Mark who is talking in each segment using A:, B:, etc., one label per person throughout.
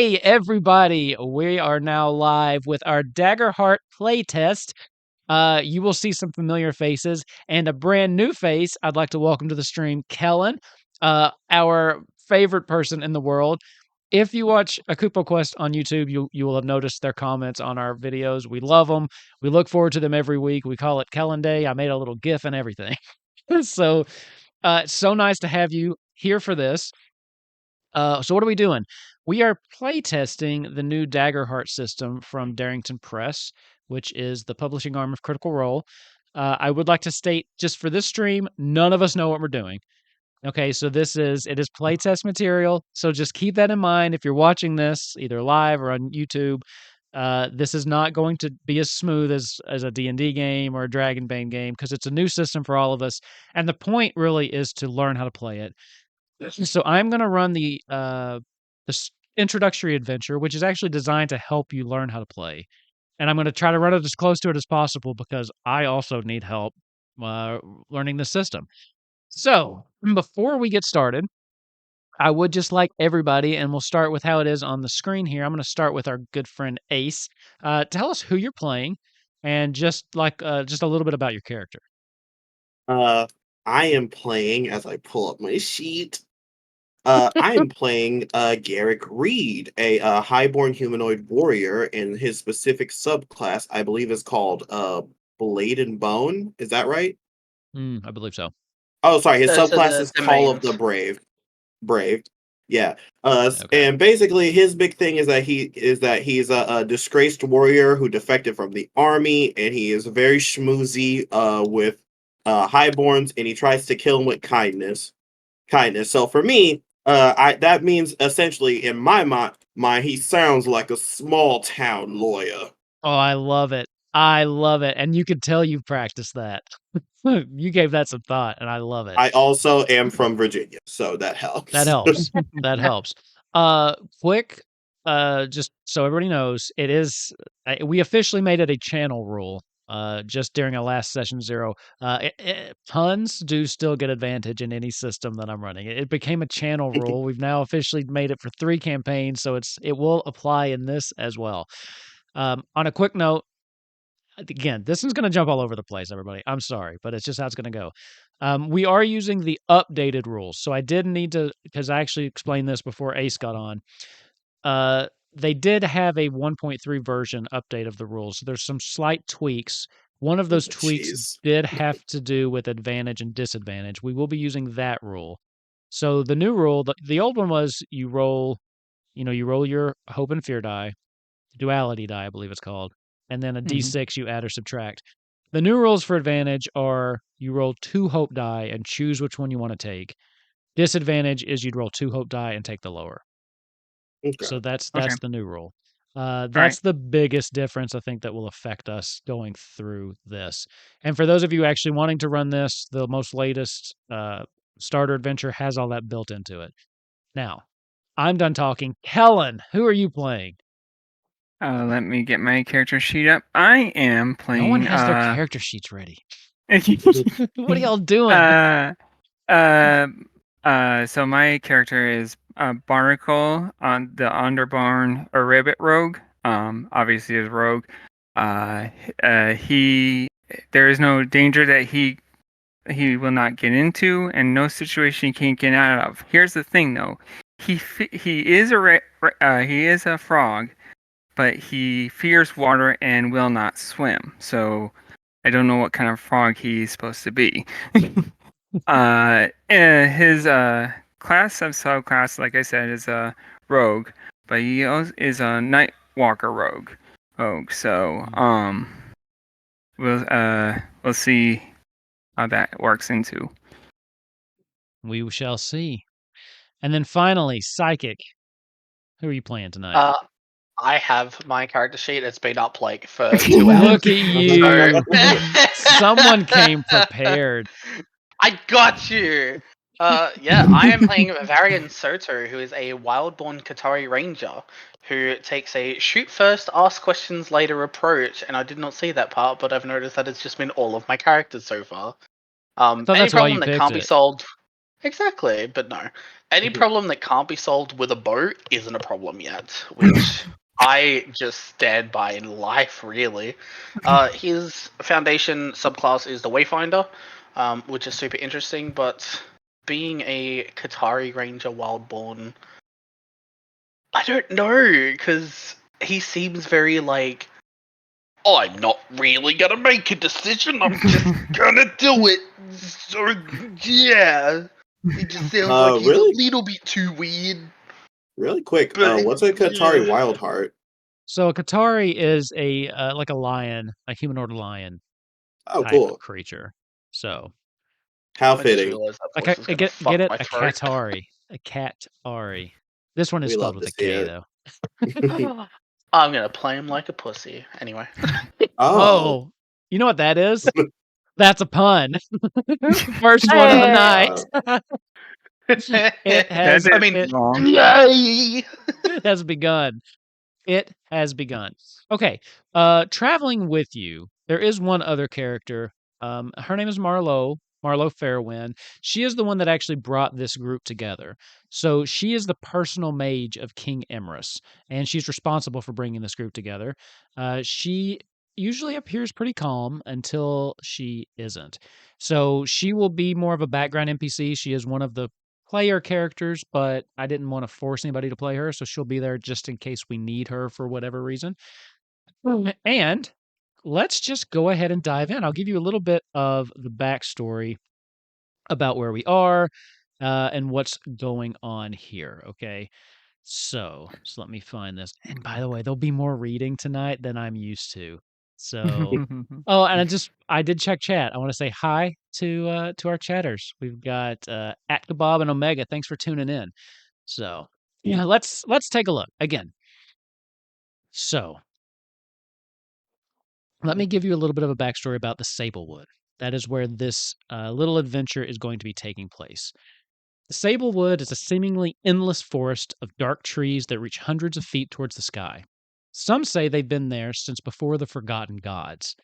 A: Hey, everybody. We are now live with our Daggerheart Playtest. You will see some familiar faces and a brand new face. I'd like to welcome to the stream Kellen, our favorite person in the world. If you watch Akupo Quest on YouTube, you will have noticed their comments on our videos. We love them. We look forward to them every week. We call it Kellen Day. I made a little GIF and everything. So it's so nice to have you here for this. So what are we doing? We are playtesting the new Daggerheart system from Darrington Press, which is the publishing arm of Critical Role. I would like to state, just for this stream, none of us know what we're doing. Okay, so it is playtest material. So just keep that in mind if you're watching this either live or on YouTube. This is not going to be as smooth as a D&D game or a Dragonbane game because it's a new system for all of us, and the point really is to learn how to play it. So I'm going to run the introductory adventure, which is actually designed to help you learn how to play. And I'm going to try to run it as close to it as possible because I also need help learning the system. So before we get started, I would just like everybody, and we'll start with how it is on the screen here. I'm going to start with our good friend Ace. Tell us who you're playing, and just a little bit about your character.
B: I am playing, as I pull up my sheet, I am playing Garrick Reed, a highborn humanoid warrior, and his specific subclass, I believe, is called Blade and Bone. Is that right?
A: I believe so.
B: Oh, sorry. His
C: Those are
B: subclass
C: the
B: is Call of
C: domains.
B: the Brave. Brave. Yeah.
A: Okay.
B: And basically, his big thing is that he's a disgraced warrior who defected from the army, and he is very schmoozy with highborns, and he tries to kill them with kindness. So for me, that means essentially in my mind, he sounds like a small town lawyer.
A: Oh, I love it. I love it. And you could tell you've practiced that. You gave that some thought, and I love it.
B: I also am from Virginia, so that helps.
A: That helps. That helps. Quick, just so everybody knows, it is we officially made it a channel rule. Just during our last session 0, puns do still get advantage in any system that I'm running. It became a channel rule. We've now officially made it for 3 campaigns, so it will apply in this as well. On a quick note, again, this is going to jump all over the place, everybody. I'm sorry, but it's just how it's going to go. We are using the updated rules. So I did need to, because I actually explained this before Ace got on. They did have a 1.3 version update of the rules. So there's some slight tweaks. One of those tweaks did have to do with advantage and disadvantage. We will be using that rule. So the new rule, the old one was you roll your hope and fear die, duality die, I believe it's called, and then a d6 you add or subtract. The new rules for advantage are you roll 2 hope die and choose which one you want to take. Disadvantage is you'd roll 2 hope die and take the lower.
B: Okay.
A: So that's
D: Okay.
A: the new rule. That's
D: Right.
A: the biggest difference I think that will affect us going through this. And for those of you actually wanting to run this, the most latest starter adventure has all that built into it. Now, I'm done talking. Kellen, who are you playing?
D: Let me get my character sheet up. I am playing.
A: No one has their character sheets ready.
D: What
A: What are y'all doing?
D: So my character is Barnacle on the Underborn or Rabbit Rogue. Obviously is rogue. There is no danger that he will not get into, and no situation he can't get out of. Here's the thing, though. He is a frog, but he fears water and will not swim. So I don't know what kind of frog he's supposed to be. His class of subclass, like I said, is a rogue, but he also is a night walker rogue. So we'll see how that works into.
A: We shall see. And then finally, Psychic. Who are you playing tonight?
C: I have my character sheet. It's been up like for 2 hours.
A: Look at you. Someone came prepared.
C: I got you. Yeah, I am playing Varian Soto, who is a wildborn Qatari ranger who takes a shoot first, ask questions later approach. And I did not see that part, but I've noticed that it's just been all of my characters so far. Any
A: that's why you
C: problem that
A: picked
C: can't be
A: it.
C: solved. Exactly, but no. Any problem that can't be solved with a boat isn't a problem yet, which I just stand by in life, really. His foundation subclass is the Wayfinder, which is super interesting, but being a Qatari Ranger Wildborn, I don't know, because he seems very like, I'm not really gonna make a decision, I'm just gonna do it. So, yeah. It just sounds like he's
B: really?
C: a little bit too weird.
B: Really quick,
C: But
B: what's a Qatari
C: yeah.
B: Wildheart?
A: So a Qatari is a like a lion, a humanoid lion
B: Oh,
A: type
B: cool.
A: creature. So
B: How
C: I just
B: fitting.
C: realized that
A: like
C: voice is gonna fuck
A: get it
C: my
A: a
C: throat.
A: Qatari, a Qatari. This one is
B: We
A: spelled
B: love
A: with
B: to
A: a
B: see
A: K
B: it.
A: though.
C: I'm gonna play him like a pussy. Anyway.
B: Oh.
A: You know what that is? That's a pun. First one of the night. It has.
D: That is
C: I mean,
D: wrong.
C: yay!
A: It has begun. It has begun. Okay. Traveling with you, there is one other character. Her name is Marlowe Fairwind. She is the one that actually brought this group together. So she is the personal mage of King Emrys, and she's responsible for bringing this group together. She usually appears pretty calm until she isn't. So she will be more of a background NPC. She is one of the player characters, but I didn't want to force anybody to play her, so she'll be there just in case we need her for whatever reason. And let's just go ahead and dive in. I'll give you a little bit of the backstory about where we are and what's going on here. Okay. So let me find this. And by the way, there'll be more reading tonight than I'm used to. So, oh, and I did check chat. I want to say hi to our chatters. We've got at Kebab and Omega. Thanks for tuning in. So, yeah, let's take a look again. So, let me give you a little bit of a backstory about the Sablewood. That is where this little adventure is going to be taking place. The Sablewood is a seemingly endless forest of dark trees that reach hundreds of feet towards the sky. Some say they've been there since before the Forgotten Gods.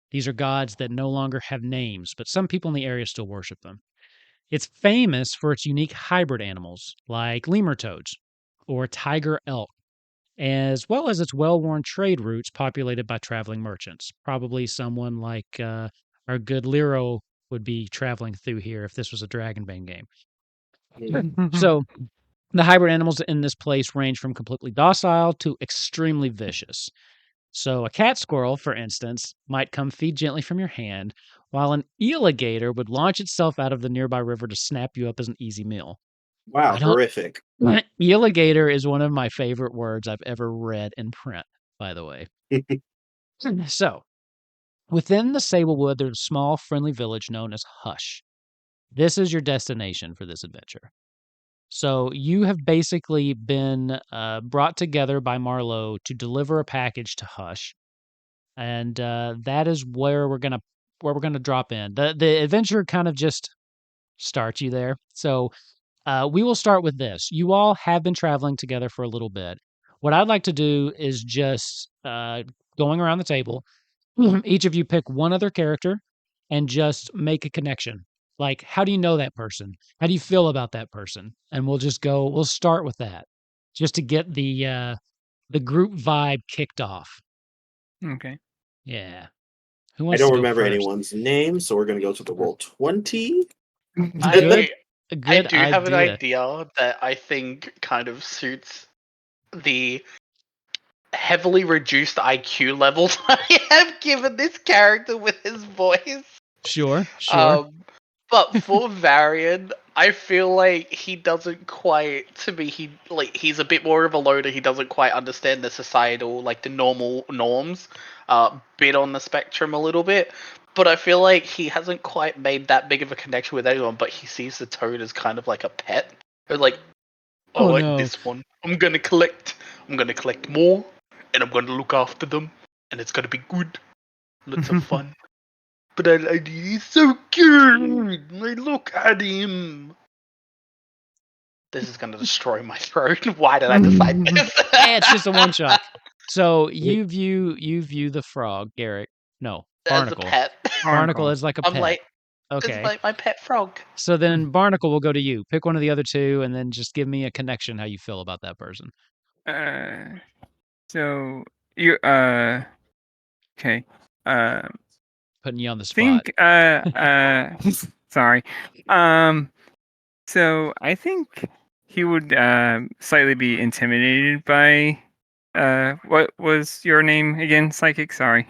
A: These are gods that no longer have names, but some people in the area still worship them. It's famous for its unique hybrid animals, like lemur toads or tiger elk, as well as its well-worn trade routes populated by traveling merchants. Probably someone like our good Lero would be traveling through here if this was a Dragonbane game. So, the hybrid animals in this place range from completely docile to extremely vicious. So, a cat squirrel, for instance, might come feed gently from your hand, while an alligator would launch itself out of the nearby river to snap you up as an easy meal.
B: Wow,
A: I don't.
B: horrific.
A: Alligator is one of my favorite words I've ever read in print, by the way. So, within the Sablewood, there's a small, friendly village known as Hush. This is your destination for this adventure. So you have basically been brought together by Marlowe to deliver a package to Hush, and that is where we're gonna drop in. The adventure kind of just starts you there. So we will start with this. You all have been traveling together for a little bit. What I'd like to do is just going around the table. Each of you pick one other character and just make a connection. Like, how do you know that person? How do you feel about that person? And we'll start with that just to get the group vibe kicked off.
D: Okay.
A: Yeah. Who
B: I
A: wants
B: don't
A: to go
B: remember
A: first?
B: anyone's name, so we're going to go to the roll 20.
A: Good,
C: I
A: good
C: do have an
A: idea.
C: idea that I think kind of suits the heavily reduced IQ levels I have given this character with his voice.
A: Sure.
C: But for Varian, I feel like he doesn't quite. To me, he's a bit more of a loner. He doesn't quite understand the societal, like the normal norms. Bit on the spectrum a little bit, but I feel like he hasn't quite made that big of a connection with anyone. But he sees the toad as kind of like a pet. Or like, I
A: Oh,
C: like
A: no.
C: this one. I'm gonna collect more, and I'm gonna look after them, and it's gonna be good. Lots of fun. But he's so cute. Like, look at him. This is gonna destroy my throat. Why did I decide this?
A: It's just a one shot. So you view the frog, Garrick. No,
C: As a
A: Barnacle.
C: pet.
A: Barnacle is like a
C: I'm
A: pet.
C: like,
A: Okay.
C: It's my pet frog.
A: So then Barnacle will go to you. Pick one of the other two and then just give me a connection how you feel about that person.
D: So you okay.
A: Putting you on the spot.
D: Think sorry. So I think he would slightly be intimidated by what was your name again? Psychic, sorry.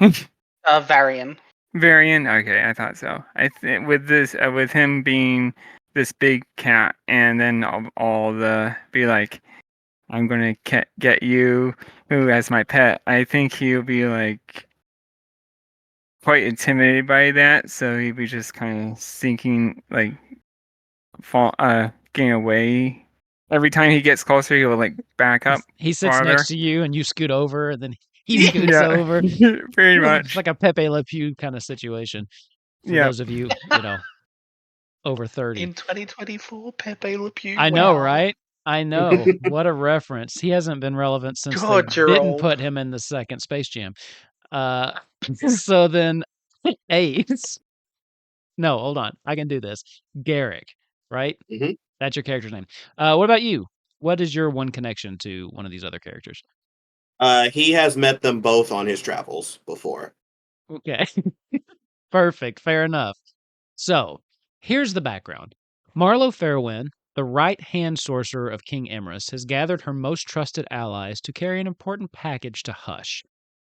C: Varian.
D: Varian. Okay, I thought so. I think with this with him being this big cat and then all the be like I'm gonna get you who as my pet. I think he'll be like quite intimidated by that, so he'd be just kind of sinking, like getting away. Every time he gets closer, he'll like back up
A: He sits
D: farther.
A: next to you and you scoot over and then he scoots over.
D: Pretty
A: It's
D: much.
A: like a Pepe Le Pew kind of situation for those of you, over 30.
C: In 2024, Pepe Le Pew.
A: I know,
C: wow.
A: right? I know. What a reference. He hasn't been relevant since
C: God,
A: they
C: you're
A: didn't
C: old.
A: put him in the second Space Jam. So then Ace. No, hold on. I can do this. Garrick, right?
B: Mhm.
A: That's your character's name. What about you? What is your one connection to one of these other characters?
B: He has met them both on his travels before.
A: Okay. Perfect. Fair enough. So, here's the background. Marlo Fairwind, the right-hand sorcerer of King Emrys, has gathered her most trusted allies to carry an important package to Hush.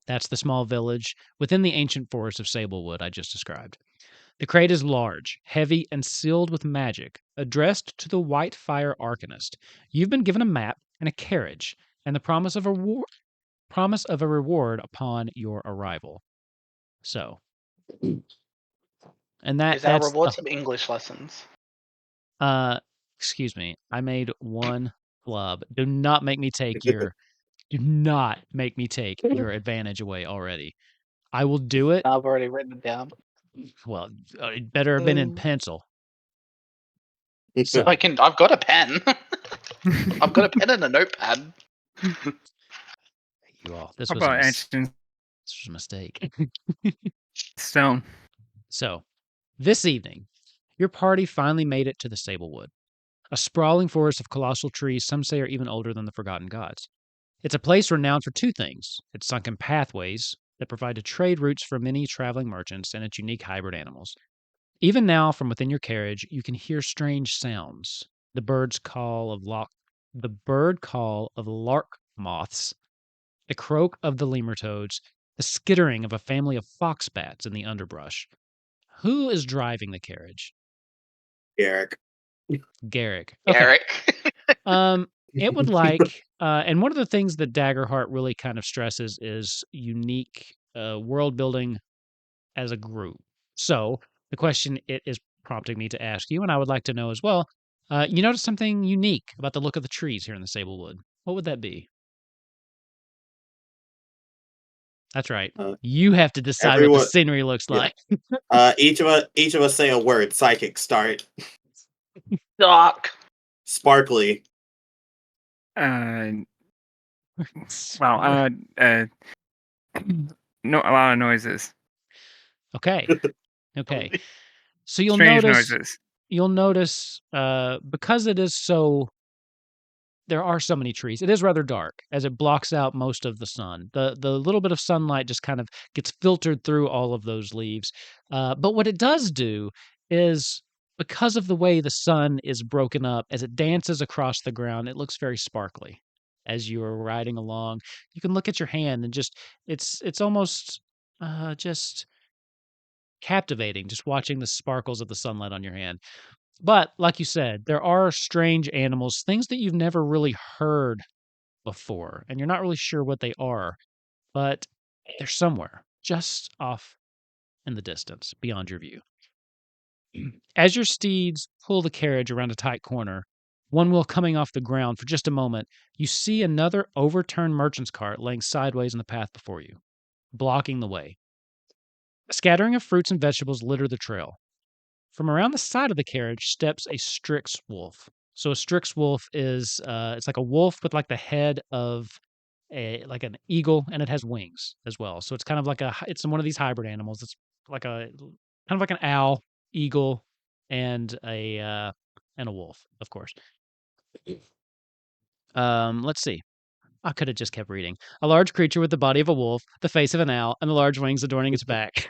A: That's the small village within the ancient forest of Sablewood I just described. The crate is large, heavy, and sealed with magic, addressed to the White Fire Arcanist. You've been given a map and a carriage, and the promise of a reward upon your arrival. So, and
C: Is our
A: that's
C: reward some English lessons?
A: excuse me. I made one flub. Do not make me take your advantage away already. I will do it.
C: I've already written it down.
A: Well, it better have been in pencil. So
C: I've got a pen. I've got a pen and a notepad.
A: you all, this
D: How
A: was
D: about ancient
A: a mistake.
D: stone?
A: So, this evening, your party finally made it to the Sablewood, a sprawling forest of colossal trees some say are even older than the Forgotten Gods. It's a place renowned for two things: its sunken pathways that provide trade routes for many traveling merchants and its unique hybrid animals. Even now, from within your carriage, you can hear strange sounds. The bird call of lark moths, the croak of the lemur toads, the skittering of a family of fox bats in the underbrush. Who is driving the carriage?
B: Garrick.
A: Garrick. Okay.
C: Eric.
A: It would like, and one of the things that Daggerheart really kind of stresses is unique world building as a group. So the question it is prompting me to ask you, and I would like to know as well, you notice something unique about the look of the trees here in the Sablewood. What would that be? That's right. You have to decide what the scenery looks like.
B: Each of us say a word. Psychic. Start.
C: Dark.
B: Sparkly.
D: Well, no, a lot of noises.
A: Okay. Okay. So
D: Strange noises.
A: You'll notice because it is so, there are so many trees. It is rather dark as it blocks out most of the sun. The little bit of sunlight just kind of gets filtered through all of those leaves. But what it does do is, because of the way the sun is broken up as it dances across the ground, it looks very sparkly. As you are riding along, you can look at your hand and just it's almost just captivating just watching the sparkles of the sunlight on your hand. But like you said, there are strange animals, things that you've never really heard before, and you're not really sure what they are, but they're somewhere just off in the distance beyond your view. As your steeds pull the carriage around a tight corner, one wheel coming off the ground for just a moment, you see another overturned merchant's cart laying sideways in the path before you, blocking the way. A scattering of fruits and vegetables litter the trail. From around the side of the carriage steps a Strix wolf. So a Strix wolf is it's like a wolf with like the head of like an eagle, and it has wings as well. So it's kind of like it's one of these hybrid animals. It's like kind of like an owl eagle, and a wolf, of course. Let's see. I could have just kept reading. A large creature with the body of a wolf, the face of an owl, and the large wings adorning its back.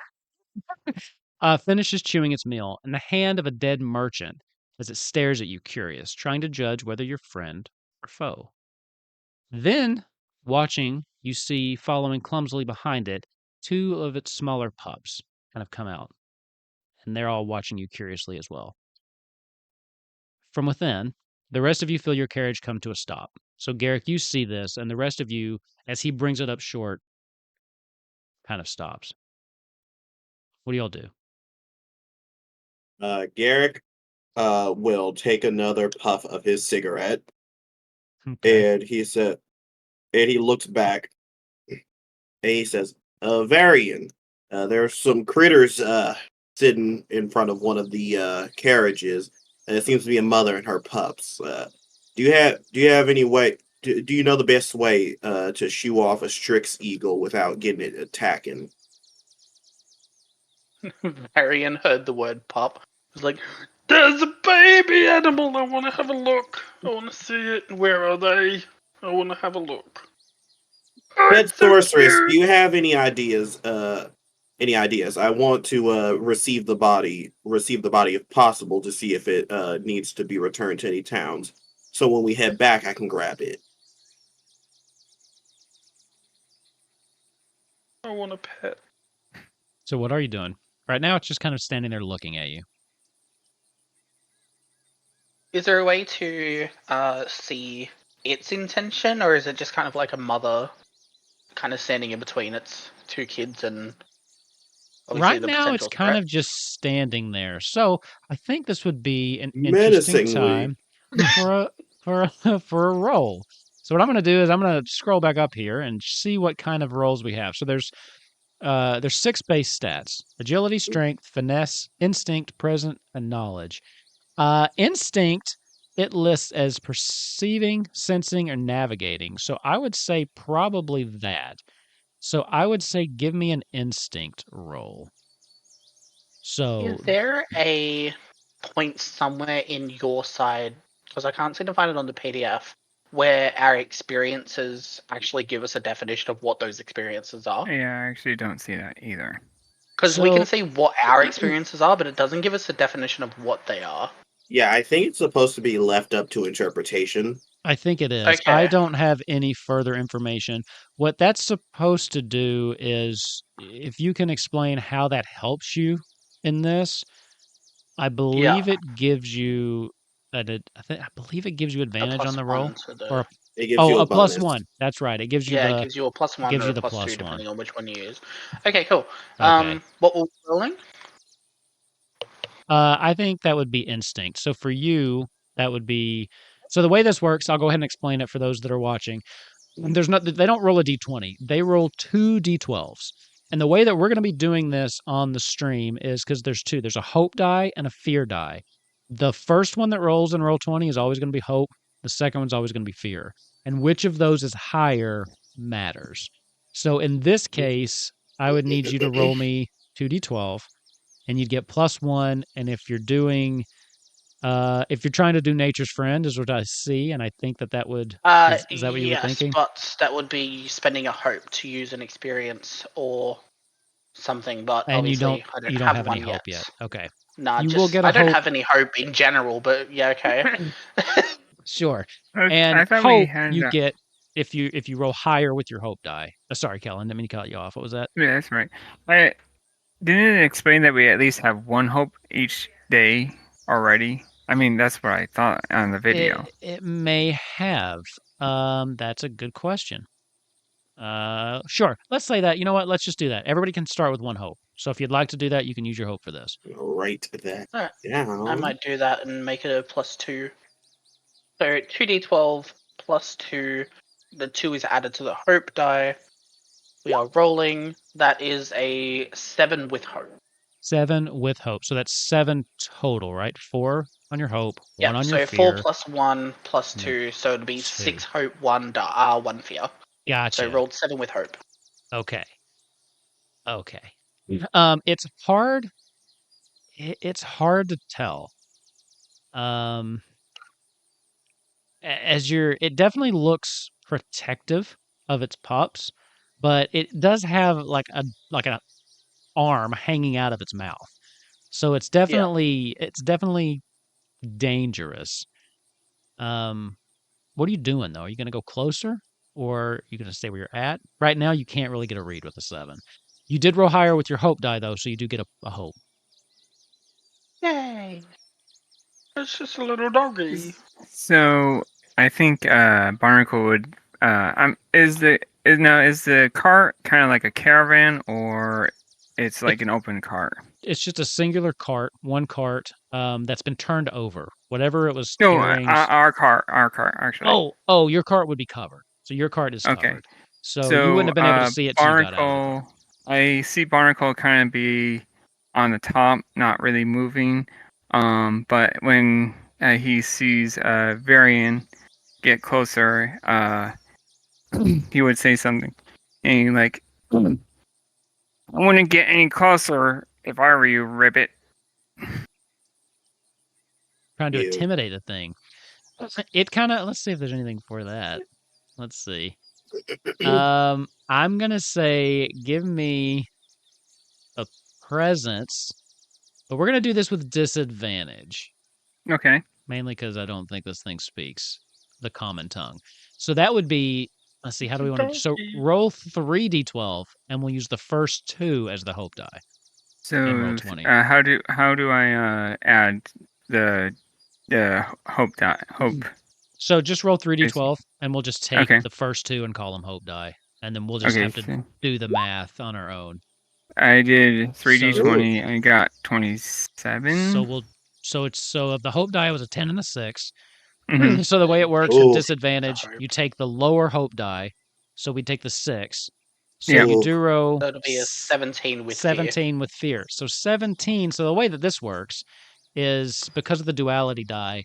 A: Finishes chewing its meal in the hand of a dead merchant as it stares at you, curious, trying to judge whether you're friend or foe. Then, watching, you see, following clumsily behind it, 2 of its smaller pups kind of come out, and they're all watching you curiously as well. From within, the rest of you feel your carriage come to a stop. So, Garrick, you see this, and the rest of you, as he brings it up short, kind of stops. What do y'all do?
B: Garrick will take another puff of his cigarette,
A: Okay.
B: and he looks back, and he says, Varian, there's some critters sitting in front of one of the carriages, and it seems to be a mother and her pups. Do you have any way? Do you know the best way to shoo off a Strix eagle without getting it attacking?
C: Varian heard the word pup. He was like, "There's a baby animal. I want to have a look. I want to see it. Where are they? I want to have a look." Oh,
B: Head
C: it's so
B: sorceress,
C: cute.
B: do you have any ideas? Any ideas? I want to receive the body if possible to see if it needs to be returned to any towns. So when we head back, I can grab it.
C: I want a pet.
A: So, what are you doing? Right now, it's just kind of standing there looking at you.
C: Is there a way to see its intention, or is it just kind of like a mother kind of standing in between its 2 kids and obviously
A: Right
C: the
A: now, it's
C: potential
A: kind
C: threat?
A: of just standing there. So, I think this would be an interesting
B: Menacingly.
A: time for a for a roll. So, what I'm going to do is I'm going to scroll back up here and see what kind of rolls we have. So, there's 6 base stats: agility, strength, finesse, instinct, present, and knowledge. Instinct, it lists as perceiving, sensing, or navigating. So I would say probably that. So I would say give me an instinct roll. So
C: Is there a point somewhere in your side, because I can't seem to find it on the PDF, where our experiences actually give us a definition of what those experiences are?
D: Yeah, I actually don't see that either.
C: Because we
A: so
C: can see what our experiences are, but it doesn't give us a definition of what they are.
B: Yeah, I think it's supposed to be left up to interpretation.
A: I think it is. I
C: Okay.
A: don't have any further information. What that's supposed to do is if you can explain how that helps you in this, I
C: Yeah.
A: believe it gives you I believe it gives you
C: A
A: advantage on the roll
C: +1 to
A: or
C: the.
B: It gives
A: oh,
B: you a
A: a plus
B: bonus.
A: 1. That's right. It gives you
C: Yeah, it
A: the
C: gives you a +1 or a +2
A: +1.
C: depending on which one you use. Okay, cool.
A: Okay.
C: What were we rolling?
A: I think that would be instinct. So for you, that would be so the way this works, I'll go ahead and explain it for those that are watching. There's not they don't roll a d20. They roll 2 d12s. And the way that we're going to be doing this on the stream is cuz there's 2. There's a hope die and a fear die. The first one that rolls in roll 20 is always going to be hope. The second one's always going to be fear. And which of those is higher matters. So in this case, I would need you to roll me 2d12 and you'd get +1. And if you're trying to do nature's friend, is what I see, and I think that would is that what you were
C: Yes,
A: thinking?
C: but that would be spending a hope to use an experience or something, but
A: And
C: obviously I don't
A: you don't
C: have
A: have any
C: one
A: hope
C: yet.
A: yet. Okay,
C: Nah,
A: you will
C: just
A: get a
C: I don't
A: hope.
C: have any hope in general, but yeah, okay.
A: Sure,
D: I
A: and
D: thought we
A: hope
D: had
A: you
D: that.
A: get if you roll higher with your hope die. Sorry, Kellen, didn't mean to cut you off. What was that?
D: Yeah, that's right. I didn't it explain that we at least have one hope each day already. I mean, that's what I thought on the video.
A: It may have. That's a good question. Sure. Let's say that. You know what? Let's just do that. Everybody can start with 1 hope. So if you'd like to do that, you can use your hope for this.
B: Write that
C: Alright, I
B: down.
C: might do that and make it a +2. So 2d12 +2. The 2 is added to the hope die. We are rolling. That is a 7 with hope.
A: 7 with hope. So that's 7 total, right? 4 on your hope, 1
C: Yep,
A: on your
C: so 4
A: fear.
C: + 1 +
A: and then
C: 2, so it'd be
A: 2.
C: 6 hope, 1 1 fear. So
A: Gotcha.
C: rolled 7 with hope.
A: Okay. Okay. It's hard. It's hard to tell. It definitely looks protective of its pups, but it does have like an arm hanging out of its mouth. So it's definitely dangerous. What are you doing though? Are you going to go closer or are you going to stay where you're at? Right now you can't really get a read with a 7. You did roll higher with your hope die though, so you do get a hope.
C: Yay! It's just a little doggy.
D: So I think Barnacle would. Is the cart kind of like a caravan or it's like an open cart?
A: It's just a singular cart, one cart that's been turned over. Whatever it was
D: No,
A: carrying.
D: our cart actually.
A: Oh, your cart would be covered. So your cart is
D: Okay.
A: covered. So you wouldn't
D: So
A: have been able to see it till you got out of the cart.
D: Barnacle, I see Barnacle kind of be on the top, not really moving. But when he sees Varian get closer, he would say something, and like, I wouldn't get any closer if I were you, Ribbit.
A: Trying to
B: You.
A: intimidate a thing. It kind of. Let's see if there's anything for that. Let's see. I'm gonna say give me a presence, but we're gonna do this with disadvantage,
D: Okay.
A: mainly because I don't think this thing speaks the common tongue. So that would be. Let's see. How do we want to? So roll 3d12, and we'll use the first 2 as the hope die. And roll
D: So
A: 20.
D: how do I add the hope dot hope?
A: So just roll 3d12, and we'll just take
D: Okay.
A: the first 2 and call them hope die, and then we'll just
D: Okay.
A: have to do the math on our own.
D: I did 3d20.
B: So-
D: I got 27.
A: So of the hope die, it was a 10 and a 6.
D: Mhm.
A: So the way it works at
B: Ooh.
A: disadvantage, you take the lower hope die. So we take the 6. So
D: Yeah.
A: you do roll
C: So it'll be a 17 with
A: 17 with fear. So 17. So the way that this works is because of the duality die,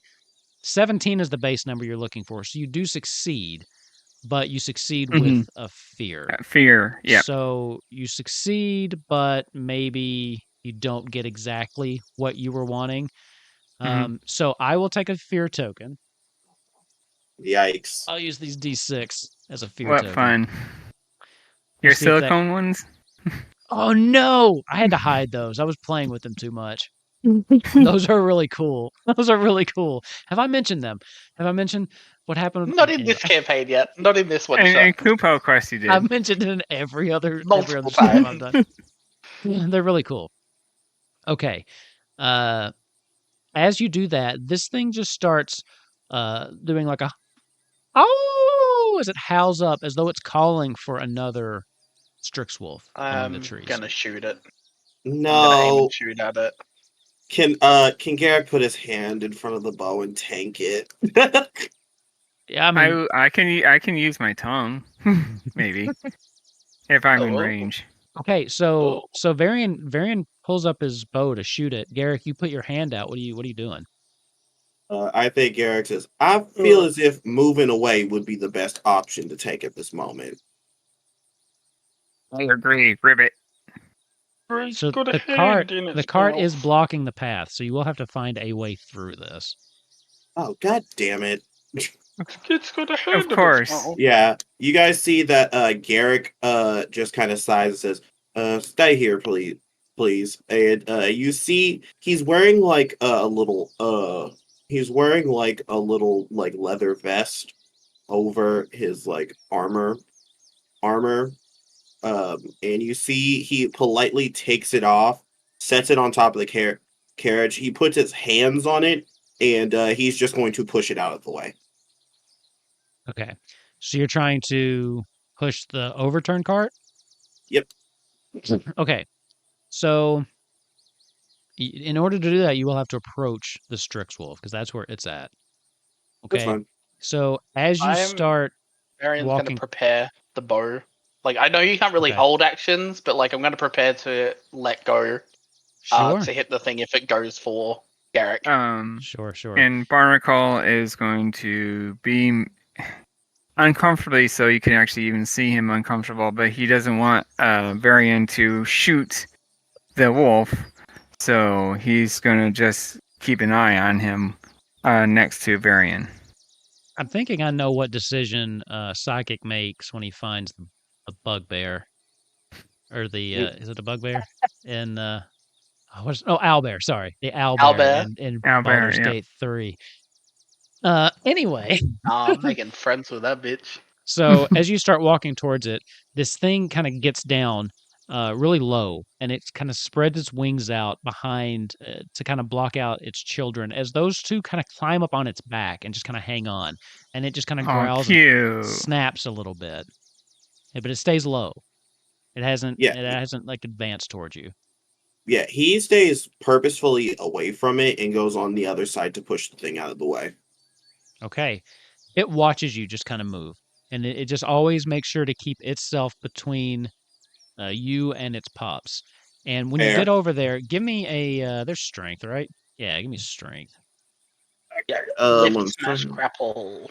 A: 17 is the base number you're looking for. So you do succeed, but you succeed with a fear.
D: Fear. Yeah.
A: So you succeed, but maybe you don't get exactly what you were wanting. So I will take a fear token.
B: Yikes.
A: I'll use these D6 as a fear
D: What
A: token.
D: fun.
A: We'll
D: Your
A: see if that-
D: silicone ones?
A: Oh no! I had to hide those. I was playing with them too much. Those are really cool. Those are really cool. Have I mentioned them? Have I mentioned what happened?
C: Not in this campaign yet. Not in this one
D: And
C: shot.
D: Kupo Quest you did.
A: I've mentioned it in every other
C: Multiple
A: stream
C: times.
A: I've done. Yeah, they're really cool. Okay. As you do that, this thing just starts doing like a oh as it howls up as though it's calling for another Strix wolf among the
C: I'm
A: trees.
C: gonna shoot it. I'm gonna aim
B: No.
C: and shoot at it.
B: Can Garrett put his hand in front of the bow and tank it?
A: Yeah, I mean,
D: I can use my tongue, maybe, if I'm in
C: Oh.
D: range.
A: okay, so Varian pulls up his bow to shoot it. Garrick, you put your hand out. What are you doing?
B: I think Garrett says, I feel as if moving away would be the best option to take at this moment.
D: I agree, Ribbit.
A: So the cart is blocking the path, so you will have to find a way through this.
B: Oh, god damn it.
C: It's got a hand
D: Of course.
B: Yeah, you guys see that Garrick just kind of sighs and says, stay here, please. And you see he's wearing like a little like leather vest over his like armor. And you see he politely takes it off, sets it on top of the carriage. He puts his hands on it, and he's just going to push it out of the way.
A: Okay. So you're trying to push the overturned cart?
B: Yep.
A: Okay. So in order to do that, you will have to approach the Strix wolf because that's where it's at.
B: That's
A: Okay.
B: fine.
A: So as you start
C: Varian's
A: walking,
C: gonna prepare the bow. Like I know you can't really
A: Okay.
C: hold actions, but like I'm gonna prepare to let go
A: sure,
C: to hit the thing if it goes for Garrick.
A: sure.
D: And Barnacle is going to be uncomfortably, so you can actually even see him uncomfortable, but he doesn't want Varian to shoot the wolf, So he's gonna just keep an eye on him next to Varian.
A: I'm thinking I know what decision Psychic makes when he finds the bugbear. Or the, is it a bugbear? In, owlbear, sorry. The owlbear
C: Owlbear.
A: in
D: Albert,
A: Baldur's
D: yeah.
A: Gate 3. Anyway,
C: I'm making friends with that bitch.
A: so as you start walking towards it, this thing kind of gets down really low, and it kind of spreads its wings out behind to kind of block out its children as those two kind of climb up on its back and just kind of hang on. And it just kind of
D: Oh,
A: growls and
D: cute.
A: snaps a little bit. Yeah, but it stays low. It hasn't
B: Yeah.
A: like advanced towards you.
B: Yeah, he stays purposefully away from it and goes on the other side to push the thing out of the way.
A: Okay. It watches you just kind of move. And it just always makes sure to keep itself between you and its pups. And when you
B: Fair.
A: get over there, give me a there's strength, right? Yeah, give me strength.
C: Yeah.
B: One
C: Lift, smash,
B: second.
C: grapple.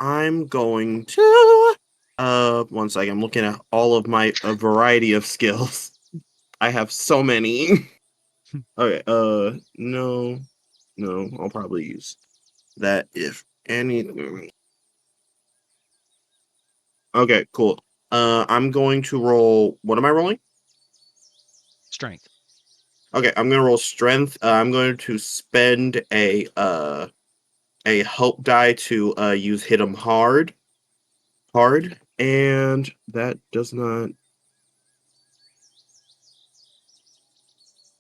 B: I'm going to 1 second. I'm looking at all of my variety of skills. I have so many. Okay, no, I'll probably use that if anything. Okay, cool. I'm going to roll. What am I rolling?
A: Strength.
B: Okay, I'm gonna roll strength. I'm going to spend a hope die to use hit 'em hard, and that does not.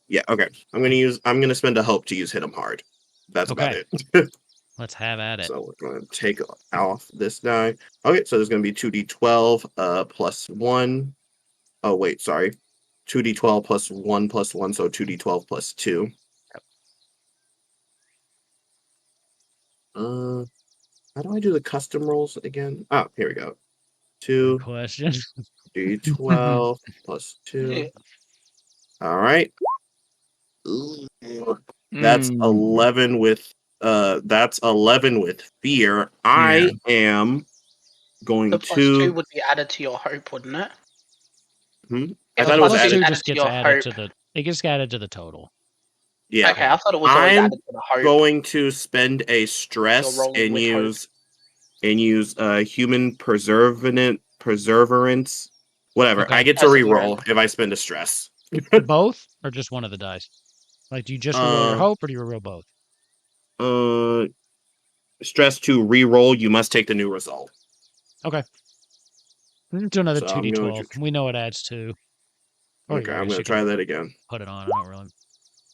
B: Yeah, okay. I'm gonna spend a hope to use hit 'em hard. That's about
A: Okay.
B: it.
A: Let's have at it.
B: So we're gonna take off this die. Okay, so there's gonna be 2d12 plus 1. Oh wait, sorry. 2d12 plus 1, so 2d12 plus 2. How do I do the custom rolls again? Oh, here we go.
A: Good
B: 2
A: question.
B: d12 plus 2. All right. That's
D: Mm,
B: 11 with fear. I am going
C: The plus 2
B: to
C: would be added to your hope, wouldn't it?
B: I
C: If
B: thought it was
A: Plus
B: added.
A: 2
C: added
A: just
C: to
A: gets
C: your
A: added
C: hope.
A: to the it gets added to the total.
B: Yeah.
C: Okay, I thought it was always
B: I'm
C: added to the hope.
B: going to spend a
C: You're
B: stress
C: rolling
B: and
C: with hope.
B: use human perseverance. Whatever.
A: Okay.
B: I get to
C: Perseverance.
B: reroll if I spend a stress.
A: Both or just one of the dice? Like, do you just reroll your hope or do you reroll both?
B: Stress to reroll, you must take the new result.
A: Okay. Do another
B: So I'm going
A: 2d12.
B: to
A: We know it adds 2. Or
B: Okay,
A: I
B: I'm
A: guess
B: gonna
A: you
B: try
A: can
B: that again.
A: put it on. I don't really.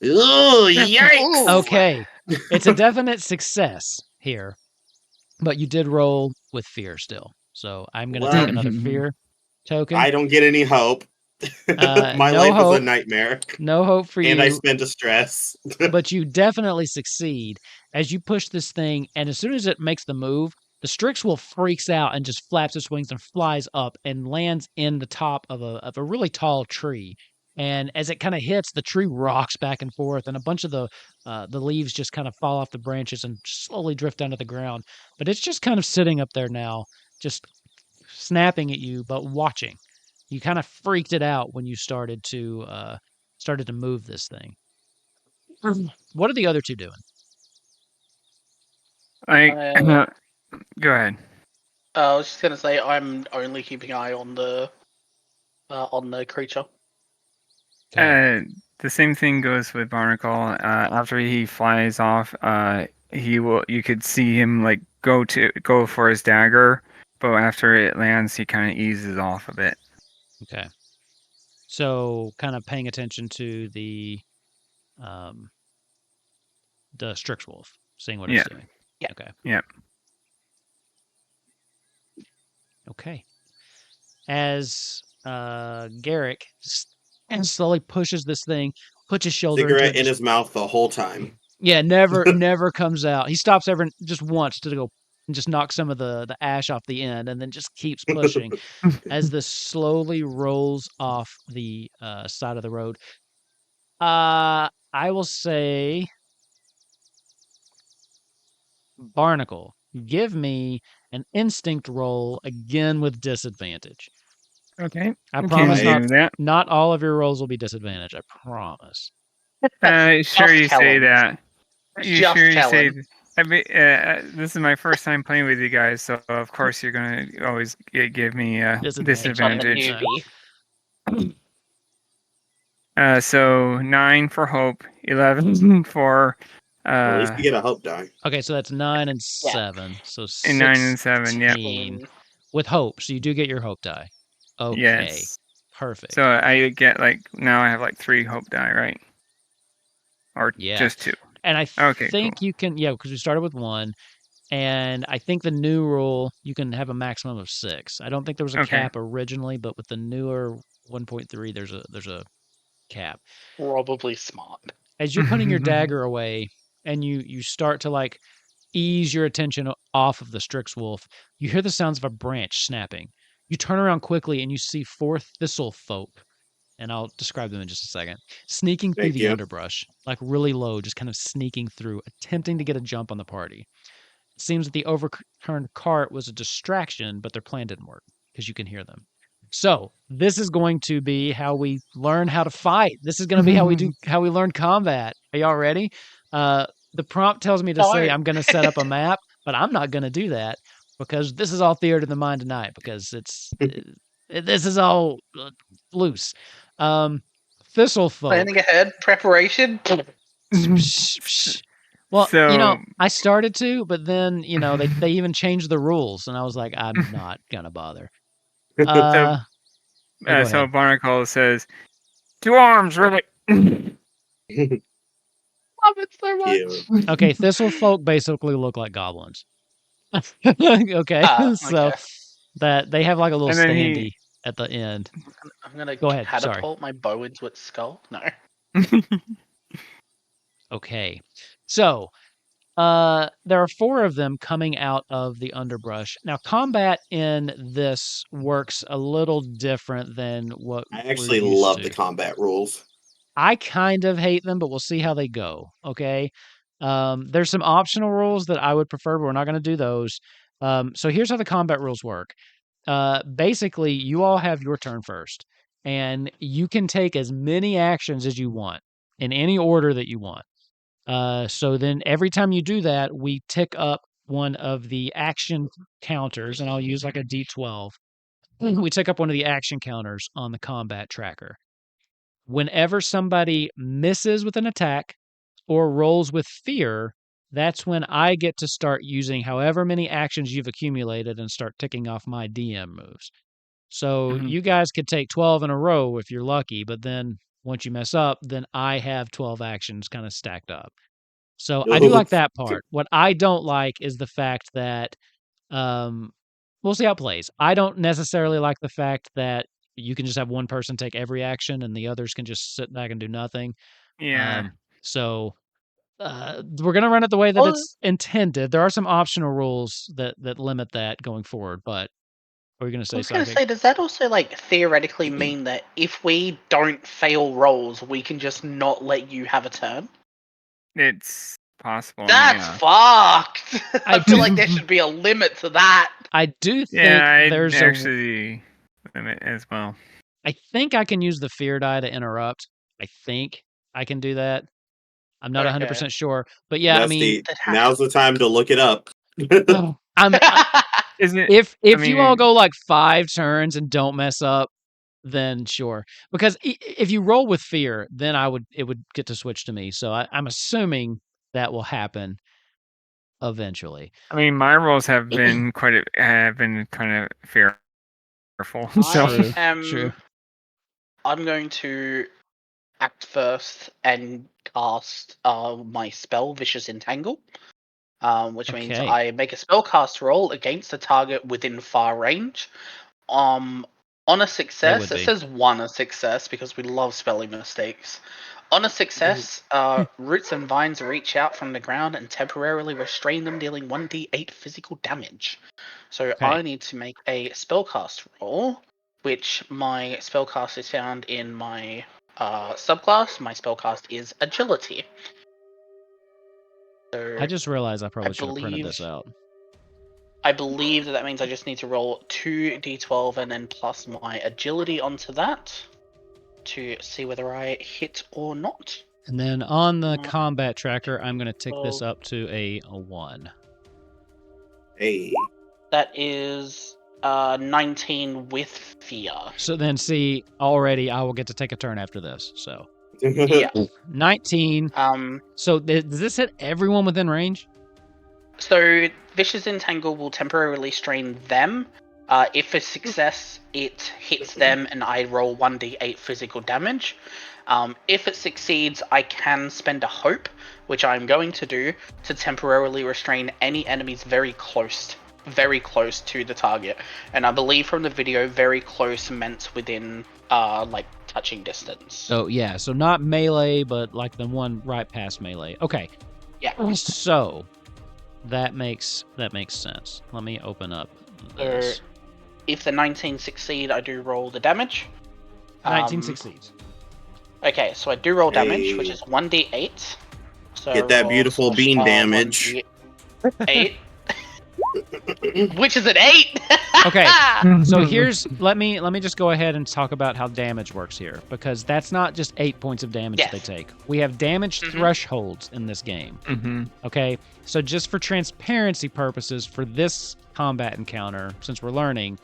B: Oh, yikes!
A: Okay. It's a definite success here, but you did roll with fear still. So I'm going to take
B: Well,
A: another fear token.
B: I don't get any hope. My
A: No
B: life is a
A: hope.
B: nightmare,
A: No hope for
B: and I
A: you,
B: spent a stress.
A: but you definitely succeed as you push this thing. And as soon as it makes the move, the Strixwolf freaks out and just flaps its wings and flies up and lands in the top of a really tall tree. And as it kind of hits, the tree rocks back and forth, and a bunch of the leaves just kind of fall off the branches and slowly drift down to the ground. But it's just kind of sitting up there now, just snapping at you, but watching. You kind of freaked it out when you started to move this thing. What are the other two doing?
C: Uh,
D: go ahead.
C: I was just gonna say I'm only keeping an eye on the creature.
A: Okay.
D: The same thing goes with Barnacle. After he flies off, you could see him like go for his dagger, but after it lands, he kind of eases off a bit.
A: Okay. So kind of paying attention to the Strixwolf, seeing what it's doing.
C: Yeah.
A: Okay.
D: Yeah.
A: Okay. As Garrick slowly pushes this thing, puts his shoulder into
B: Cigarette
A: it.
B: in his mouth the whole time.
A: Yeah, never comes out. He stops just once to go and just knock some of the ash off the end, and then just keeps pushing as this slowly rolls off the side of the road. I will say, Barnacle, give me an instinct roll again with disadvantage.
D: Okay.
A: I
D: we
A: promise
D: can do that.
A: not all of your rolls will be disadvantaged. I promise.
D: Sure you
C: tell
D: say
C: 'em.
D: that. You
C: Just
D: sure you
C: tell
D: say?
C: him.
D: This is my first time playing with you guys, so of course you're gonna always give me
A: Disadvantage.
C: On the
D: disadvantage.
C: newbie.
D: So 9 for hope, 11 for
B: At least you get a hope die.
A: Okay, so that's 9 and
C: Yeah.
A: 7. So
D: and 9 and 7. Yeah.
A: 16 with hope. So you do get your hope die. Okay.
D: Yes.
A: Perfect.
D: So I get now I have 3 hope die, right? Or
A: Yeah.
D: just 2.
A: And I
D: Okay,
A: think
D: cool.
A: you can, because we started with 1. And I think the new rule, you can have a maximum of 6. I don't think there was a
D: Okay.
A: cap originally, but with the newer 1.3, there's a cap.
C: Probably smart.
A: As you're putting your dagger away and you start to ease your attention off of the Strix Wolf, you hear the sounds of a branch snapping. You turn around quickly and you see 4 thistle folk, and I'll describe them in just a second, sneaking through
B: Thank
A: the
B: you.
A: underbrush, really low, just kind of sneaking through, attempting to get a jump on the party. It seems that the overturned cart was a distraction, but their plan didn't work because you can hear them. So this is going to be how we learn how to fight. This is going to be how we learn combat. Are y'all ready? The prompt tells me to say
C: No.
A: I'm going to set up a map, but I'm not going to do that because this is all theater of the mind tonight because this is all loose. Thistle folk.
C: Planning ahead, preparation.
A: Well,
D: So-
A: I started to, but then, they even changed the rules, and I was like, I'm not gonna bother. Go
D: So
A: ahead.
D: Barnacle says, 2 arms, really.
C: Love it so much.
B: Yeah.
A: Okay, thistle folk basically look like goblins. Okay, so
C: Okay.
A: that they have a little
D: And then
A: standee at the end.
C: I'm gonna
A: Go ahead, sorry.
C: catapult my bow into its skull. No.
A: Okay, so there are 4 of them coming out of the underbrush. Now, combat in this works a little different than what
B: I
A: we're
B: actually
A: used
B: love
A: to.
B: the combat rules.
A: I kind of hate them, but we'll see how they go. Okay. There's some optional rules that I would prefer, but we're not going to do those. So here's how the combat rules work. Basically, you all have your turn first, and you can take as many actions as you want in any order that you want. So then every time you do that, we tick up one of the action counters, and I'll use a D12. We tick up one of the action counters on the combat tracker. Whenever somebody misses with an attack or rolls with fear, that's when I get to start using however many actions you've accumulated and start ticking off my DM moves. So you guys could take 12 in a row if you're lucky, but then once you mess up, then I have 12 actions kind of stacked up. So I do like that part. What I don't like is the fact that we'll see how it plays. I don't necessarily like the fact that you can just have one person take every action and the others can just sit back and do nothing.
D: Yeah.
A: So we're gonna run it the way that it's intended. There are some optional rules that limit that going forward. But what are you gonna say,
C: I was gonna
A: Psychic?
C: say, does that also theoretically mean that if we don't fail rolls, we can just not let you have a turn?
D: It's possible.
C: That's
D: yeah.
C: fucked. I feel
A: do-
C: like there should be a limit to that.
A: I do think
D: Yeah,
A: there's
D: actually limit as well.
A: I think I can use the fear die to interrupt. I think I can do that. I'm not 100% sure, but yeah, I mean,
B: now's the time to look it up.
D: Isn't it?
A: if you all go 5 turns and don't mess up, then sure. Because if you roll with fear, then it would get to switch to me. So I'm assuming that will happen eventually.
D: I mean, my rolls have been kind of fearful. So
A: True.
C: I'm going to act first and cast my spell, Vicious Entangle, which means I make a spellcast roll against a target within far range. On a success, it says 1 a success because we love spelling mistakes. On a success, roots and vines reach out from the ground and temporarily restrain them, dealing 1d8 physical damage. So I need to make a spellcast roll, which my spellcast is found in my subclass. My spellcast is Agility. So
A: I just realized I probably should have printed this out.
C: I believe that means I just need to roll 2d12 and then plus my agility onto that to see whether I hit or not.
A: And then on the
C: Mm.
A: combat tracker, I'm going to tick this up to a 1.
B: Hey.
C: That is 19 with fear.
A: So then, see, already I will get to take a turn after this. So
C: Yeah.
A: 19. So does this hit everyone within range?
C: So Vicious Entangle will temporarily strain them. If a success, it hits them and I roll 1d8 physical damage. If it succeeds, I can spend a hope, which I'm going to do, to temporarily restrain any enemies very close to the target. And I believe from the video, very close meant within like touching distance.
A: So yeah, so not melee, but like the one right past melee. Okay.
C: Yeah.
A: So that makes sense. Let me open up this.
C: If the 19 succeed, I do roll the damage.
A: 19 succeeds.
C: Okay, so I do roll damage,
B: Hey.
C: which is 1d8. So
B: Get that beautiful bean damage.
C: 8. Which is an 8.
A: Okay. So here's let me just go ahead and talk about how damage works here, because that's not just 8 points of damage
C: Yes.
A: they take. We have damage thresholds in this game. Okay. So just for transparency purposes for this combat encounter, since we're learning,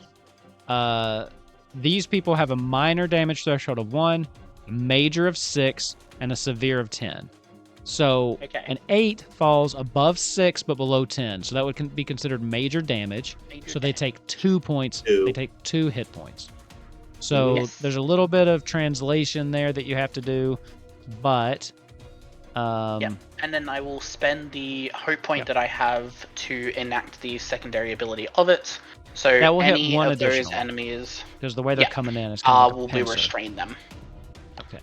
A: these people have a minor damage threshold of 1, a major of 6, and a severe of 10. So
C: Okay.
A: an 8 falls above 6 but below 10. So that would be considered major damage. So they take 2 points. They take 2 hit points. So
C: Yes.
A: there's a little bit of translation there that you have to do, but
C: Yep. And then I will spend the hope point that I have to enact the secondary ability of it. So
A: That will hit
C: any
A: one
C: of those
A: additional.
C: enemies
A: because the way they're coming in is kind of like
C: will
A: a
C: be
A: pincer.
C: restrain them.
A: Okay.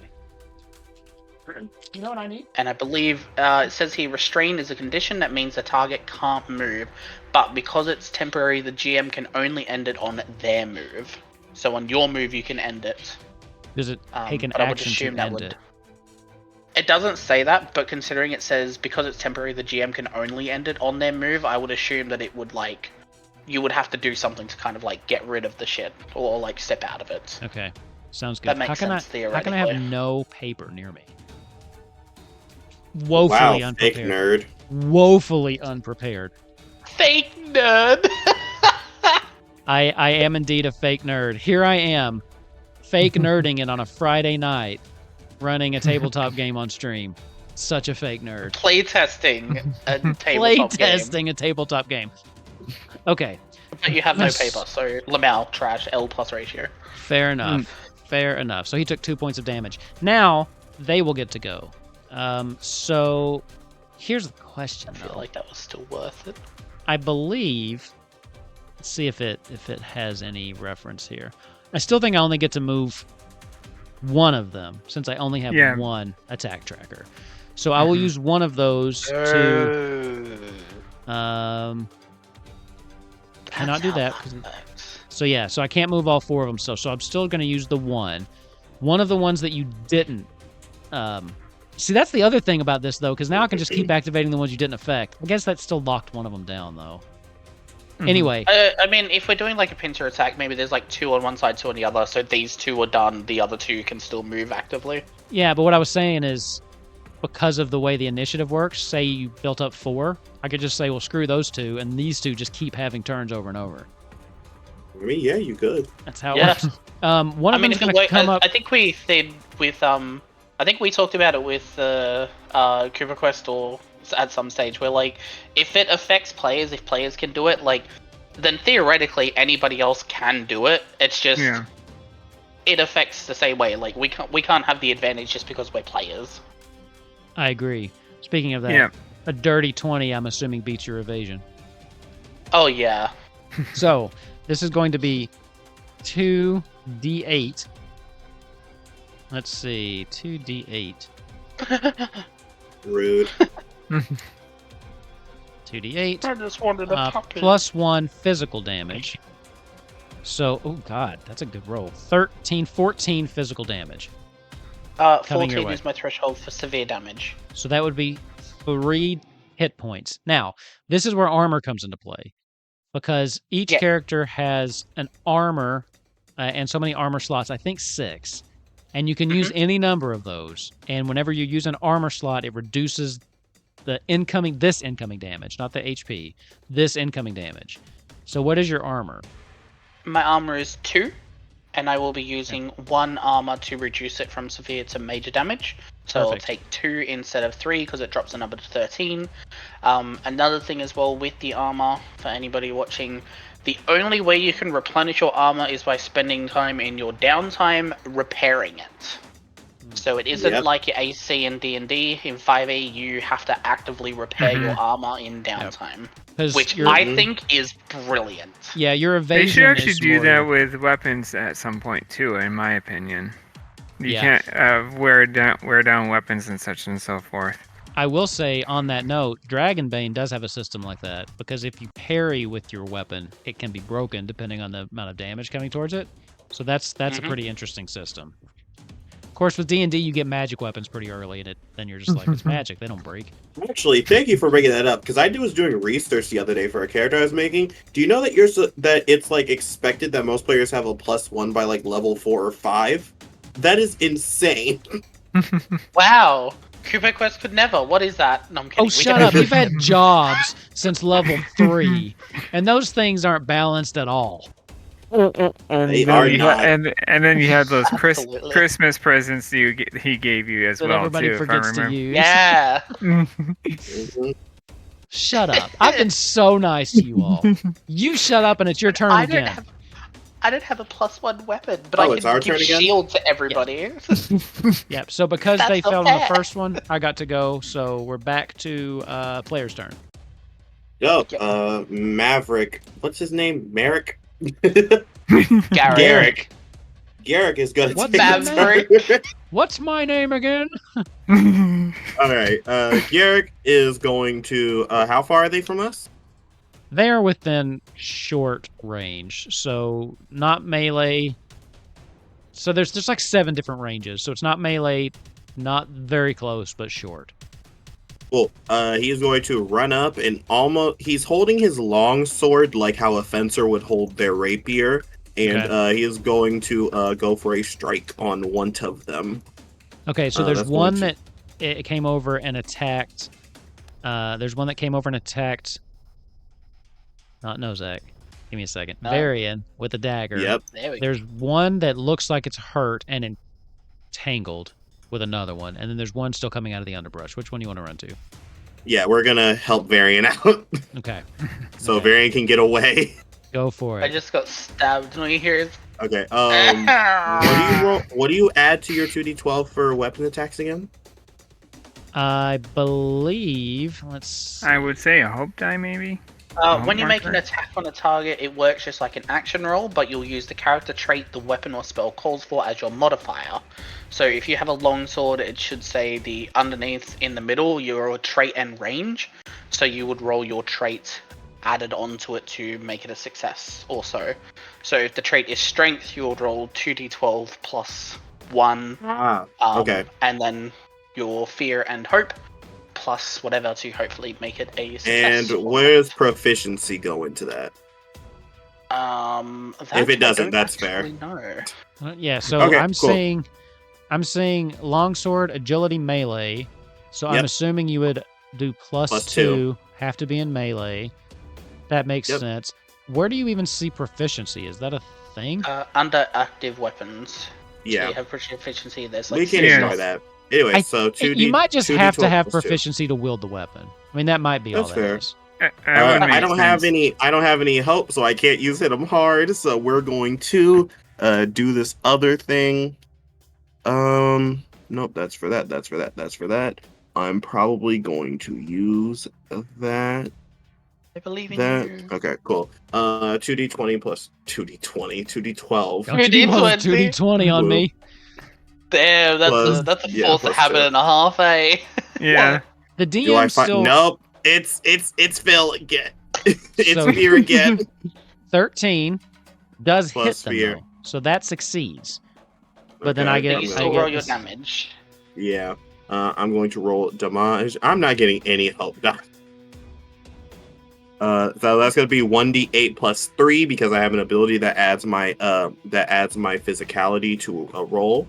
A: You know what I need?
C: And I believe it says here restrain is a condition that means the target can't move, but because it's temporary, the GM can only end it on their move. So on your move, you can end it.
A: Does it take an
C: but I would
A: action
C: assume
A: to
C: that
A: end
C: would.
A: it?
C: It doesn't say that, but considering it says because it's temporary, the GM can only end it on their move, I would assume that it would like, you would have to do something to kind of like get rid of the shit or like step out of it.
A: Okay. Sounds good.
C: That makes
A: how can
C: sense
A: how can I have
C: theoretically.
A: no paper near me? Woefully
B: Wow, fake
A: unprepared.
B: nerd.
A: Woefully unprepared.
C: Fake nerd.
A: I am indeed a fake nerd. Here I am, fake nerding it on a Friday night, running a tabletop game on stream. Such a fake nerd.
C: Playtesting a tabletop game.
A: Playtesting a tabletop game. Okay.
C: But you have no paper, so Lamau, trash, L plus ratio.
A: Fair enough. Fair enough. So he took 2 points of damage. Now they will get to go. So here's the question,
C: I feel
A: though.
C: like that was still worth it.
A: I believe. Let's see if it has any reference here. I still think I only get to move one of them since I only have one attack tracker. So I will use one of those to. Cannot do that. So yeah, so I can't move all 4 of them. So I'm still going to use the one. One of the ones that you didn't. See, that's the other thing about this, though, because now I can just keep activating the ones you didn't affect. I guess that still locked one of them down, though. Anyway.
C: I mean, if we're doing like a pincer attack, maybe there's like 2 on one side, 2 on the other, so these 2 are done, the other 2 can still move actively.
A: Yeah, but what I was saying is, because of the way the initiative works, say you built up 4, I could just say, well, screw those 2, and these 2 just keep having turns over and over.
B: I mean, yeah, you could.
A: That's how it works. One of them's going to come up.
C: I think we said with I think we talked about it with Cooper Quest or at some stage where like if it affects players, if players can do it, like then theoretically anybody else can do it. It's just it affects the same way. Like we can't have the advantage just because we're players.
A: I agree. Speaking of that, a dirty 20, I'm assuming, beats your evasion.
C: Oh yeah.
A: So this is going to be 2d8. Let's see, 2d8.
B: Rude.
A: 2d8.
C: I just wanted a puppy.
A: Plus 1 physical damage. So, oh god, that's a good roll. 14 physical damage.
C: 14 is my threshold for severe damage.
A: So that would be 3 hit points. Now, this is where armor comes into play. because each
C: Yeah.
A: character has an armor and so many armor slots, I think 6. And you can use any number of those. And whenever you use an armor slot, it reduces this incoming damage, not the HP, this incoming damage. So what is your armor?
C: My armor is 2, and I will be using 1 armor to reduce it from severe to major damage. So
A: Perfect.
C: I'll take 2 instead of 3 because it drops the number to 13. Another thing as well with the armor, for anybody watching, the only way you can replenish your armor is by spending time in your downtime repairing it. So it isn't like your AC in D&D. In 5e, you have to actively repair your armor in downtime. Which I think is brilliant.
A: Yeah, your evasion.
D: They should actually
A: is
D: do
A: more
D: that with weapons at some point too, in my opinion. You
A: Yeah.
D: can't wear down weapons and such and so forth.
A: I will say on that note, Dragonbane does have a system like that, because if you parry with your weapon, it can be broken depending on the amount of damage coming towards it. So that's a pretty interesting system. Of course, with D&D, you get magic weapons pretty early, and then you're just like, it's magic, they don't break.
B: Actually, thank you for bringing that up, because I was doing research the other day for a character I was making. Do you know that that it's like expected that most players have a +1 by like level 4 or 5? That is insane.
C: Wow. Cooper Quest could never. What is that? No, I'm kidding.
A: Oh, shut up. We've had jobs since level 3, and those things aren't balanced at all.
B: They are not.
D: And then you had those
C: Absolutely.
D: Christmas presents he gave you as
A: That
D: well
A: everybody
D: too.
A: forgets
D: if I
A: to
D: remember.
A: use.
C: Yeah.
B: Mhm.
A: Shut up. I've been so nice to you all. You shut up and it's your turn again.
C: I don't have a +1 weapon, but
B: Oh,
C: I
B: it's our
C: can give
B: turn again?
C: shield to everybody.
A: Yep. So because
C: That's
A: they
C: so
A: failed on the
C: fair.
A: first one, I got to go. So we're back to player's turn.
B: Yo, Maverick. What's his name? Merrick?
C: Garrick.
B: Garrick is gonna
A: What's
B: take
A: his
B: the
C: Maverick?
B: turn.
A: What's my name again?
B: Alright, Garrick is going to, how far are they from us?
A: They're within short range, so not melee. So there's like 7 different ranges. So it's not melee, not very close, but short.
B: Cool. He is going to run up and he's holding his long sword like how a fencer would hold their rapier. And he is going to go for a strike on one of them.
A: Okay, so there's
B: that's
A: one
B: going
A: that it came over and attacked. There's one that came over and attacked. Not Nozak. Give me a second. Varian with a dagger.
B: Yep.
C: There we go.
A: There's one that looks like it's hurt and entangled with another one. And then there's one still coming out of the underbrush. Which one do you want to run to?
B: Yeah, we're gonna help Varian out.
A: Okay.
B: So
A: Okay.
B: Varian can get away.
A: Go for
C: I
A: it.
C: just got stabbed. No, you hear it?
B: Okay, what do you add to your 2d12 for weapon attacks again?
A: I believe. Let's.
D: I would say a hope die maybe.
C: When you make an attack on a target, it works just like an action roll, but you'll use the character trait the weapon or spell calls for as your modifier. So if you have a longsword, it should say the underneath in the middle, your trait and range. So you would roll your trait added onto it to make it a success also. So if the trait is strength, you would roll 2d12 plus 1.
B: Okay.
C: And then your fear and hope plus whatever to hopefully make it a success.
B: And where's proficiency go into that? If it doesn't, that's fair.
C: No.
A: Yeah. So
B: Okay,
A: I'm
B: cool.
A: saying longsword, agility, melee. So I'm
B: Yep.
A: assuming you would do plus
B: Plus
A: 2. Have to be in melee. That makes
B: Yep.
A: sense. Where do you even see proficiency? Is that a thing?
C: Under active weapons. So
B: Yeah,
C: you have proficiency. There's like
B: we can
C: 6
B: ignore that. Anyway, so 2d.
A: You might just have to
B: 2d12
A: have
B: plus 2.
A: proficiency to wield the weapon. I mean, that might be all
B: That's
A: that
B: fair.
A: is.
B: I don't have any. I don't have any hope, so I can't use hit him hard. So we're going to do this other thing. Nope. That's for that. That's for that. That's for that. I'm probably going to use that.
C: I believe in
B: That.
C: you.
B: Okay. Cool. 2d20 plus 2d20. 2d12.
A: Don't you do 2d20 on me.
C: Damn,
B: Plus-
C: that's a
B: yeah,
C: force
B: plus
C: habit
B: 2.
C: and a half, eh?
D: Yeah.
A: The
B: Do I
A: DM
B: find?
A: still
B: Nope. It's Phil again. It's
A: So-
B: fear again.
A: 13 does
B: Plus
A: hit them,
B: fear.
A: though. So that succeeds. But then I
B: Okay,
A: get-
C: But you
B: I'm
C: still
B: gonna-
C: roll your damage.
B: Yeah. I'm going to roll damage. I'm not getting any help. So that's gonna be 1d8 plus 3 because I have an ability that adds my physicality to a roll.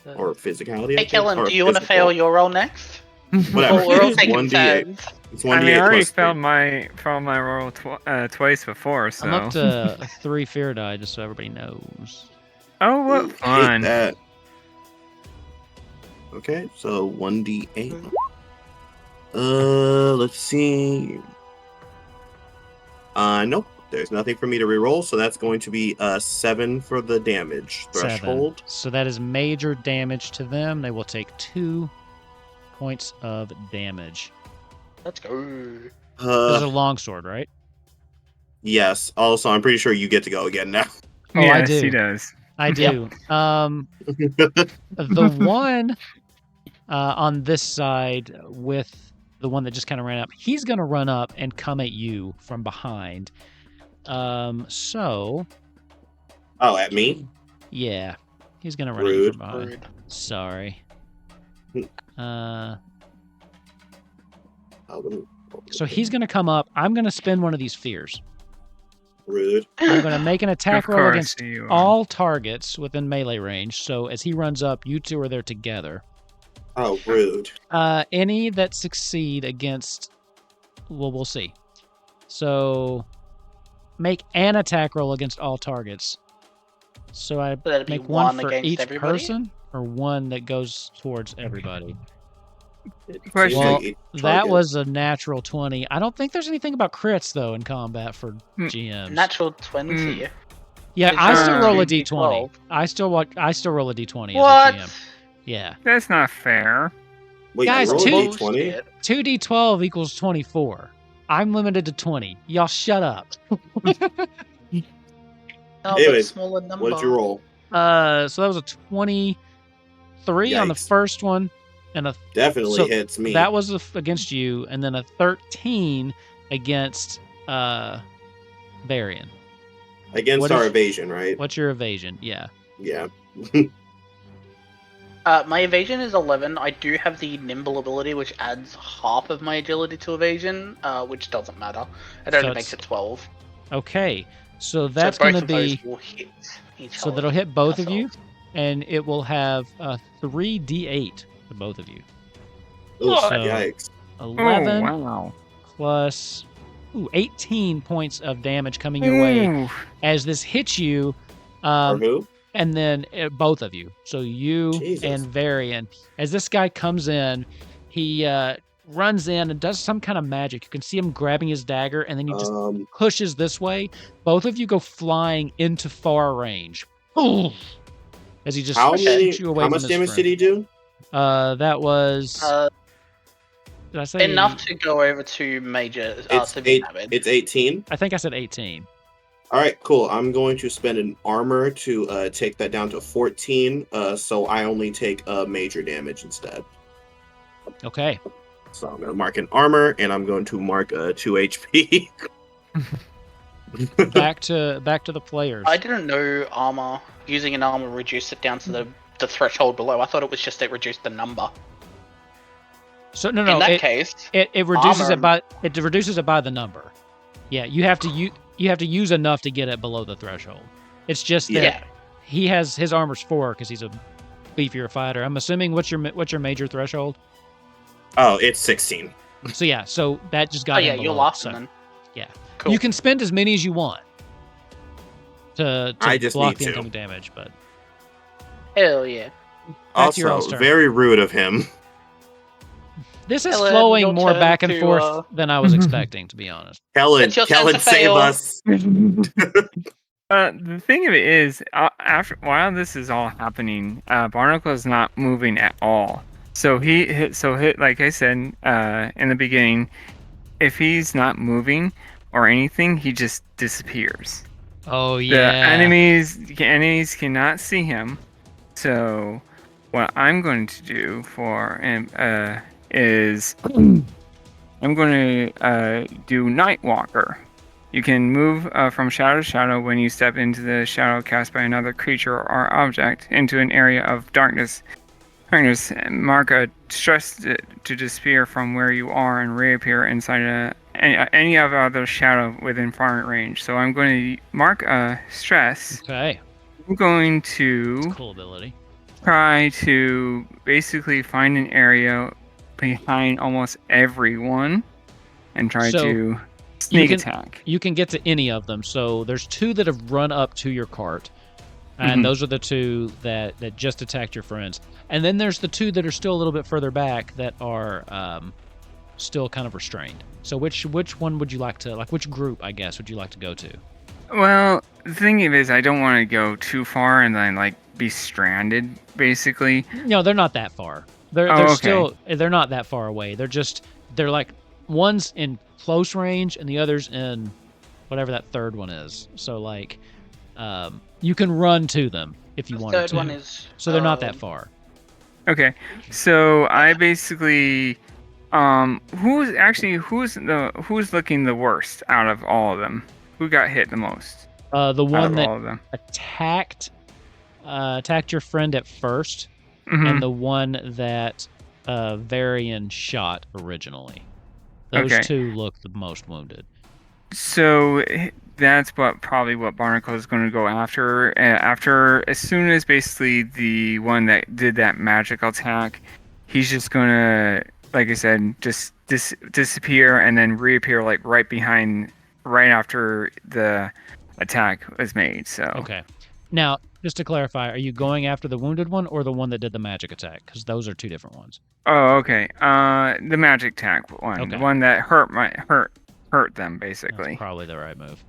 B: Or physicality, I
C: Hey,
B: think.
C: Kellen,
B: Or
C: do you want to
B: physical.
C: fail your roll next?
B: Whatever.
C: Well, we're all
B: It's
C: taking
B: 1d8.
C: turns.
B: It's
D: I
B: 1d8
D: mean, I already
B: plus 3.
D: failed my roll twice before, so.
A: I'm up to 3 fear die, just so everybody knows.
D: Oh, what
B: Ooh, hate
D: fun!
B: that. Okay, so 1d8. Let's see. Nope. There's nothing for me to reroll, so that's going to be 7 for the damage
A: 7.
B: threshold.
A: So that is major damage to them. They will take 2 points of damage.
C: Let's go.
A: This is a longsword, right?
B: Yes. Also, I'm pretty sure you get to go again now.
A: Oh, I
D: Yes,
A: do.
D: he does.
A: I do. The one on this side with the one that just kind of ran up, he's going to run up and come at you from behind. So.
B: Oh, at me?
A: Yeah. He's going to run at you
B: Rude.
A: from behind.
C: Rude.
A: Sorry.
B: Oh,
A: So he's going to come up. I'm going to spend one of these fears.
B: rude.
A: I'm going to make an attack
D: Of
A: roll
D: course
A: against
D: you are.
A: all targets within melee range. So as he runs up, you two are there together.
B: Oh, rude.
A: Any that succeed against, well, we'll see. So make an attack roll against all targets. So I
C: So that'd be
A: make one
C: one
A: for
C: against
A: each
C: everybody?
A: person, or one that goes towards everybody.
D: Question.
A: Well,
B: Each
A: that
B: target.
A: was a natural 20. I don't think there's anything about crits though in combat for
D: Hmm.
A: GMs.
C: Natural 20.
A: Yeah,
C: It's
A: I still
D: just
A: roll a
C: 2d12.
A: d20. I still roll a d20
C: What?
A: as a GM. Yeah.
D: That's not fair.
B: Wait,
A: Guys,
B: you roll
A: two-
B: a d20?
A: 2d12 equals 24. I'm limited to 20. Y'all shut up.
C: Oh,
B: Anyways,
C: but smaller number.
B: What'd you roll?
A: So that was a 23 on the
B: Yikes.
A: first one, and
B: Definitely
A: so
B: hits me.
A: that was against you, and then a 13 against Varian.
B: Against
A: what
B: our
A: is-
B: evasion, right?
A: What's your evasion? Yeah.
B: Yeah.
C: My evasion is 11. I do have the nimble ability, which adds half of my agility to evasion, which doesn't matter. It only
A: So
C: makes
A: it's-
C: it 12.
A: Okay. So that's
C: so both
A: going to
C: of those
A: be
C: will hit each
A: so
C: other.
A: that'll hit both of you,
C: ourselves.
A: and it will have 3d8 to both of you.
B: Ooh,
A: So-
B: yikes.
A: 11
D: Oh, wow.
A: plus 18 points of damage coming your way
D: Ooh.
A: as this hits you.
B: Or who?
A: And then both of you. So you
B: Jesus.
A: and Varian. As this guy comes in, he runs in and does some kind of magic. You can see him grabbing his dagger, and then he just pushes this way. Both of you go flying into far range. As he just shoots you away
B: how
A: from
B: much
A: his
B: damage
A: friend.
B: did he do?
A: That was... did I say...
C: Enough to go over to major
B: It's
C: severe
B: 8.
C: damage.
B: It's 18.
A: I think I said 18.
B: All right, cool. I'm going to spend an armor to take that down to 14. So I only take major damage instead.
A: Okay.
B: So I'm going to mark an armor, and I'm going to mark 2 HP.
A: Back to the players.
C: I didn't know using an armor reduced it down to the threshold below. I thought it was just it reduced the number.
A: So no,
C: In that
A: it,
C: case,
A: it reduces
C: armor-
A: it reduces it by the number. Yeah, you have to use enough to get it below the threshold. It's just that
C: yeah.
A: he has his armor's 4 because he's a beefier fighter. I'm assuming what's your major threshold?
B: Oh, it's 16.
A: So yeah, so that just got
C: Oh
A: him
C: yeah,
A: below,
C: you're laughing
A: so,
C: then.
A: yeah.
C: Cool.
A: You can spend as many as you want to
B: I just
A: block
B: need
A: the
B: to.
A: incoming damage, but
C: Hell yeah.
A: back to your
B: Also,
A: all's turn.
B: very rude of him.
A: This is
C: Helen,
A: flowing
C: your
A: more
C: turn
A: back and
C: to,
A: forth than I was expecting, to be honest.
B: Kellen,
C: It's your turn to
B: save
C: fail.
B: us.
D: The thing of it is, while this is all happening, Barnacle is not moving at all. So like I said in the beginning, if he's not moving or anything, he just disappears.
A: Oh
D: The
A: yeah.
D: enemies cannot see him. So what I'm going to do for him is I'm going to do Nightwalker. You can move from shadow to shadow when you step into the shadow cast by another creature or object into an area of darkness. Mark a stress to disappear from where you are and reappear inside any of other shadow within far range. So I'm going to mark a stress.
A: Okay.
D: I'm going to
A: Cool ability.
D: try to basically find an area behind almost everyone and try
A: So,
D: to sneak attack.
A: You can get to any of them. So there's 2 that have run up to your cart. And those are the 2 that just attacked your friends. And then there's the 2 that are still a little bit further back that are still kind of restrained. So which one would you like to, like, which group, I guess, would you like to go to?
D: Well, the thing is, I don't want to go too far and then like be stranded, basically.
A: No, they're not that far. They're
D: okay.
A: still, they're not that far away. They're like, one's in close range and the other's in whatever that third one is. So like, you can run to them if you wanted to.
C: The third one is.
A: So they're not that far.
D: Okay, so I basically, who's looking the worst out of all of them? Who got hit the most?
A: The one
D: all of them?
A: attacked your friend at first,
D: Mhm.
A: and the one that Varian shot originally. Those
D: Okay.
A: 2 look the most wounded.
D: So that's probably what Barnacle is going to go after. As soon as basically the one that did that magical attack, he's just going to, like I said, just disappear and then reappear like right after the attack was made. So
A: Okay. Now, just to clarify, are you going after the wounded one or the one that did the magic attack? Because those are 2 different ones.
D: Oh, okay. The magic attack one,
A: Okay.
D: the one that hurt them basically.
A: That's probably the right move.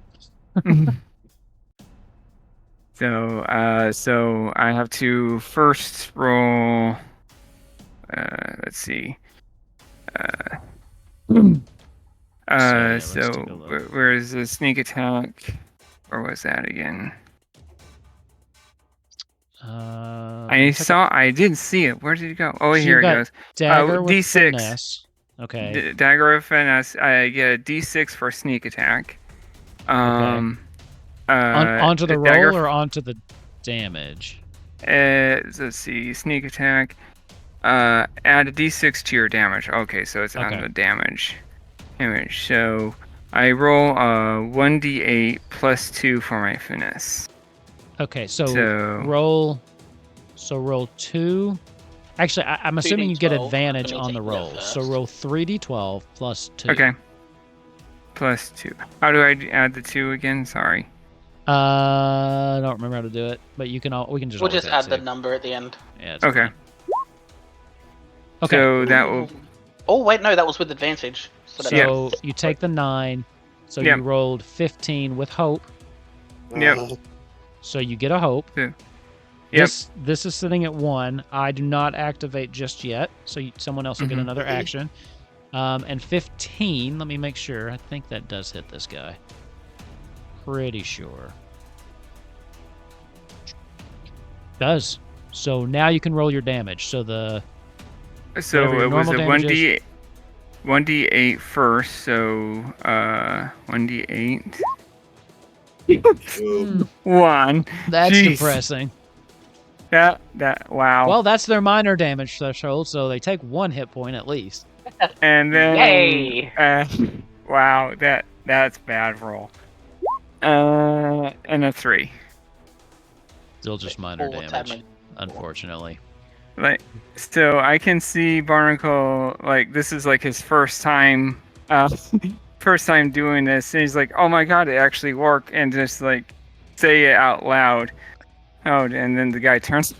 D: So I have to first roll. Let's see.
A: let's take a look.
D: Where is the sneak attack? Where was that again? I did see it. Where did it go? Oh,
A: So
D: here
A: you've
D: it
A: got
D: goes.
A: Dagger with
D: D6.
A: finesse. Okay.
D: Dagger with finesse. I get a D6 for sneak attack.
A: Onto the roll or onto the damage?
D: Let's see. Sneak attack. Add a D6 to your damage. Okay, so it's on the damage. So I roll 1d8 plus 2 for my finesse.
A: Okay, so roll 2. Actually, I'm assuming you get
C: 3d12
A: advantage
C: when you
A: on the
C: take that
A: roll. So
C: first.
A: roll 3d12 plus 2.
D: Okay. Plus 2. How do I add the 2 again? Sorry.
A: I don't remember how to do it, but we can just.
C: We'll
A: always
C: just add the
A: too.
C: number at the end.
A: Yeah. It's
D: Okay.
A: fine. Okay.
D: So that will.
C: Oh wait, no, that was with advantage.
A: So you take the 9. So
D: Yep.
A: you rolled 15 with hope.
D: Yep.
A: So you get a hope.
D: Yep.
A: This is sitting at 1. I do not activate just yet, so someone else will get another action. And 15. Let me make sure. I think that does hit this guy. Pretty sure. Does. So now you can roll your damage. So
D: So
A: whatever your
D: it was a
A: normal damage
D: 1d8 first. So 1d8.
B: Ooh.
D: 1.
A: That's
D: Jeez.
A: depressing.
D: Wow.
A: Well, that's their minor damage threshold, so they take 1 hit point at least.
D: And then
C: Yay!
D: wow, that's bad roll. And a 3.
A: Still just minor
C: Oh,
A: damage, unfortunately.
D: Like, so I can see Barnacle, like, this is like his first time doing this, and he's like, oh my god, it actually worked, and just like say it out loud. Oh, and then the guy turns.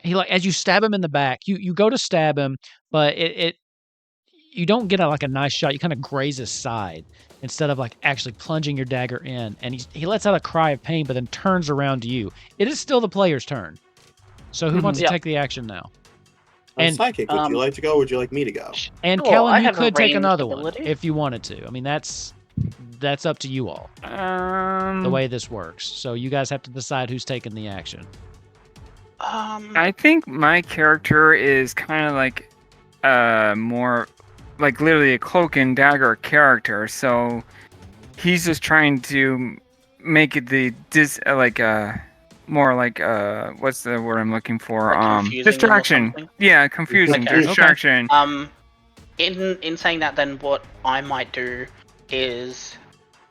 A: He, like, as you stab him in the back, you go to stab him, but you don't get a nice shot. You kind of graze his side instead of like actually plunging your dagger in, and he lets out a cry of pain, but then turns around to you. It is still the player's turn. So who wants to take the action now?
B: And psychic, would you like to go? Or would you like me to go?
A: And
C: Sure,
A: Kellen,
C: I
A: you
C: have a
A: could take
C: ranged
A: another
C: ability.
A: one if you wanted to. I mean, that's up to you all. The way this works. So you guys have to decide who's taking the action.
D: I think my character is kind of like more like literally a cloak and dagger character, so he's just trying to make it more like what's the word I'm looking for?
C: Like confusing them or
D: Distraction.
C: something?
D: Yeah, confusing.
C: Okay.
D: Distraction.
C: in saying that, then what I might do is,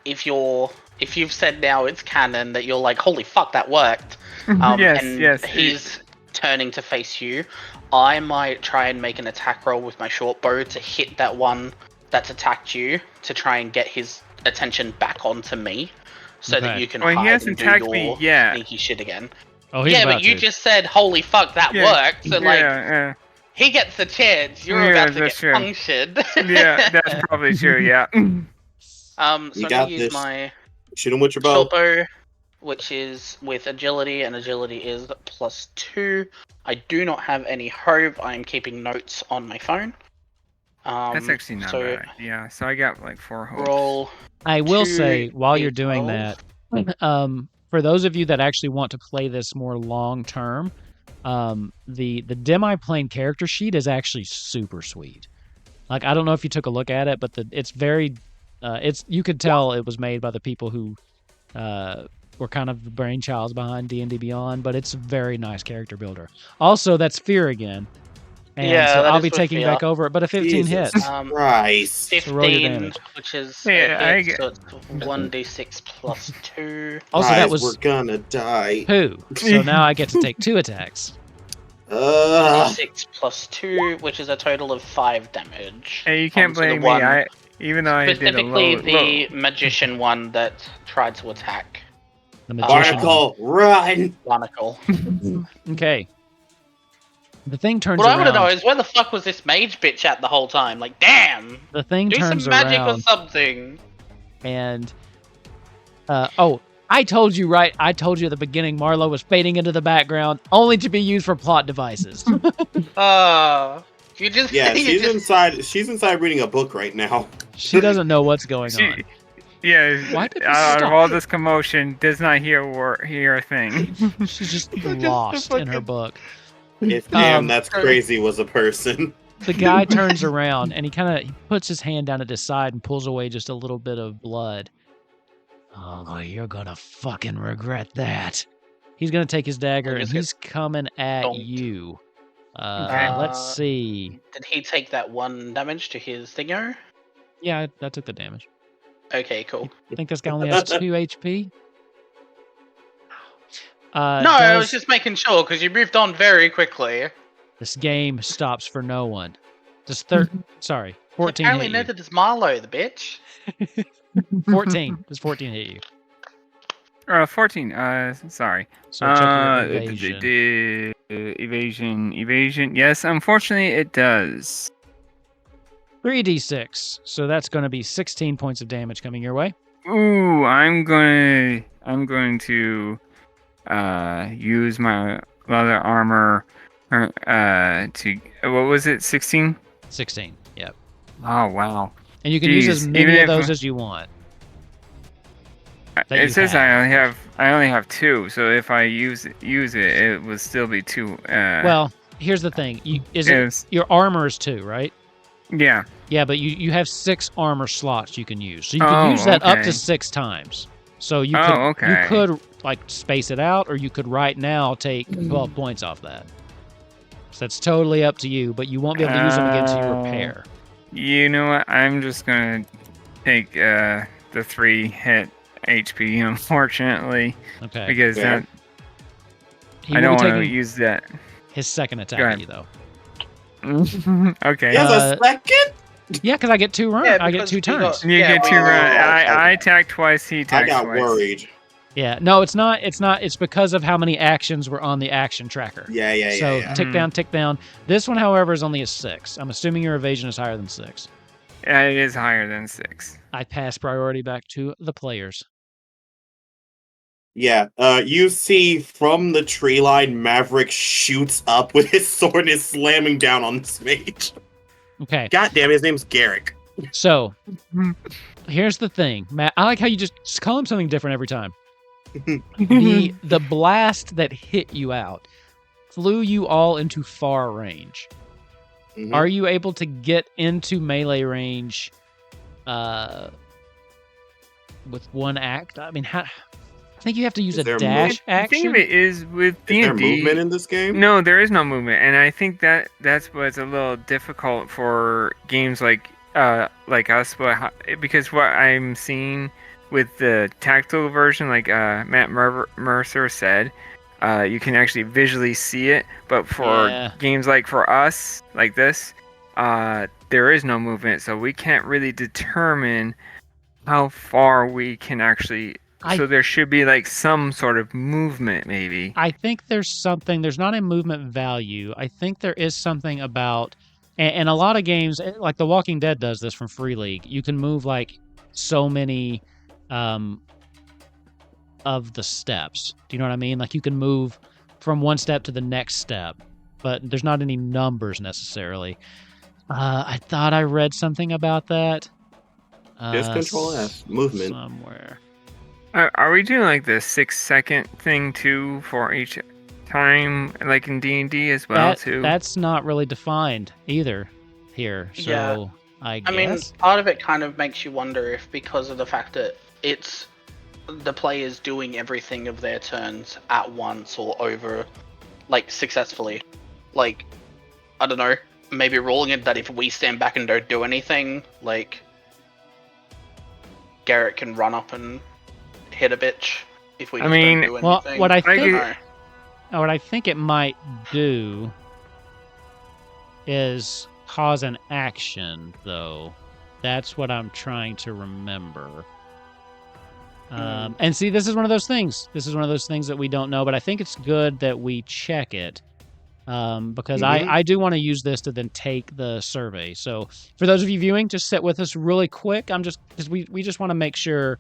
C: if you've said now it's canon that you're like, holy fuck, that worked, and he's turning to face you, I might try and make an attack roll with my short bow to hit that one that's attacked you, to try and get his attention back onto me, so that you can hide
D: he hasn't
C: and do
D: attacked
C: your
D: me yet.
C: sneaky shit again.
A: Oh, he's
C: Yeah,
A: about
C: but you
A: to.
C: just said, holy fuck, that worked, so he gets the chance. You're about to get punctured.
D: Yeah, that's probably true. Yeah.
C: So I'm gonna use my
B: shoot him with your bow.
C: short bow, which is with agility, and agility is +2. I do not have any hope. I am keeping notes on my phone.
D: That's actually not bad. Yeah, so I got like 4 hopes.
C: Roll.
A: I will say, while you're doing that, for those of you that actually want to play this more long term, the demi-plane character sheet is actually super sweet. Like, I don't know if you took a look at it, but it's very, you could tell it was made by the people who were kind of the brainchilds behind D&D Beyond, but it's a very nice character builder. Also, that's Fear again. And so I'll be taking back over it, but a 15 hits.
B: Christ.
C: 15, which is so it's 1d6 +2.
A: Also, that was...
B: We're gonna die.
A: 2. So now I get to take 2 attacks.
C: 6 +2, which is a total of 5 damage.
D: Hey, you can't blame me. Even though I did a
C: specifically the magician one that tried to attack.
A: The magician.
B: Barnacle, run!
C: Barnacle.
A: Okay. The thing turns
C: around.
A: What I want
C: to know is, where the fuck was this mage bitch at the whole time? Like, damn!
A: The thing
C: Do
A: turns
C: some magic
A: around,
C: or something.
A: And, I told you, right? I told you at the beginning Marlo was fading into the background, only to be used for plot devices.
C: You just...
B: Yeah, she's inside reading a book right now.
A: She doesn't know what's going on.
D: Yeah,
A: why did
D: out of all this commotion, does not hear a thing.
A: She's just lost in her book.
B: If damn, that's crazy was a person.
A: The guy turns around and he puts his hand down at his side and pulls away just a little bit of blood. Oh, you're gonna fucking regret that. He's gonna take his dagger and he's coming at you. Let's see.
C: Did he take that 1 damage to his thingo?
A: Yeah, that took the damage.
C: Okay, cool.
A: I think this guy only has 2 HP.
C: I was just making sure, because you moved on very quickly.
A: This game stops for no one. Just 14
C: apparently
A: hit
C: neither does Marlo, the bitch.
A: 14. Does 14 hit you?
D: 14. Sorry.
A: So check your evasion.
D: Evasion. Yes, unfortunately it does.
A: 3d6. So that's going to be 16 points of damage coming your way.
D: Ooh, I'm going to use my leather armor to what was it? 16?
A: 16. Yep.
D: Oh wow.
A: And you can use as many of those as you want.
D: It says I only have 2, so if I use it, it would still be 2.
A: Well, here's the thing. Your armor is 2, right?
D: Yeah.
A: Yeah, but you have 6 armor slots you can use. So you can use that up to 6 times. So you could like space it out, or you could right now take 12 points off that. So that's totally up to you, but you won't be able to use them again to repair.
D: You know what? I'm just gonna take the 3 hit HP, unfortunately.
A: Okay.
D: Because I don't want to use that.
A: His second attack at you, though.
D: Okay.
B: He has a second?
A: Yeah, because I get 2 runs. I get 2 turns.
D: You get 2 runs. I attack twice. He attacks twice.
B: I got worried.
A: Yeah, no, it's not. It's because of how many actions were on the action tracker.
B: Yeah.
A: So tick down. This one, however, is only a 6. I'm assuming your evasion is higher than 6.
D: Yeah, it is higher than 6.
A: I pass priority back to the players.
B: Yeah, you see from the tree line, Maverick shoots up with his sword and is slamming down on this mage.
A: Okay.
B: God damn, his name's Garrick.
A: So, here's the thing, Matt. I like how you just call him something different every time. The blast that hit you out flew you all into far range. Mm-hmm. Are you able to get into melee range with one act? I mean, I think you have to use
B: Is
A: a
B: there
A: dash
D: The thing
A: action.
D: of it is with
B: Is there
D: D&D.
B: movement in this game?
D: No, there is no movement, and I think that's what's a little difficult for games like us, because what I'm seeing with the tactile version, like Matt Mercer said, you can actually visually see it, but for
A: Yeah.
D: games like for us, like this, there is no movement, so we can't really determine how far we can actually. So there should be like some sort of movement, maybe.
A: I think there's something. There's not a movement value. I think there is something about, and a lot of games, like The Walking Dead does this from Free League. You can move like so many of the steps. Do you know what I mean? Like you can move from one step to the next step, but there's not any numbers necessarily. I thought I read something about that.
B: Just Control F. Movement.
A: Somewhere.
D: Are we doing like the 6-second thing too for each time, like in D&D as well too?
A: That's not really defined either here. So
C: Yeah.
A: I guess.
C: I mean, part of it kind of makes you wonder if, because of the fact that it's the players doing everything of their turns at once or over, like, successfully. Like, I don't know, maybe ruling it that if we stand back and don't do anything, like, Garrett can run up and hit a bitch if we don't do anything.
A: Well, what I
C: don't
A: think it might do is cause an action, though. That's what I'm trying to remember. And see, this is one of those things. This is one of those things that we don't know, but I think it's good that we check it. Because I do want to use this to then take the survey. So for those of you viewing, just sit with us really quick. Because we just want to make sure.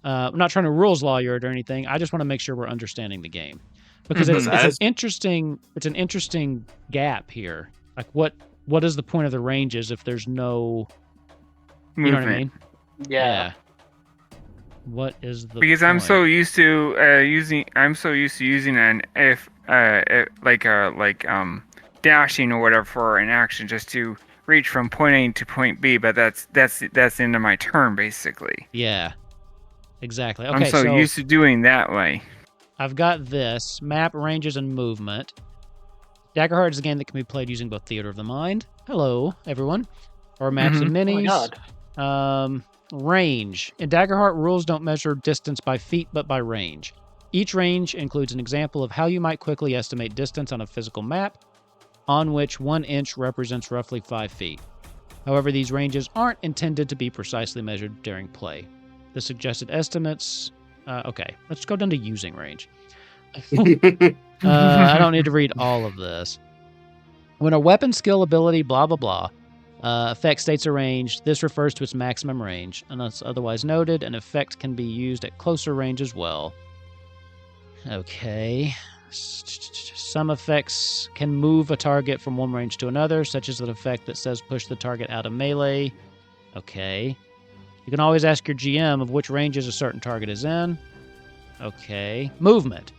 A: I'm not trying to rules lawyer it or anything. I just want to make sure we're understanding the game, because it's an interesting gap here. Like what is the point of the ranges if there's no
D: movement?
A: You know what I mean?
C: Yeah.
A: What is the
D: because
A: point?
D: I'm so used to using an dashing or whatever for an action just to reach from point A to point B, but that's the end of my turn basically.
A: Yeah. Exactly. Okay,
D: I'm so used to doing that way.
A: I've got this map, ranges, and movement. Daggerheart is a game that can be played using both Theater of the Mind. Hello, everyone. Or maps and minis.
C: Oh my god.
A: Range. In Daggerheart, rules don't measure distance by feet, but by range. Each range includes an example of how you might quickly estimate distance on a physical map, on which 1 inch represents roughly 5 feet. However, these ranges aren't intended to be precisely measured during play. The suggested estimates... okay, let's go down to using range. I don't need to read all of this. When a weapon skill ability blah blah blah effect states a range, this refers to its maximum range. Unless otherwise noted, an effect can be used at closer range as well. Okay. Some effects can move a target from one range to another, such as an effect that says push the target out of melee. Okay. You can always ask your GM of which ranges a certain target is in. Okay. Movement.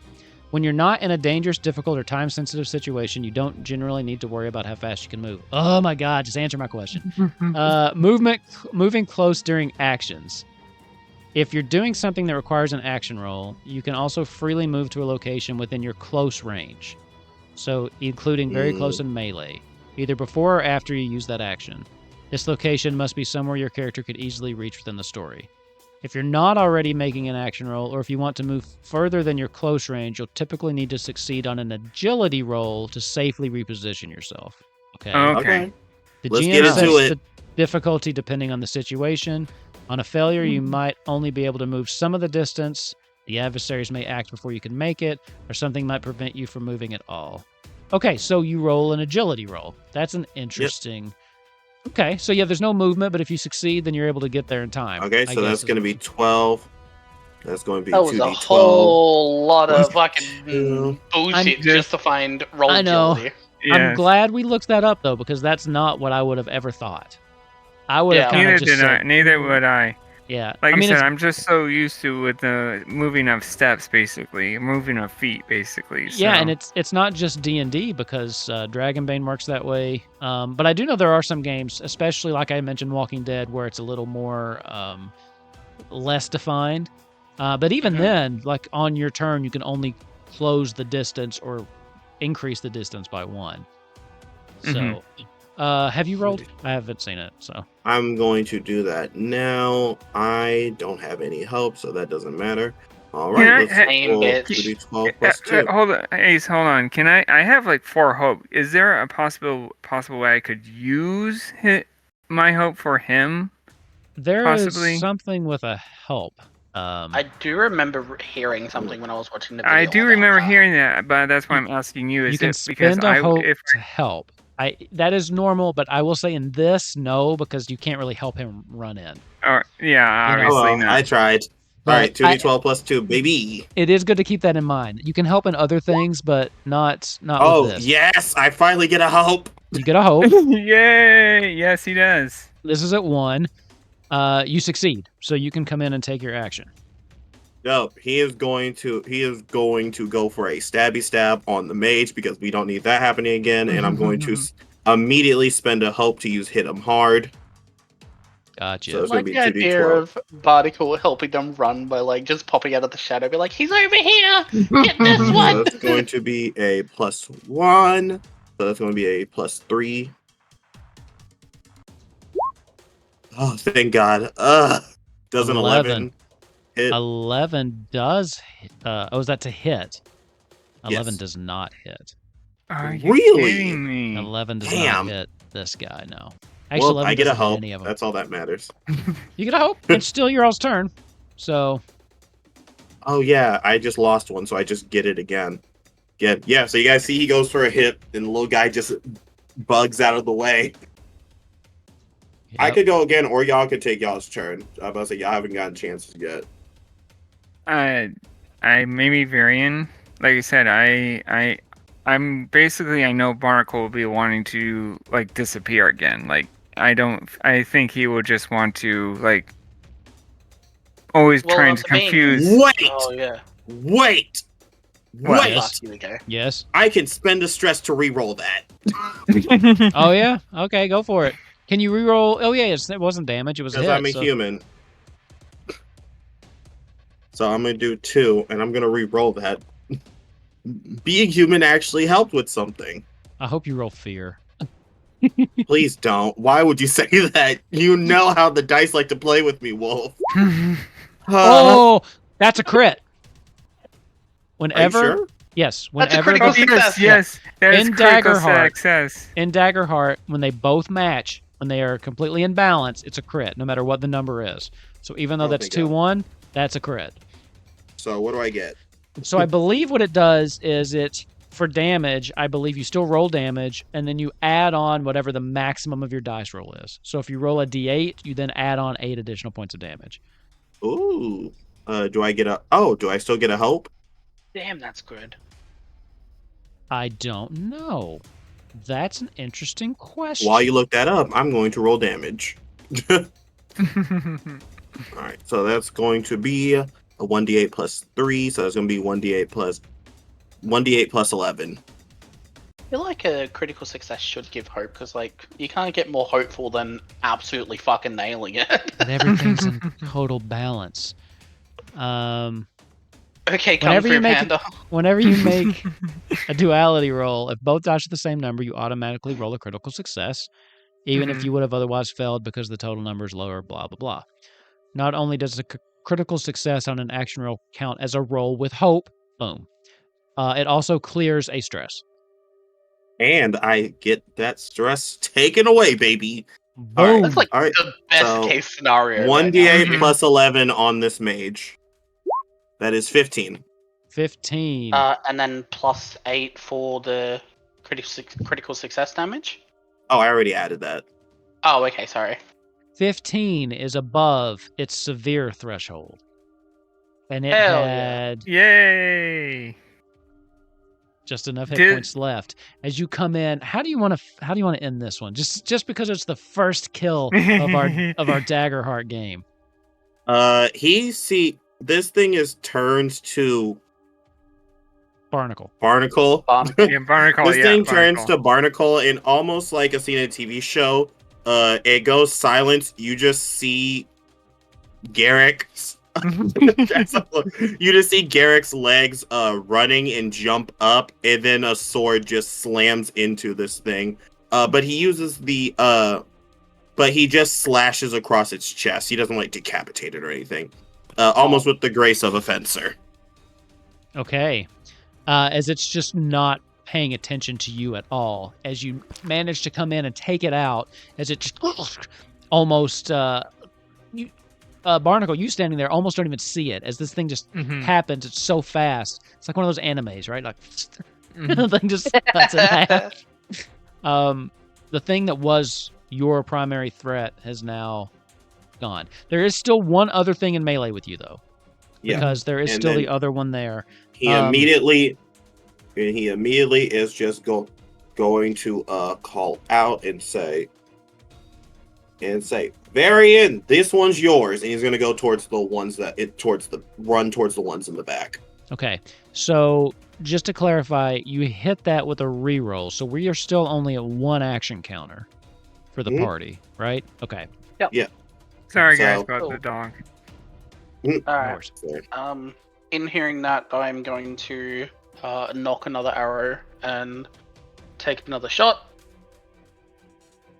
A: When you're not in a dangerous, difficult, or time-sensitive situation, you don't generally need to worry about how fast you can move. Oh my god, just answer my question. Moving close during actions. If you're doing something that requires an action roll, you can also freely move to a location within your close range. So, including very close and melee, either before or after you use that action. This location must be somewhere your character could easily reach within the story. If you're not already making an action roll, or if you want to move further than your close range, you'll typically need to succeed on an agility roll to safely reposition yourself. Okay.
D: Okay.
A: The
B: Let's
A: GM
B: get into
A: sets
B: it.
A: the difficulty depending on the situation. On a failure, you might only be able to move some of the distance. The adversaries may act before you can make it, or something might prevent you from moving at all. Okay, so you roll an agility roll. That's an interesting... Okay, so yeah, there's no movement, but if you succeed, then you're able to get there in time.
B: Okay, so that's going to be 12. That's going to be
C: That was
B: 2d12.
C: a whole lot of
B: Plus
C: fucking
B: 2.
C: bullshit just to find roll
A: I know.
C: agility.
D: Yes.
A: I'm glad we looked that up, though, because that's not what I would have ever thought. I would have kind
D: Neither
A: of just
D: did
A: said,
D: I. Neither would I.
A: yeah.
D: Like I
A: mean,
D: said,
A: it's-
D: I'm just so used to with the moving of steps, basically, moving of feet, basically. So.
A: Yeah, and it's not just D&D because Dragonbane works that way. But I do know there are some games, especially like I mentioned Walking Dead, where it's a little more less defined. But even
C: Mhm.
A: then, like on your turn, you can only close the distance or increase the distance by 1. So, have you rolled? I haven't seen it, so.
B: I'm going to do that now. I don't have any help, so that doesn't matter. All right,
D: Can I
B: let's
D: ha-
C: Same
B: roll
C: bitch.
B: 2d12 plus 2.
D: hold on, Ace, hold on. Can I have like 4 hope. Is there a possible way I could use my hope for him?
A: There is
D: Possibly.
A: something with a help.
C: I do remember hearing something when I was watching the video.
D: I do
C: about
D: remember
C: that.
D: hearing that, but that's why I'm asking you.
A: You
D: Is
A: can
D: it because
A: spend a hope
D: if
A: to help. That is normal, but I will say in this, no, because you can't really help him run in.
D: or yeah,
A: You know.
D: obviously
B: Oh,
D: not.
B: I tried. All
A: But
B: right, 2d12 plus 2, baby.
A: it is good to keep that in mind. You can help in other things, but not
B: Oh,
A: with this.
B: yes, I finally get a help.
A: You get a hope.
D: Yay! Yes, he does.
A: This is at 1. You succeed, so you can come in and take your action.
B: No, he is going to go for a stabby stab on the mage because we don't need that happening again, and I'm going to immediately spend a hope to use hit him hard.
A: Gotcha.
B: So it's
C: Like
B: going
C: the
B: to be
C: idea
B: 2d12.
C: of Barnacle helping them run by like just popping out of the shadow, be like, "He's over here, get this
B: So
C: one."
B: that's going to be a +1. So that's going to be a +3. Oh, thank God. Does an 11 hit?
A: 11 does. Is that to hit? 11
B: Yes.
A: does not hit.
D: Are you
B: Really?
D: kidding me?
A: 11 does
B: Damn.
A: not hit this guy. No. Actually,
B: Well,
A: 11
B: I get a
A: doesn't hit
B: hope.
A: any of them.
B: That's all that matters.
A: You get a hope. It's still your all's turn. So
B: Oh yeah, I just lost one, so I just get it again. Yeah. So you guys see, he goes for a hit, and the little guy just bugs out of the way. I
A: yep.
B: could go again, or y'all could take y'all's turn. I'm about to say y'all haven't gotten chances yet.
D: I maybe Varian. Like I said, I'm basically, I know Barnacle will be wanting to like disappear again. Like I think he will just want to like always
C: Well,
D: trying to
C: after being-
D: confuse.
B: Wait,
C: Oh yeah.
B: Wait.
D: What?
B: Wait.
A: Yes.
C: Here we go.
A: Yes.
B: I can spend a stress to re-roll that.
A: Oh yeah. Okay, go for it. Can you reroll? Oh yeah, it wasn't damage. It was a
B: Because
A: hit.
B: I'm a
A: so-
B: human. So I'm gonna do 2, and I'm gonna re-roll that. Being human actually helped with something.
A: I hope you roll fear.
B: Please don't. Why would you say that? You know how the dice like to play with me, Wolf.
A: Oh, that's a crit.
B: Are you
A: Whenever,
B: sure?
A: yes,
C: That's a
A: whenever
C: critical
D: Oh,
C: success.
D: yes, that is
A: In
D: critical
A: Daggerheart.
D: success.
A: in Daggerheart, when they both match, when they are completely in balance, it's a crit, no matter what the number is. So even though
B: Oh,
A: that's
B: thank God.
A: 2-1, that's a crit.
B: So what do I get?
A: So I believe what it does is for damage, I believe you still roll damage, and then you add on whatever the maximum of your dice roll is. So if you roll a d8, you then add on 8 additional points of damage.
B: Ooh. Do I get a... Oh, do I still get a hope?
C: Damn, that's good.
A: I don't know. That's an interesting question.
B: While you look that up, I'm going to roll damage. Alright, so that's going to be a 1d8 plus 3, so that's going to be 1d8 plus 11.
C: I feel like a critical success should give hope because, like, you can't get more hopeful than absolutely fucking nailing it.
A: But everything's in total balance.
C: Okay, come
A: Whenever you
C: through,
A: make
C: Panda.
A: Whenever you make a duality roll, if both dice are the same number, you automatically roll a critical success, even if
D: Mhm.
A: you would have otherwise failed because the total number is lower, blah, blah, blah. Not only does a critical success on an action roll count as a roll with hope, boom, it also clears a stress.
B: And I get that stress taken away, baby.
A: Boom.
C: That's like
B: All right.
C: the best
B: So,
C: case scenario.
B: 1d8
D: Mhm.
B: plus 11 on this mage. That is 15.
A: 15.
C: And then +8 for the critical success damage.
B: Oh, I already added that.
C: Oh, okay, sorry.
A: 15 is above its severe threshold. And it
C: Hell yeah.
A: had
D: Yay!
A: just enough hit
D: Did-
A: points left. As you come in, how do you want to end this one? Just because it's the first kill of our Daggerheart game.
B: This thing is turned to
A: Barnacle.
B: Barnacle.
D: Yeah, Barnacle.
B: This
D: yeah,
B: thing
D: Barnacle.
B: turns to Barnacle, and almost like a scene in a TV show. It goes silent. You just see Garrick You just see Garrick's legs running and jump up, and then a sword just slams into this thing. But he uses but he just slashes across its chest. He doesn't like decapitate it or anything. Almost with the grace of a fencer.
A: Okay. As it's just not paying attention to you at all, as you manage to come in and take it out, as it just almost Barnacle, you standing there almost don't even see it as this thing just happens. It's so fast. It's like one of those animes, right? Like the thing just cuts in half. The thing that was your primary threat has now gone. There is still one other thing in melee with you, though, because there is still the other one there.
B: He immediately is just going to call out and say, Varian, this one's yours, and he's going to go towards the ones towards the ones in the back.
A: Okay, so just to clarify, you hit that with a reroll, so we are still only at one action counter for the party, right? Okay.
C: Yep.
B: Yeah.
D: Sorry, guys, about the dog.
C: Alright. In hearing that, I'm going to knock another arrow and take another shot,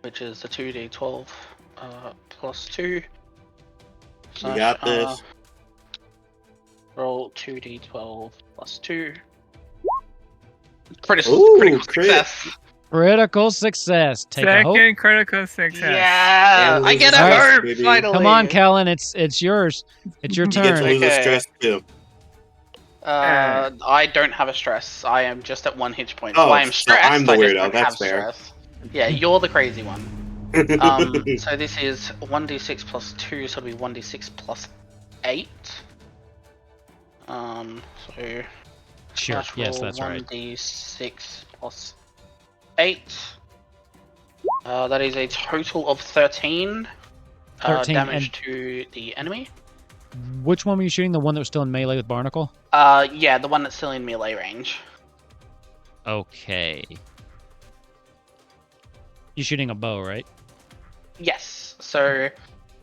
C: which is a 2d12 plus 2.
B: You got this.
C: Roll 2d12 plus 2. Critical success.
A: Critical success. Take a hope.
D: Second critical success.
C: Yeah, I get a hope finally.
A: Come on, Kellen, it's yours. It's your
B: You get
A: turn.
B: to lose a stress too.
C: I don't have a stress. I am just at 1 hit point.
B: Oh,
C: I am stressed.
B: so I'm the
C: I just
B: weirdo.
C: don't
B: That's
C: have
B: fair.
C: stress. Yeah, you're the crazy one. So this is 1d6 plus 2, so it'll be 1d6 plus 8. So
A: Sure. Yes, that's right.
C: 1d6 plus 8. That is a total of 13.
A: 13
C: damage to the enemy.
A: Which one were you shooting? The one that was still in melee with Barnacle?
C: Yeah, the one that's still in melee range.
A: Okay. You're shooting a bow, right?
C: Yes. So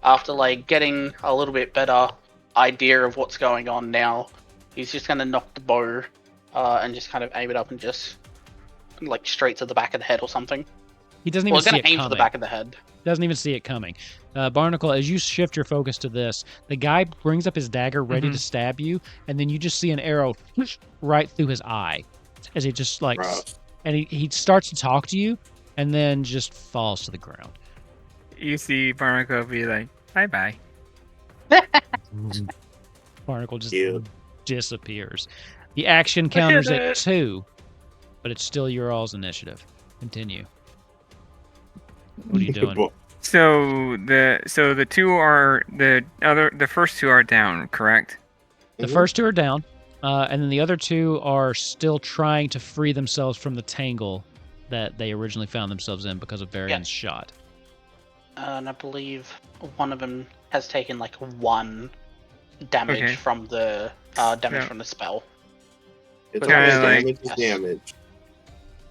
C: after like getting a little bit better idea of what's going on now, he's just gonna knock the bow and just kind of aim it up and just like straight to the back of the head or something.
A: He doesn't even see it coming.
C: Aim for the back of the head.
A: Doesn't even see it coming. Barnacle, as you shift your focus to this, the guy brings up his dagger ready to stab you, and then you just see an arrow right through his eye as he just like, and he starts to talk to you, and then just falls to the ground.
D: You see Barnacle be like, bye-bye.
A: Barnacle just disappears. The action counters at 2, but it's still your all's initiative. Continue. What are you doing?
D: So the two are the first two are down, correct?
A: The first 2 are down, and then the other 2 are still trying to free themselves from the tangle that they originally found themselves in because of Varian's shot.
C: And I believe one of them has taken like 1 damage from the from the spell.
B: It's
D: kinda
B: damage.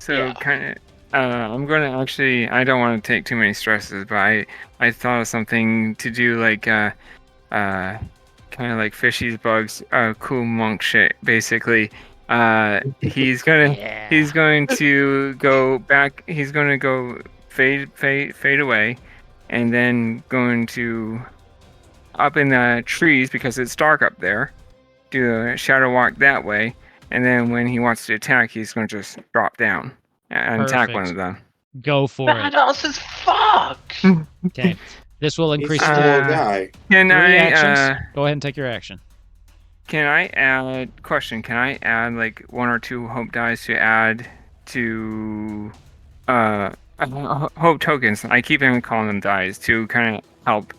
D: So kind of. I'm gonna actually. I don't want to take too many stresses, but I thought of something to do like kind of like fishy's bugs, cool monk shit. Basically, he's going to go back. He's gonna go fade away, and then going to up in the trees because it's dark up there. Do a shadow walk that way, and then when he wants to attack, he's gonna just drop down and attack one of them.
A: Go for it.
C: Badass as fuck!
A: Okay. This will increase
B: He's a cool guy.
D: Can
A: actions. Go ahead and take your action.
D: Can I add like 1 or 2 hope dice to add to hope tokens? I keep on calling them dice to kind of help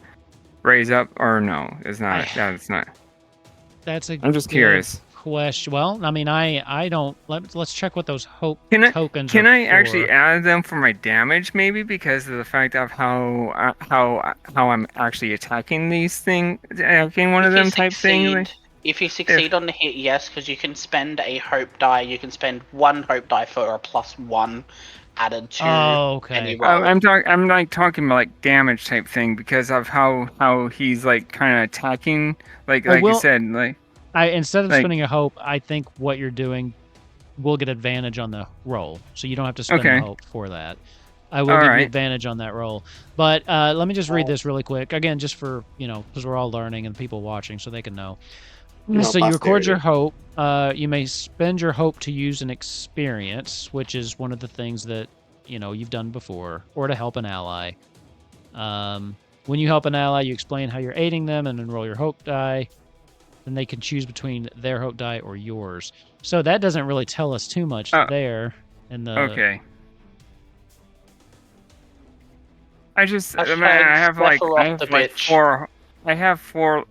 D: raise up, or no, it's not. That's not. I'm just curious.
A: Question. Well, I mean, I don't. Let's check what those hope tokens
D: Can
A: are
D: I
A: for.
D: actually add them for my damage, maybe because of the fact of how I'm actually attacking these attacking one of them type thing?
C: If you succeed on the hit, yes, because you can spend a hope die. You can spend 1 hope die for a +1 added to
A: Oh, okay.
C: any roll.
D: I'm like talking about like damage type thing because of how he's like kind of attacking, like you said, like
A: instead of
D: like-
A: spending a hope, I think what you're doing will get advantage on the roll, so you don't have to spend a
D: Okay.
A: hope for that. I will
D: All
A: give you
D: right.
A: advantage on that roll. But let me just read this really quick. Again, just for, because we're all learning and people watching so they can know. So you record your hope. You may spend your hope to use an experience, which is one of the things that, you've done before, or to help an ally. When you help an ally, you explain how you're aiding them and then roll your hope die. Then they can choose between their hope die or yours. So that doesn't really tell us too much there. In the
D: okay. I
C: Hashtag
D: have
C: shuffle off the bitch.
D: four. I have four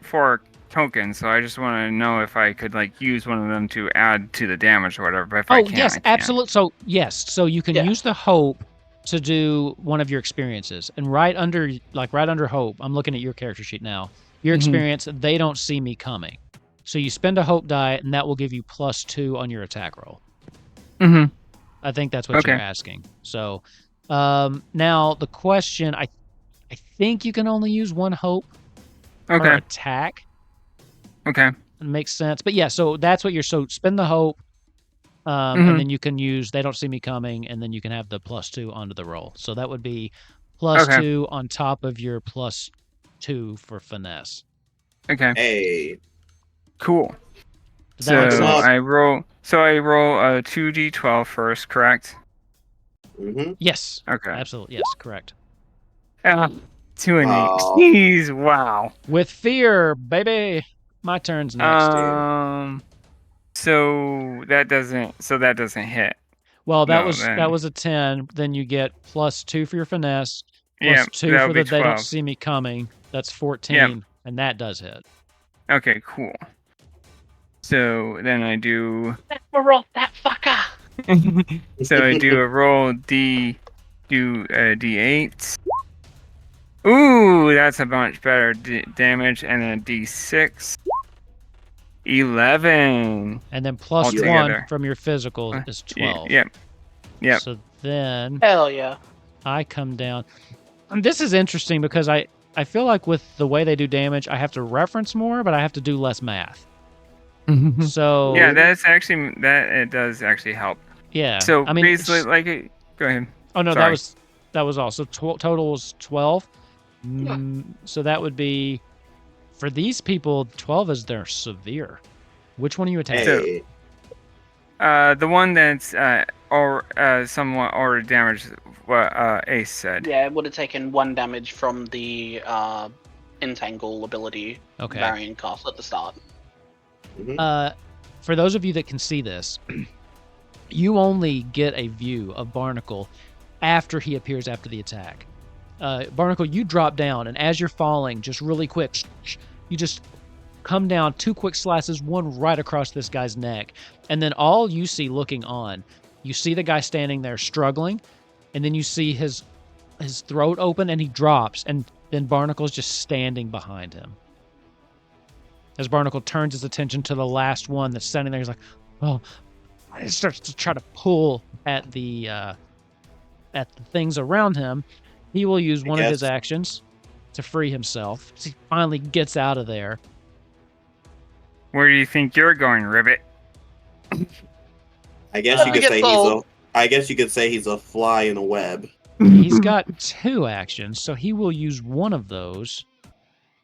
D: tokens, so I just want to know if I could like use one of them to add to the damage or whatever. But if I can't,
A: yes,
D: I can't.
A: absolutely. So yes, so you can use the hope to do one of your experiences, and right under hope, I'm looking at your character sheet now. Your experience, they don't see me coming. So you spend a hope die, and that will give you +2 on your attack roll.
D: Mm-hmm.
A: I think that's what you're asking. So now the question, I think you can only use 1 hope per attack.
D: Okay.
A: It makes sense. But yeah, so that's what so spend the hope, and then you can use they don't see me coming, and then you can have the +2 onto the roll. So that would be +2 on top of your +2 for finesse.
D: Okay.
B: Hey.
D: Cool.
A: Does that make sense?
D: I roll a 2d12 first, correct?
B: Mm-hmm.
A: Yes.
D: Okay.
A: Absolutely. Yes, correct.
D: 2 and 8.
B: Oh.
D: Jeez, wow.
A: With fear, baby. My turn's next.
D: So that doesn't hit.
A: Well, that was a 10. Then you get +2 for your finesse, +2 for the they don't see me coming. That's 14, and that does hit.
D: Okay, cool. So then I do.
C: Roll that fucker.
D: So I do a roll D8. Ooh, that's a much better damage, and then a D6. 11.
A: And then +1 from your physical is 12.
D: Yep.
A: So then
C: Hell yeah.
A: I come down. And this is interesting because I feel like with the way they do damage, I have to reference more, but I have to do less math. So
D: yeah, it does actually help.
A: Yeah.
D: So
A: I mean,
D: basically, go ahead.
A: Oh no,
D: Sorry.
A: that was all. So total was 12. So that would be for these people. 12 is their severe. Which one are you attacking?
B: Hey.
D: The one that's somewhat already damaged. What Ace said.
C: Yeah, it would have taken 1 damage from the entangle ability variant cast at the start.
A: For those of you that can see this, you only get a view of Barnacle after he appears after the attack. Barnacle, you drop down, and as you're falling, just really quick, you just come down 2 quick slices, one right across this guy's neck. And then all you see looking on, you see the guy standing there struggling, and then you see his throat open and he drops, and then Barnacle's just standing behind him. As Barnacle turns his attention to the last one that's standing there, he's like, oh, he starts to try to pull at the things around him. He will use one of his actions to free himself. So he finally gets out of there.
D: Where do you think you're going, Ribbit?
B: I guess you could say he's a fly in a web.
A: He's got 2 actions, so he will use one of those.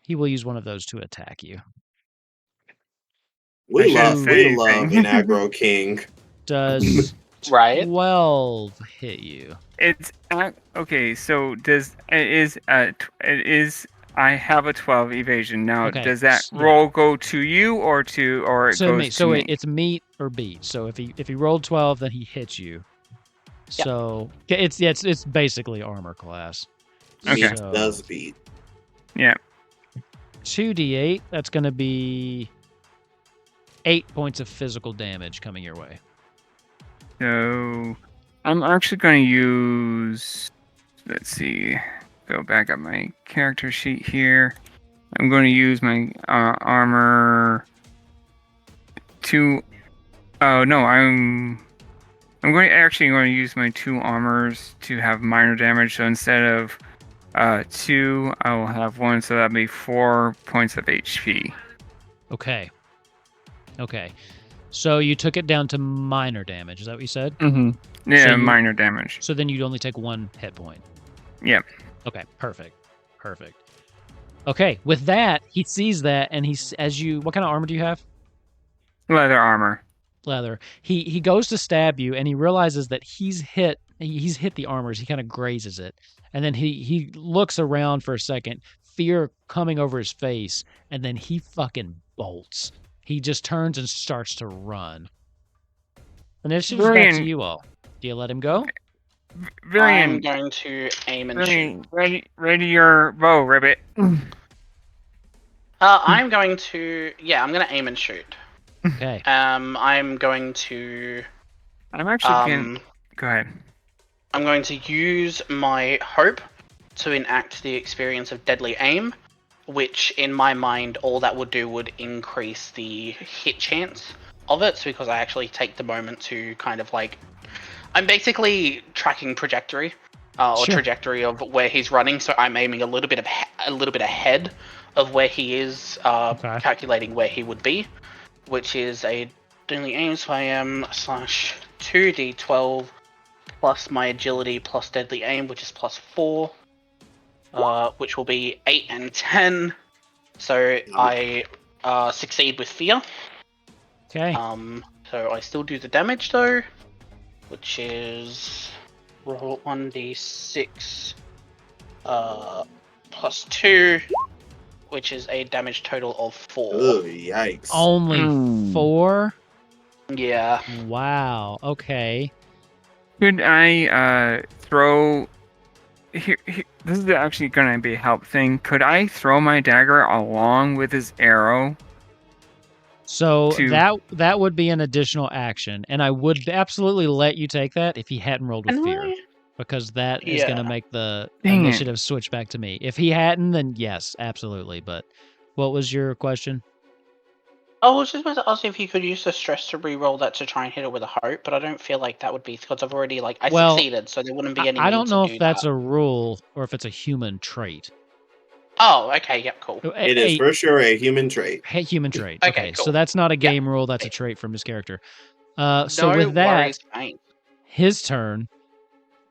A: He will use one of those to attack you.
B: We love an aggro king.
A: Does 12 hit you?
D: It's okay. So I have a 12 evasion now.
A: Okay,
D: Does that roll go to you or it goes to me?
A: So it's meet or beat. So if he rolled 12, then he hits you.
C: Yep.
A: So it's basically armor class.
B: Okay. So, does beat.
D: Yeah.
A: 2d8. That's going to be 8 points of physical damage coming your way.
D: So I'm actually going to use. Let's see. Go back up my character sheet here. I'm going to use my armor 2. Oh no, I'm going to use my 2 armors to have minor damage. So instead of 2, I will have 1. So that'll be 4 points of HP.
A: Okay. So you took it down to minor damage. Is that what you said?
D: Mm-hmm. Yeah,
A: So
D: minor damage.
A: So then you'd only take 1 hit point.
D: Yep.
A: Okay, perfect. Okay, with that, he sees that, and what kind of armor do you have?
D: Leather armor.
A: Leather. He goes to stab you, and he realizes that he's hit the armor. He kind of grazes it, and then he looks around for a second, fear coming over his face, and then he fucking bolts. He just turns and starts to run. Initiative's back to you all. Do you let him go?
C: I'm going to aim and shoot.
D: Ready your bow, Ribbit.
C: I'm going to aim and shoot.
A: Okay.
C: I'm going to.
D: I'm actually Go ahead.
C: I'm going to use my hope to enact the experience of deadly aim, which in my mind, all that would do would increase the hit chance of it. So because I actually take the moment to kind of like, I'm basically tracking trajectory of where he's running. So I'm aiming a little bit ahead of where he is, calculating where he would be, which is a deadly aim. So I am /2d12 plus my agility plus deadly aim, which is +4, which will be 8 and 10. So I succeed with fear.
A: Okay.
C: So I still do the damage though, which is roll 1d6 +2, which is a damage total of 4.
B: Oh, yikes.
A: Only 4?
C: Yeah.
A: Wow. Okay.
D: Could I throw... Here, this is actually going to be a help thing. Could I throw my dagger along with his arrow?
A: So that would be an additional action, and I would absolutely let you take that if he hadn't rolled with fear, because that is going to make the initiative switch back to me. If he hadn't, then yes, absolutely. But what was your question?
C: I was just about to ask if you could use the stress to re-roll that to try and hit it with a hope, but I don't feel like that would be, because I've already succeeded, so there wouldn't be any.
A: I don't know if that's a rule or if it's a human trait.
C: Oh, okay, yep, cool.
B: It is for sure a human trait.
A: Human trait.
C: Okay, cool.
A: So that's not a game rule, that's a trait from his character. So
C: no
A: with that,
C: worries,
A: his turn,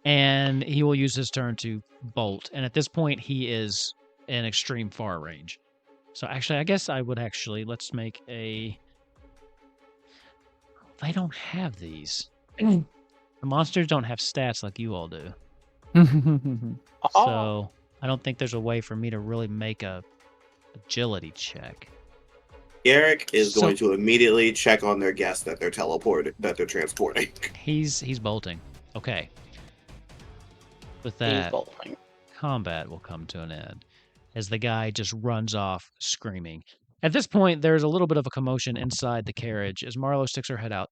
A: and he will use his turn to bolt. And at this point, he is in extreme far range. So actually, I guess I would let's make a... They don't have these. The monsters don't have stats like you all do. So I don't think there's a way for me to really make a agility check.
B: Garrick is going to immediately check on their guest that they're transporting.
A: He's bolting. Okay. With that, combat will come to an end as the guy just runs off screaming. At this point, there's a little bit of a commotion inside the carriage as Marlo sticks her head out.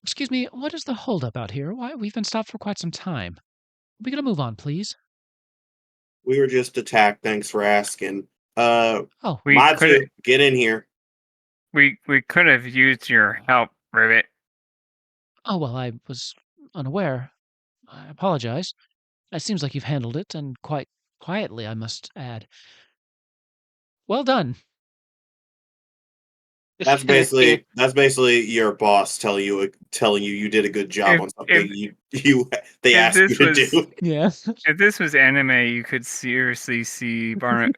A: Excuse me, what is the holdup out here? Why, we've been stopped for quite some time. Are we gonna move on, please?
B: We were just attacked. Thanks for asking.
D: Matu,
B: get in here.
D: We could have used your help, Ribbit.
A: Oh, well, I was unaware. I apologize. It seems like you've handled it, and quite quietly, I must add. Well done.
B: That's basically your boss telling you you did a good job on something they asked you to do.
A: Yeah.
D: If this was anime, you could seriously see cross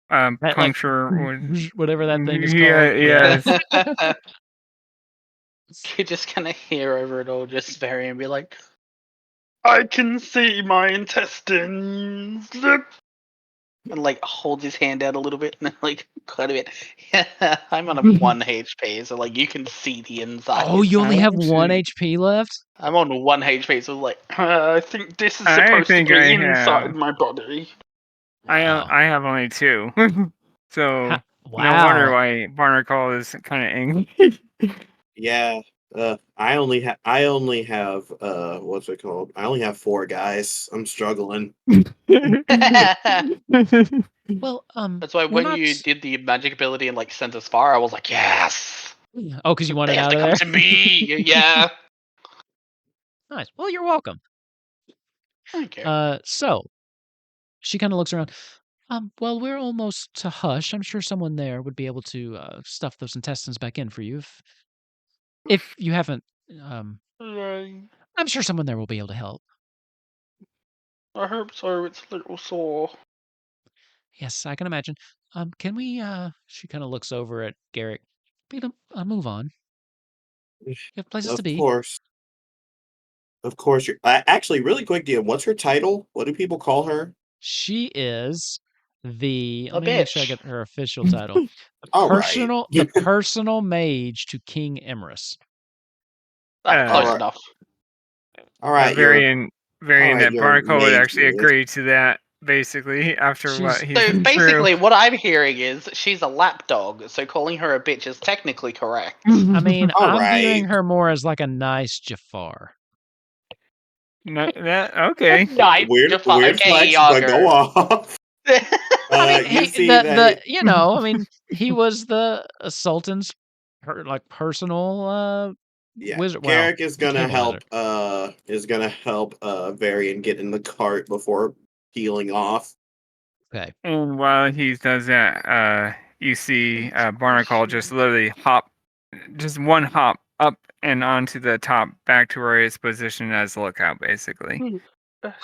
D: puncture or
A: whatever that thing is called.
D: Yeah.
C: You're just gonna hear over it all, just Barry, and be like, "I can see my intestines. Look." And hold his hand out a little bit and quite a bit. Yeah, I'm on a 1 HP, so you can see the inside.
A: Oh, you only have 1 HP left?
C: I'm on 1 HP, so I think this is supposed to be inside my body.
D: I have only 2. So
A: wow.
D: No wonder why Barnacle is kind of angry.
B: Yeah. I only have what's it called? I only have 4 guys. I'm struggling.
A: Well,
C: That's why
A: we're
C: when
A: not.
C: you did the magic ability and like sent us far, I was like, yes.
A: Oh, because you
C: They
A: wanted
C: have
A: out
C: to
A: of
C: come
A: there.
C: to me. Yeah.
A: Nice. Well, you're welcome.
C: Okay.
A: So she kind of looks around. Well, we're almost to Hush. I'm sure someone there would be able to stuff those intestines back in for you if you haven't. Um,
C: Right.
A: I'm sure someone there will be able to help.
C: I hope so. It's a little sore.
A: Yes, I can imagine. Can we? She kind of looks over at Garrick. We can move on. You have places to
B: Of
A: be.
B: course. Of course. Actually, really quick, DM, what's her title? What do people call her?
A: She is the.
C: A
A: Let me make sure I
C: bitch.
A: get her official title.
B: All right.
A: The personal mage to King Emrys.
B: All
C: Close
B: right.
C: enough.
B: All right.
D: Varian that
B: Your
D: Barnacle would
B: mage
D: actually
B: is.
D: agree to that, basically, after what
A: She's
D: he's
C: So
D: been
C: basically,
D: through.
C: what I'm hearing is she's a lapdog, so calling her a bitch is technically correct.
A: I mean,
B: All
A: I'm viewing
B: right.
A: her more as like a nice Jafar.
D: Okay.
C: Nice.
B: Weird
C: Okay,
B: flex, but go
C: Yager.
B: off.
A: I mean,
B: You
A: he
B: see that
A: I mean, he was the Sultan's personal
B: yeah,
A: wizard. Well,
B: Garrick is
A: he
B: gonna
A: became a wizard.
B: help Varian get in the cart before peeling off.
A: Okay.
D: And while he does that, you see Barnacle just literally hop, just one hop up and onto the top, back to where it's positioned as lookout, basically.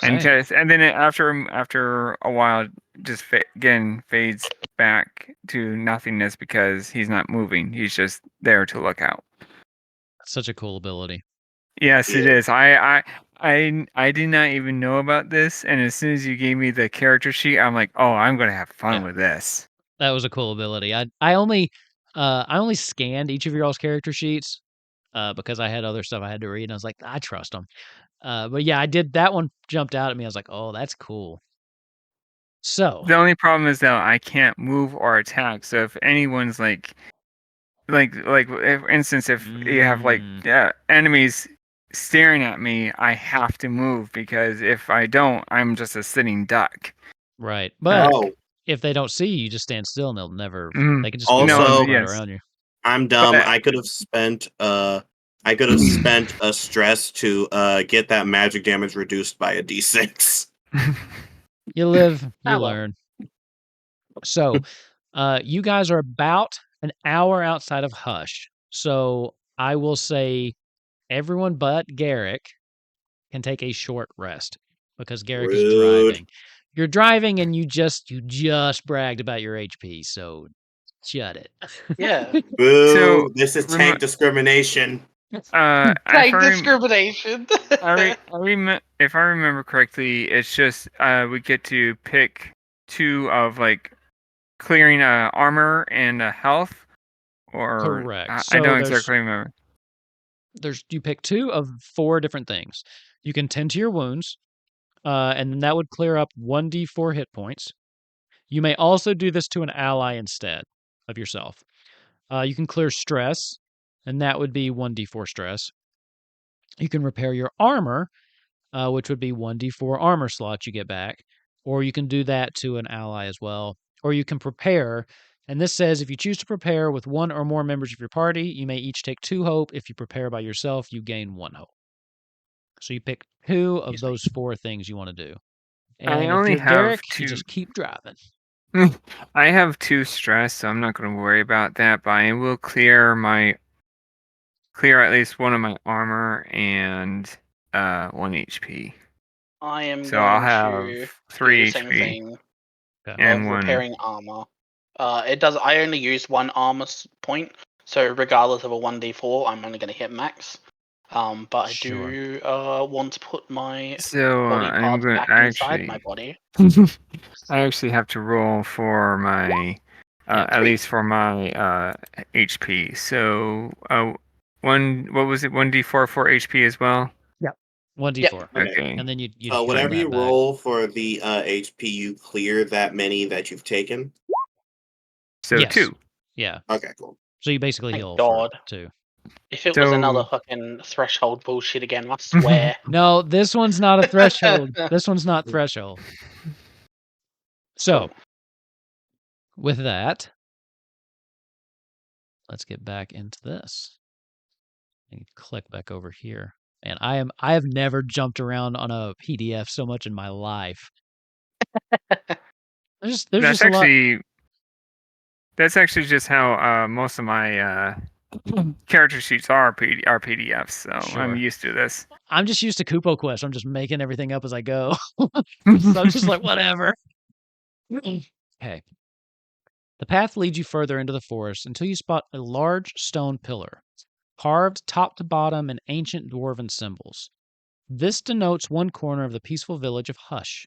D: And
A: Okay.
D: then after a while, just again fades back to nothingness because he's not moving. He's just there to look out.
A: Such a cool ability.
D: Yes, it
B: Yeah.
D: is. I did not even know about this, and as soon as you gave me the character sheet, I'm like, oh, I'm gonna have fun
A: Yeah.
D: with this.
A: That was a cool ability. I only scanned each of your all's character sheets because I had other stuff I had to read, and I was like, I trust them. But yeah, I did. That one jumped out at me. I was like, oh, that's cool. So,
D: The only problem is though I can't move or attack. So if anyone's if, for instance, if you have enemies staring at me, I have to move because if I don't, I'm just a sitting duck.
A: right. But
B: Oh,
A: if they don't see you, you just stand still and they'll never, they can just be
D: No,
B: also,
A: walking right
D: yes,
A: around you.
B: I'm
D: but
B: dumb. I could have spent a stress to get that magic damage reduced by a d6.
A: You live, you
C: well.
A: learn. So, you guys are about an hour outside of Hush. So I will say everyone but Garrick can take a short rest because Garrick is
B: Rude.
A: driving. You're driving and you just bragged about your HP, so shut it.
C: Yeah.
B: Boo!
D: So,
B: This is tank discrimination.
D: if
C: Like
D: I
C: discrimination.
D: if I remember correctly, it's just we get to pick two of clearing armor and health, or
A: Correct.
D: I
A: So
D: don't exactly remember.
A: you pick 2 of 4 different things. You can tend to your wounds, and then that would clear up 1d4 hit points. You may also do this to an ally instead of yourself. You can clear stress, and that would be 1d4 stress. You can repair your armor, which would be 1d4 armor slots you get back, or you can do that to an ally as well. Or you can prepare, and this says if you choose to prepare with 1 or more members of your party, you may each take 2 hope. If you prepare by yourself, you gain 1 hope. So you pick 2 of those 4 things you want to do.
D: I
A: And if
D: only
A: you're
D: have
A: Garrick, you
D: 2.
A: just keep driving.
D: I have 2 stress, so I'm not going to worry about that. But I will clear at least 1 of my armor and 1 HP.
C: I am
D: So I'll
C: going
D: have
C: to do
D: 3
C: the same
D: HP
C: thing
D: and
C: of
D: 1.
C: repairing armor. It does. I only use 1 armor point, so regardless of a 1d4, I'm only going to hit max. But I
A: Sure.
C: do want to put my
D: So
C: body
D: I'm
C: parts
D: going
C: back
D: to
C: inside my body.
D: I actually have to roll for my
A: Yeah.
D: at least for my HP. So what was it? 1d4 for HP as well.
A: 1d4.
C: Yep.
B: Okay.
D: Okay.
A: And then you'd
B: So
A: heal
B: whatever
A: that
B: you
A: back.
B: roll for the HP, you clear that many that you've taken.
D: So
A: Yes.
D: 2.
A: Yeah.
B: Okay, cool.
A: So you basically
C: Thank
A: heal
C: God.
A: for 2.
C: If it was another
D: So
C: fucking threshold bullshit again, I swear.
A: No, this one's not a threshold. This one's not threshold. So,
C: Cool.
A: with that, let's get back into this. And click back over here. And I have never jumped around on a PDF so much in my life. There's
D: that's
A: just a lot.
D: actually just how most of my character sheets are PDFs. So I'm
A: Sure.
D: used to this.
A: I'm just used to Kupo Quest. I'm just making everything up as I go. So I'm just like, whatever. Okay. The path leads you further into the forest until you spot a large stone pillar, carved top to bottom in ancient dwarven symbols. This denotes one corner of the peaceful village of Hush.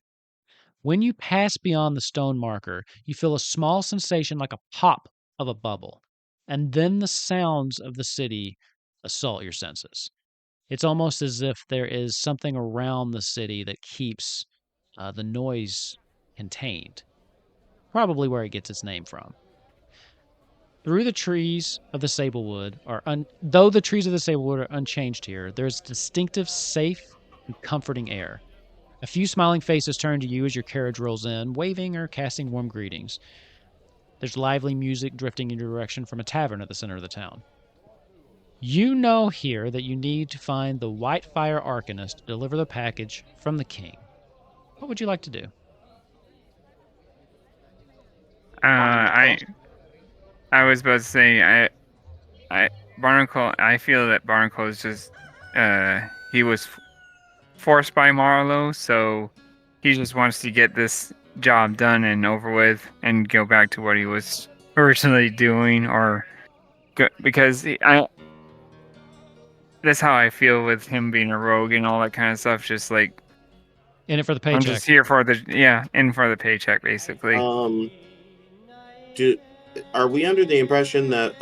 A: When you pass beyond the stone marker, you feel a small sensation like a pop of a bubble, and then the sounds of the city assault your senses. It's almost as if there is something around the city that keeps the noise contained, probably where it gets its name from. Through the trees of the Sablewood though the trees of the Sablewood are unchanged here, there's distinctive, safe, and comforting air. A few smiling faces turn to you as your carriage rolls in, waving or casting warm greetings. There's lively music drifting in your direction from a tavern at the center of the town. You know here that you need to find the Whitefire Arcanist to deliver the package from the king. What would you like to do?
D: I was about to say Barnacle. I feel that Barnacle is just he was forced by Marlowe, so he just wants to get this job done and over with and go back to what he was originally doing, because that's how I feel with him being a rogue and all that kind of stuff. Just like
A: In it for the
D: I'm
A: paycheck.
D: just here for the paycheck, basically.
B: Are we under the impression that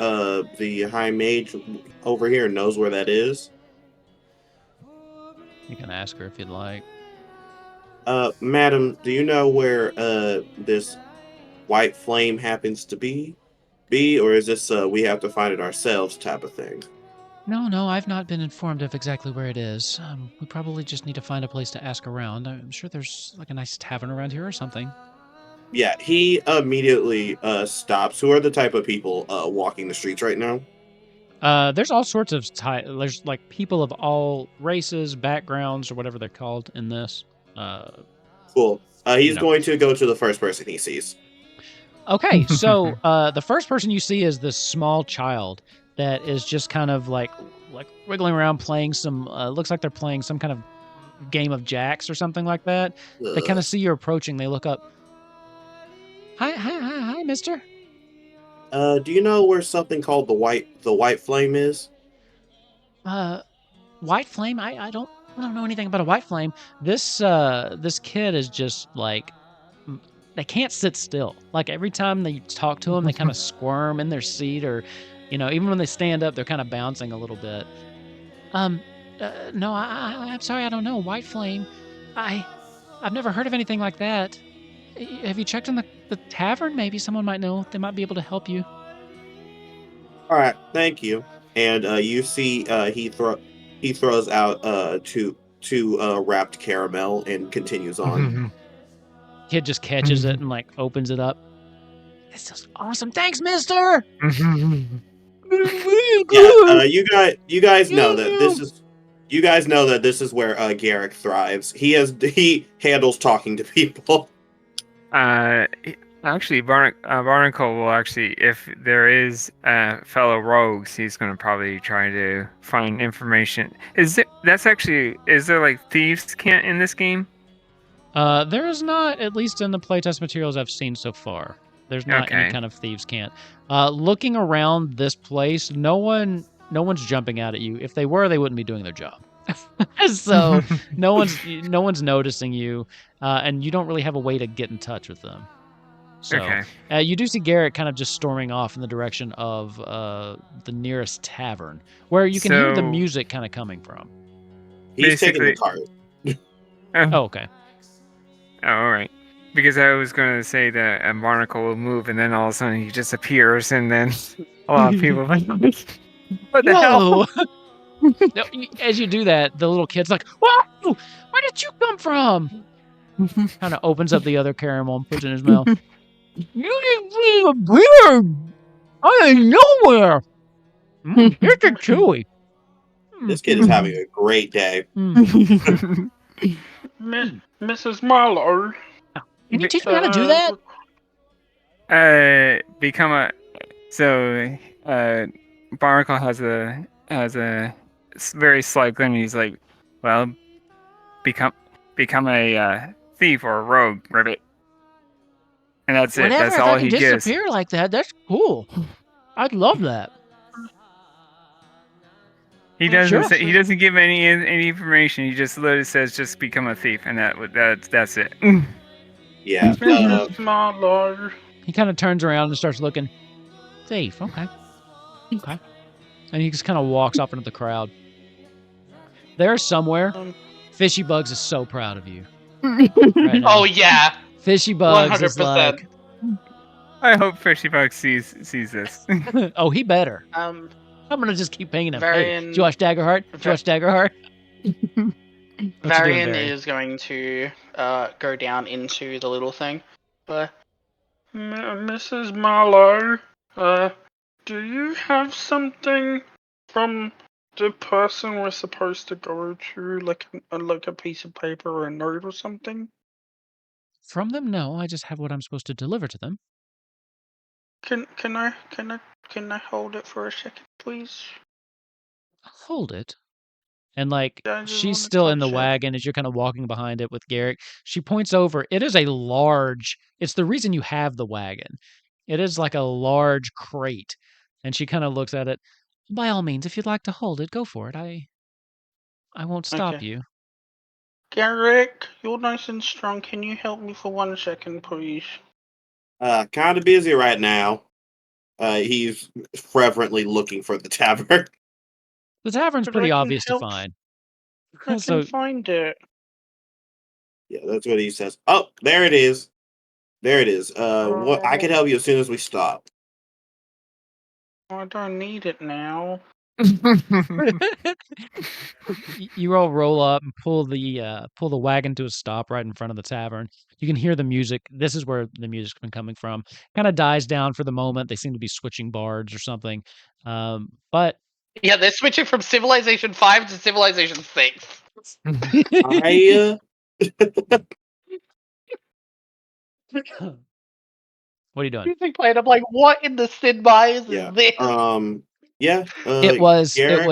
B: the High Mage over here knows where that is?
A: You can ask her if you'd like.
B: Madam, do you know where this white flame happens to be? Or is this we have to find it ourselves type of thing?
A: No, I've not been informed of exactly where it is. We probably just need to find a place to ask around. I'm sure there's like a nice tavern around here or something.
B: Yeah, he immediately stops. Who are the type of people walking the streets right now?
A: There's all sorts of there's like people of all races, backgrounds, or whatever they're called in this.
B: Cool. He's
A: know.
B: going to go to the first person he sees.
A: Okay, so the first person you see is this small child that is just kind of like wiggling around playing some. Looks like they're playing some kind of game of jacks or something like that. They kind of see you approaching. They look up. Hi, mister.
B: Do you know where something called the white flame is?
A: White flame? I don't know anything about a white flame. This kid is just like they can't sit still. Like every time they talk to them, they kind of squirm in their seat, or even when they stand up, they're kind of bouncing a little bit. No, I'm sorry, I don't know. White flame. I've never heard of anything like that. Have you checked in the tavern? Maybe someone might know. They might be able to help you.
B: All right, thank you. And you see, he throws out two wrapped caramel and continues on.
A: Kid just catches it and like opens it up. This is awesome. Thanks, mister.
B: Yeah, you guys know that this is. You guys know that this is where Garrick thrives. He handles talking to people.
D: Actually, Barnacle will actually, if there is fellow rogues, he's going to probably try to find information. Is there like thieves can't in this game?
A: There is not, at least in the playtest materials I've seen so far. There's not any kind of thieves can't. Looking around this place, no one's jumping out at you. If they were, they wouldn't be doing their job. So no one's noticing you, and you don't really have a way to get in touch with them. So you do see Garrett kind of just storming off in the direction of the nearest tavern, where you can hear the music kind of coming from.
B: He's taking the cart.
A: Oh, okay.
D: Oh, all right. Because I was going to say that a Barnacle will move, and then all of a sudden he just appears, and then a lot of people. What the hell?
A: Whoa! No, as you do that, the little kid's like, "Whoa! Where did you come from?" Kind of opens up the other caramel and puts it in his mouth. You didn't leave a beard out of nowhere. Here's a chewy.
B: This kid is having a great day.
C: Mrs. Marlowe.
A: Can you teach me how to do that?
D: Barnacle has a very slight grin. He's like, well, become a thief or a rogue, ribbit. And that's it.
A: Whatever,
D: That's
A: if
D: all
A: I can
D: he gives.
A: disappear like that, that's cool. I'd love that.
D: He doesn't
A: Sure.
D: say, he doesn't give any information. He just literally says, just become a thief, and that's it.
B: Yeah.
C: Mrs. Marlowe.
A: He kind of turns around and starts looking. Thief, okay. Okay. And he just kind of walks off into the crowd. There somewhere, Fishy Bugs is so proud of you. Right now.
C: Oh yeah,
A: Fishy Bugs is
C: 100%.
A: like,
D: I hope Fishy Bug sees this.
A: oh, he better.
C: Um,
A: I'm gonna just keep pinging him. Hey,
C: Varian-
A: did you watch Daggerheart? Did you watch Daggerheart? What you doing,
C: Varian
A: Varian?
C: is going to go down into the little thing. But Mrs. Marlowe, do you have something from the person we're supposed to go to, like a piece of paper or a note or something?
A: From them? No, I just have what I'm supposed to deliver to them.
C: Can I hold it for a second, please?
A: Hold it. And like,
C: Yeah, I just
A: she's
C: wanna
A: still in the
C: touch it.
A: wagon as you're kind of walking behind it with Garrick. She points over. It is a large, it's the reason you have the wagon. It is like a large crate. And she kind of looks at it. By all means, if you'd like to hold it, go for it. I won't stop
C: Okay.
A: you.
C: Garrick, you're nice and strong. Can you help me for 1 second, please?
B: Kind of busy right now. He's fervently looking for the tavern.
A: The tavern's
C: But
A: pretty
C: I can
A: obvious to
C: help.
A: find.
C: I
A: So
C: can find it.
B: Yeah, that's what he says. Oh, there it is. There it is. What I can help you as soon as we stop.
C: I don't need it now.
A: you all roll up and pull the wagon to a stop right in front of the tavern. You can hear the music. This is where the music's been coming from. Kind of dies down for the moment. They seem to be switching bards or something. But
C: Yeah, they're switching from Civilization 5 to Civilization 6.
B: I
A: what are you doing?
C: Music played. I'm like, what in the Sid Meier's
B: yeah.
C: is this?
B: Yeah.
A: It was
B: Garrick,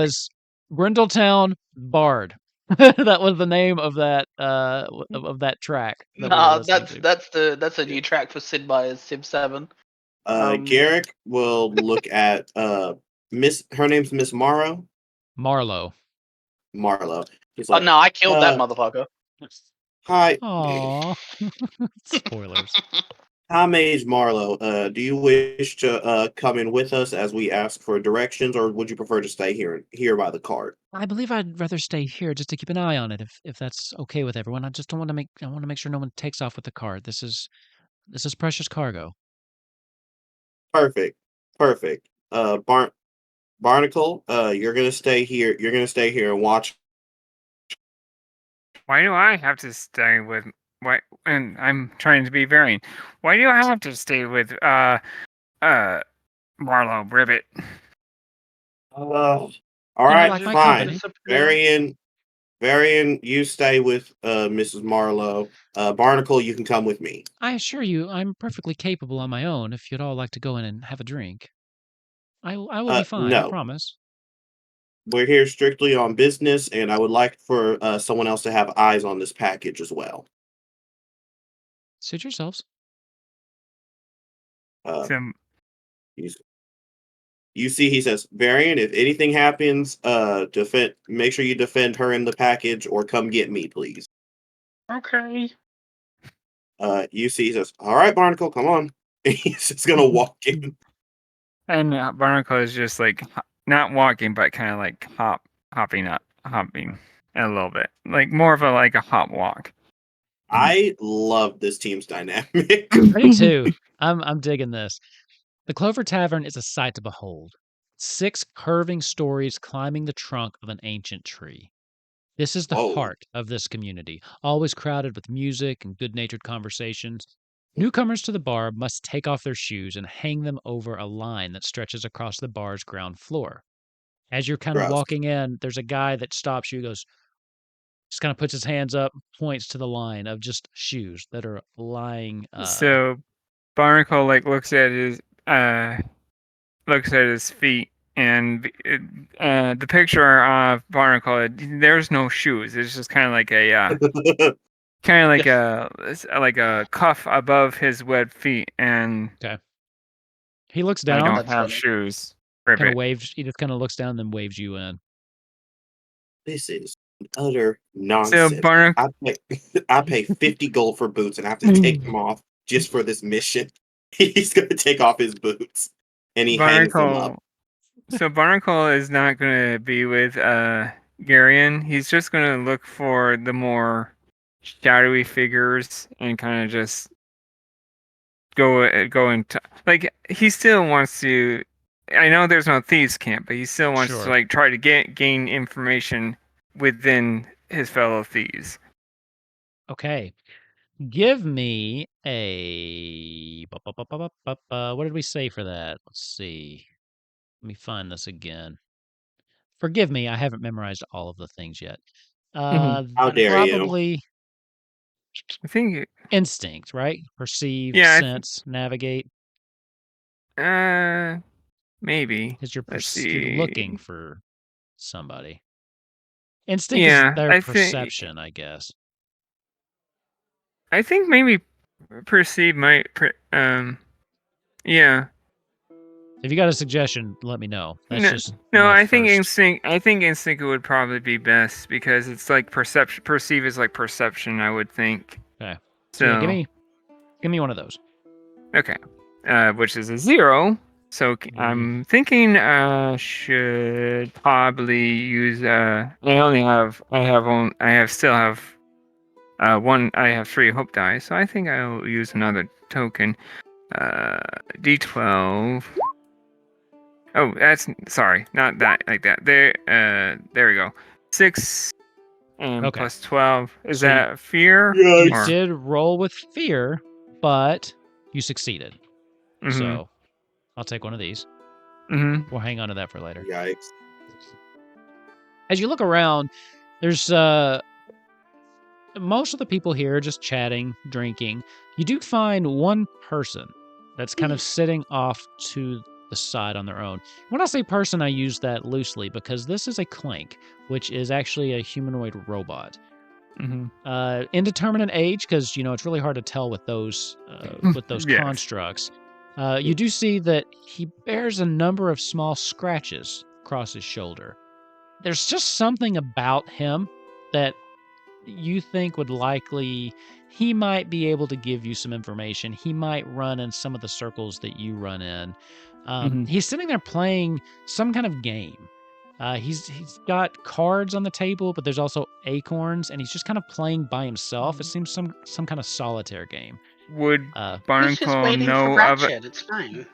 A: Brindletown Bard. That was the name of that of that track that we were
C: Nah,
A: listening
C: that's
A: to.
C: that's a new track for Sid Meier's Civ 7.
B: Garrick will look at Miss. Her name's Miss Morrow.
A: Marlowe.
B: Marlowe. He's
C: Oh
B: like,
C: no, I killed that motherfucker.
B: Hi.
A: Aww. Spoilers.
B: Hi, Mage Marlowe. Do you wish to come in with us as we ask for directions, or would you prefer to stay here by the cart?
A: I believe I'd rather stay here just to keep an eye on it, if that's okay with everyone. I just don't want to make. I want to make sure no one takes off with the cart. This is precious cargo.
B: Perfect. Perfect. Barnacle, you're gonna stay here. You're gonna stay here and watch.
D: Why do I have to stay with why? And I'm trying to be varying. Why do I have to stay with Marlowe Ribbit?
B: All
A: You
B: right,
A: like my
B: fine.
A: company?
B: Varian, you stay with Mrs. Marlowe. Barnacle, you can come with me.
A: I assure you, I'm perfectly capable on my own. If you'd all like to go in and have a drink, I will be fine. I
B: No,
A: promise.
B: we're here strictly on business, and I would like for someone else to have eyes on this package as well.
A: Suit yourselves.
D: Some
B: You see, he says, Varian, if anything happens, make sure you defend her in the package or come get me, please.
C: Okay.
B: You see, he says, all right, Barnacle, come on. He's just going to walk in.
D: and Barnacle is just like not walking, but kind of like hopping a little bit, like more of a hop walk.
B: I love this team's dynamic.
A: Me too. I'm digging this. The Clover Tavern is a sight to behold. 6 curving stories climbing the trunk of an ancient tree. This is the
B: Whoa.
A: heart of this community, always crowded with music and good-natured conversations. Newcomers to the bar must take off their shoes and hang them over a line that stretches across the bar's ground floor. As you're kind of
B: Gross.
A: walking in, there's a guy that stops you, goes, just kind of puts his hands up, points to the line of just shoes that are lying.
D: So Barnacle looks at his feet, and the picture of Barnacle, there's no shoes. It's just kind of like a like a cuff above his webbed feet, and
A: He looks
D: I
A: down,
D: don't have shoes.
A: kind of
D: Ribbit.
A: waves. He just kind of looks down, and then waves you in.
B: This is utter nonsense.
D: Barnacle,
B: I pay 50 gold for boots and I have to take them off just for this mission. He's going to take off his boots and he hangs them up.
D: So Barnacle is not going to be with Garion. He's just going to look for the more shadowy figures and kind of just go into, like, he still wants to. I know there's no thieves camp, but he still wants to like try to gain information within his fellow thieves.
A: Okay. Give me a. What did we say for that? Let's see. Let me find this again. Forgive me, I haven't memorized all of the things yet.
B: How dare you?
A: Probably
D: I think
A: instinct, right? Perceive,
D: Yeah,
A: sense, navigate.
D: Maybe.
A: Because you're
D: Let's
A: looking
D: see.
A: for somebody. Instinct is their
D: I
A: perception, I guess.
D: I think maybe perceive might. Yeah.
A: If you got a suggestion, let me know. That's
D: no.
A: my
D: I think
A: first.
D: instinct. I think instinct would probably be best because it's like perception. Perceive is like perception. I would think.
A: Okay.
D: So
A: yeah, give me one of those.
D: Okay. Which is a 0. So I'm thinking should probably use I still have one. I have 3 hope die, so I think I'll use another token. D12. Oh, that's sorry, not that like that. There we go. 6 and plus 12. Is
A: So
D: that fear?
A: You did roll with fear, but you succeeded.
D: Mm-hmm.
A: So I'll take one of these.
D: Mm-hmm.
A: We'll hang on to that for later.
B: Yikes.
A: As you look around, there's most of the people here are just chatting, drinking. You do find one person that's kind of sitting off to the side on their own. When I say person, I use that loosely because this is a clank, which is actually a humanoid robot.
D: Mm-hmm.
A: Indeterminate age, because it's really hard to tell with those
D: Yes.
A: constructs. You do see that he bears a number of small scratches across his shoulder. There's just something about him that you think he might be able to give you some information. He might run in some of the circles that you run in. He's sitting there playing some kind of game. He's got cards on the table, but there's also acorns, and he's just kind of playing by himself. It seems some kind of solitaire game.
D: Would
C: He's just
D: Barnacle
C: waiting
D: know
C: for
D: of
C: Ratchet. It's fine.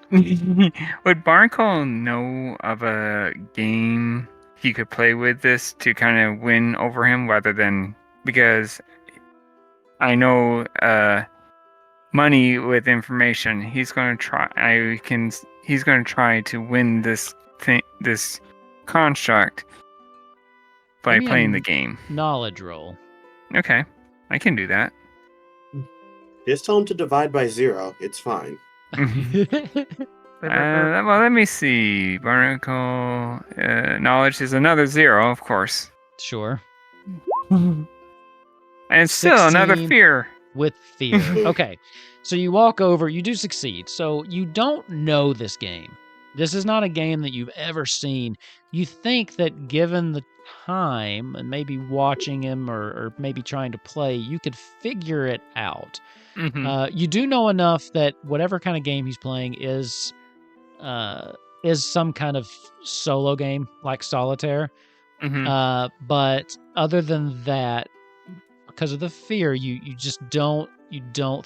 D: Would Barnacle know of a game he could play with this to kind of win over him, rather than, because I know money with information. He's going to try. He's going to try to win this construct by playing the game.
A: Knowledge roll.
D: Okay, I can do that.
B: Just tell him to divide by 0. It's fine.
D: Well, let me see. Barnacle knowledge is another 0, of course.
A: Sure.
D: And still another fear.
A: With fear. Okay. So you walk over, you do succeed. So you don't know this game. This is not a game that you've ever seen. You think that given the time and maybe watching him or maybe trying to play, you could figure it out.
D: Mm-hmm.
A: You do know enough that whatever kind of game he's playing is some kind of solo game like solitaire.
D: Mm-hmm.
A: But other than that, because of the fear, you just don't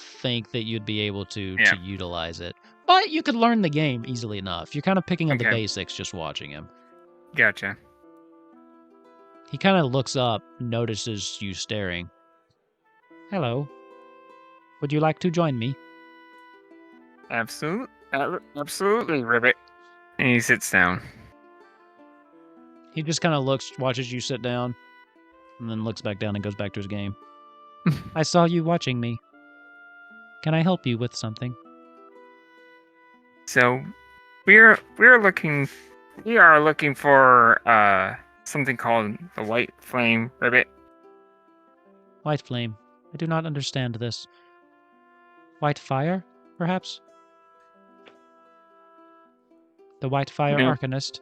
A: think that you'd be able to utilize it. But you could learn the game easily enough. You're kind of picking up the basics just watching him.
D: Gotcha.
A: He kind of looks up, notices you staring. Hello. Would you like to join me?
D: Absolutely, Ribbit. And he sits down.
A: He just kind of looks, watches you sit down, and then looks back down and goes back to his game. I saw you watching me. Can I help you with something?
D: So, we are looking for something called the White Flame, Ribbit.
A: White flame. I do not understand this. White fire, perhaps? The White Fire
D: No.
A: Arcanist.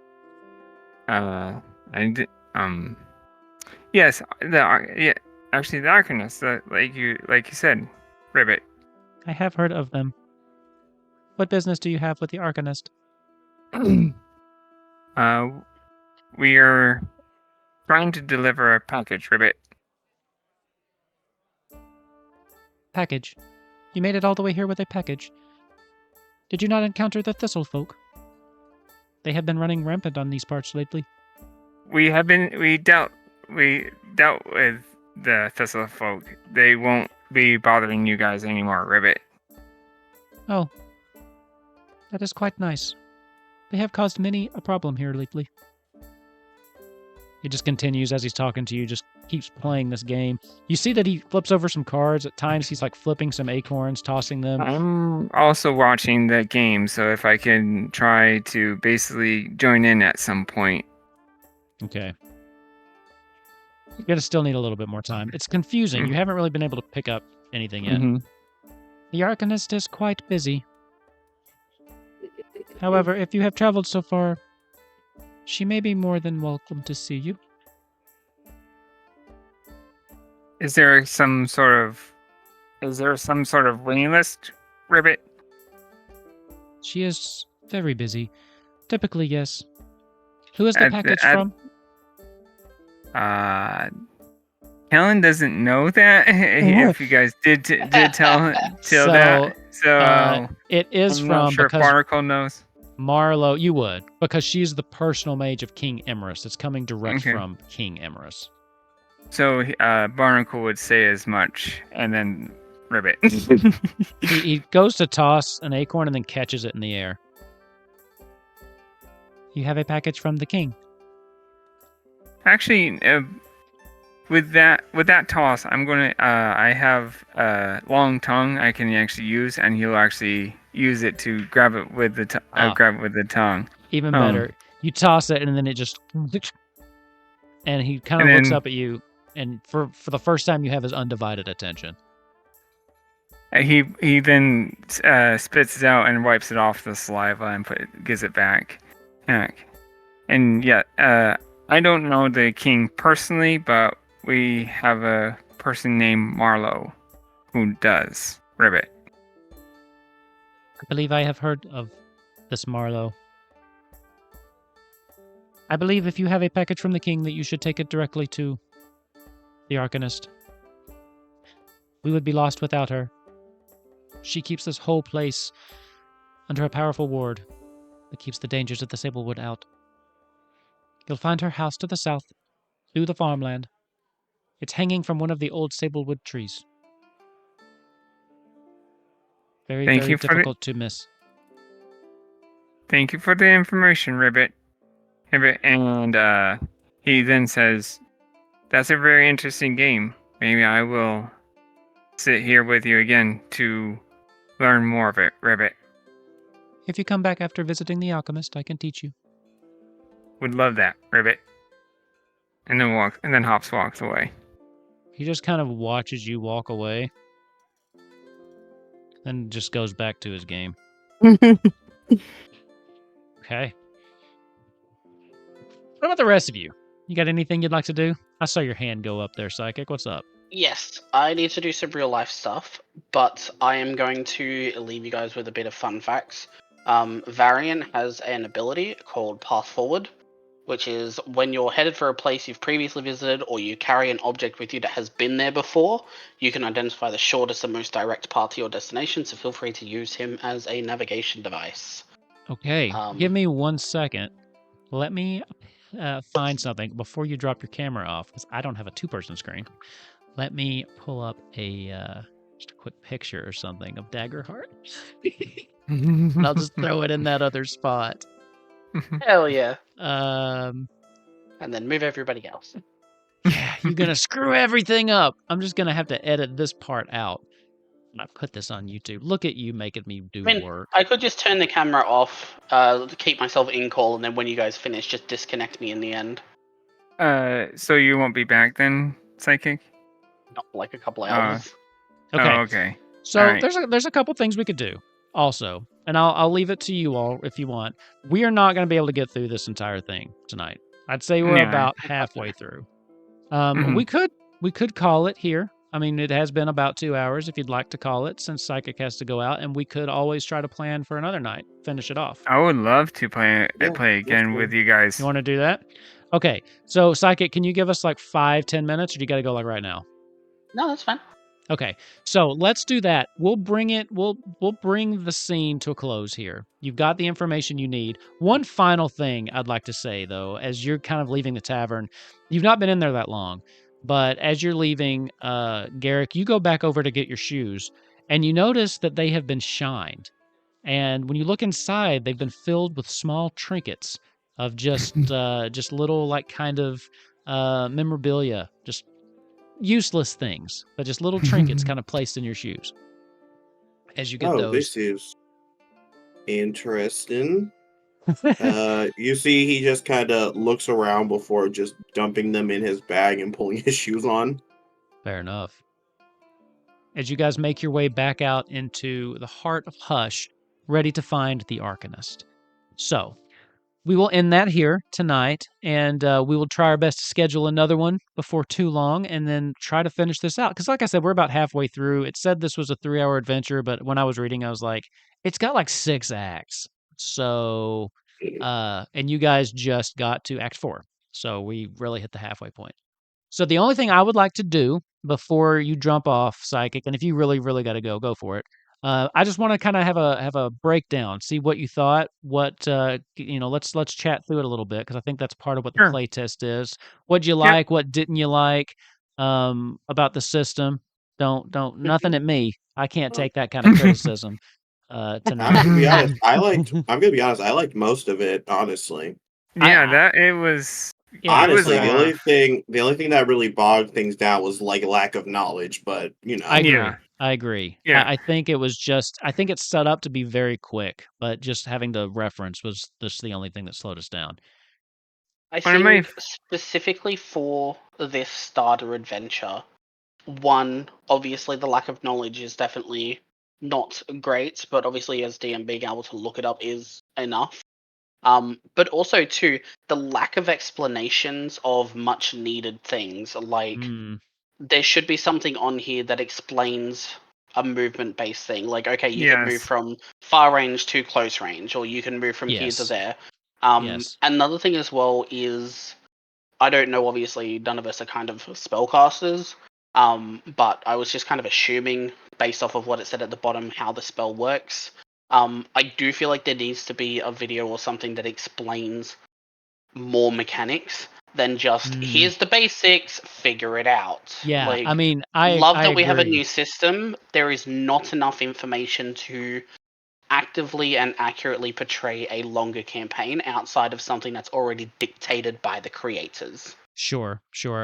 D: Yes, actually the Arcanist, like you said, Ribbit.
A: I have heard of them. What business do you have with the Arcanist?
D: We are trying to deliver a package, Ribbit.
A: Package. You made it all the way here with a package. Did you not encounter the Thistle folk? They have been running rampant on these parts lately.
D: We dealt with the Thistle folk. They won't be bothering you guys anymore, Ribbit.
A: Oh. That is quite nice. They have caused many a problem here lately. He just continues as he's talking to you, just keeps playing this game. You see that he flips over some cards. At times he's like flipping some acorns, tossing them.
D: I'm also watching the game, so if I can try to basically join in at some point.
A: Okay. You're going to still need a little bit more time. It's confusing. You haven't really been able to pick up anything yet.
D: Mm-hmm.
A: The Arcanist is quite busy. However, if you have traveled so far, she may be more than welcome to see you.
D: Is there some sort of waiting list, Ribbit?
A: She is very busy. Typically, yes. Who is the package from?
D: Helen doesn't know that. If you guys did tell that, so
A: it is
D: I'm
A: from
D: not sure if Barnacle knows.
A: Marlowe, you would, because she's the personal mage of King Emerus. It's coming direct from King Emerus.
D: So Barnacle would say as much, and then Ribbit.
A: he goes to toss an acorn and then catches it in the air. You have a package from the king.
D: Actually, with that toss, I'm gonna. I have a long tongue I can actually use, and he'll actually use it to grab it with the grab it with the tongue.
A: Even better. You toss it, and then it just, and he kind of looks up at you, and for the first time, you have his undivided attention.
D: He then spits it out and wipes it off the saliva and gives it back. And yeah, I don't know the king personally, but we have a person named Marlowe who does. Ribbit.
A: I believe I have heard of this Marlowe. I believe if you have a package from the king that you should take it directly to the Arcanist. We would be lost without her. She keeps this whole place under a powerful ward that keeps the dangers of the Sablewood out. You'll find her house to the south, through the farmland. It's hanging from one of the old Sablewood trees. Very difficult to miss.
D: Thank you for the information, Ribbit. And he then says, "That's a very interesting game. Maybe I will sit here with you again to learn more of it, Ribbit.
A: If you come back after visiting the alchemist, I can teach you."
D: Would love that, Ribbit. And then Hops walks away.
A: He just kind of watches you walk away, then just goes back to his game. Okay. What about the rest of you? You got anything you'd like to do? I saw your hand go up there, Psychic. What's up?
C: Yes, I need to do some real life stuff, but I am going to leave you guys with a bit of fun facts. Varian has an ability called Path Forward, which is when you're headed for a place you've previously visited or you carry an object with you that has been there before, you can identify the shortest and most direct path to your destination, so feel free to use him as a navigation device.
A: Okay, give me 1 second. Let me find something before you drop your camera off, because I don't have a two-person screen. Let me pull up just a quick picture or something of Daggerheart. And I'll just throw it in that other spot.
C: Hell yeah.
A: Um,
C: And then move everybody else.
A: yeah, you're gonna screw everything up. I'm just gonna have to edit this part out. I put this on YouTube. Look at you making me do work.
C: I could just turn the camera off, to keep myself in call, and then when you guys finish, just disconnect me in the end.
D: So you won't be back then, Psychic?
C: Not for like a couple hours.
A: Okay.
D: Oh, okay.
A: So
D: All right.
A: there's a couple things we could do also, and I'll leave it to you all if you want. We are not going to be able to get through this entire thing tonight. I'd say we're
D: Yeah.
A: about halfway through.
D: Mhm.
A: We could call it here. I mean, it has been about 2 hours if you'd like to call it, since Psychic has to go out, and we could always try to plan for another night, finish it off.
D: I would love to play
B: Yeah,
D: again
B: that's
D: with you guys.
A: You want to do that? Okay. So Psychic, can you give us like 5-10 minutes, or do you got to go like right now?
C: No, that's fine.
A: Okay, so let's do that. We'll bring the scene to a close here. You've got the information you need. One final thing I'd like to say though, as you're kind of leaving the tavern, you've not been in there that long, but as you're leaving, Garrick, you go back over to get your shoes, and you notice that they have been shined. And when you look inside, they've been filled with small trinkets of just little like kind of memorabilia, just useless things, but just little trinkets kind of placed in your shoes. As you get
B: Oh,
A: those.
B: this is interesting. You see, he just kind of looks around before just dumping them in his bag and pulling his shoes on.
A: Fair enough. As you guys make your way back out into the heart of Hush, ready to find the Arcanist. So, we will end that here tonight, and we will try our best to schedule another one before too long, and then try to finish this out. Because like I said, we're about halfway through. It said this was a 3-hour adventure, but when I was reading, I was like, it's got like 6 acts. So, and you guys just got to Act 4. So we really hit the halfway point. So the only thing I would like to do before you jump off, Psychic, and if you really, really got to go for it. I just want to kind of have a breakdown, see what you thought. Let's chat through it a little bit, because I think that's part of what the
D: Sure.
A: playtest is. What'd you
D: Yep.
A: like? What didn't you like? About the system. Don't nothing at me. I can't take that kind of criticism
B: I'm
A: tonight.
B: gonna be honest. I'm gonna be honest. I liked most of it, honestly.
D: Yeah, it was.
A: Yeah,
D: it was
B: Honestly,
D: a
B: the only thing that really bogged things down was like lack of knowledge. But you know,
A: I agree.
D: Yeah.
A: I agree.
D: Yeah.
A: I think it was just, I think it's set up to be very quick, but just having the reference was just the only thing that slowed us down.
C: I
D: One of my
C: think specifically for this starter adventure, one, obviously the lack of knowledge is definitely not great, but obviously as DM being able to look it up is enough. But also two, the lack of explanations of much needed things. Like
A: Mm,
C: there should be something on here that explains a movement based thing. Like, okay, you can move
D: Yes.
C: from far range to close range, or you can move from here to
A: yes.
C: there.
A: Yes.
C: Another thing as well is I don't know, obviously none of us are kind of spellcasters. But I was just kind of assuming based off of what it said at the bottom how the spell works. I do feel like there needs to be a video or something that explains more mechanics than just
A: Mm,
C: here's the basics, figure it out.
A: yeah.
C: Like,
A: I mean, I
C: love that we have a
A: agree.
C: new system. There is not enough information to actively and accurately portray a longer campaign outside of something that's already dictated by the creators.
A: Sure.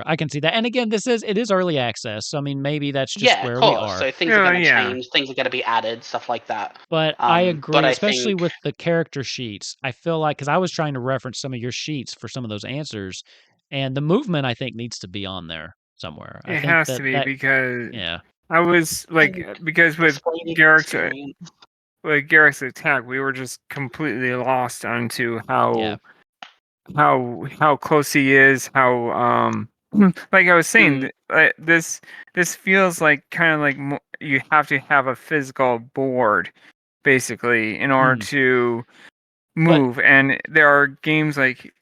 A: I can see that. And again, it is early access. So I mean, maybe that's just
C: Yeah, of
A: where we
C: course.
A: are.
C: So things are going to
D: Yeah.
C: change, things are going to be added, stuff like that.
A: But I
C: But
A: agree,
C: I
A: especially
C: think
A: with the character sheets. I feel like, because I was trying to reference some of your sheets for some of those answers, and the movement I think needs to be on there somewhere. I
D: It
A: think
D: has to be because
A: yeah.
D: I was like,
C: And
D: because with
C: explaining
D: Garrick's
C: experience.
D: attack, we were just completely lost onto
A: Yeah.
D: how close he is, how like I was saying, this feels like kind of like you have to have a physical board basically in order
A: Mm.
D: to move, and there are games like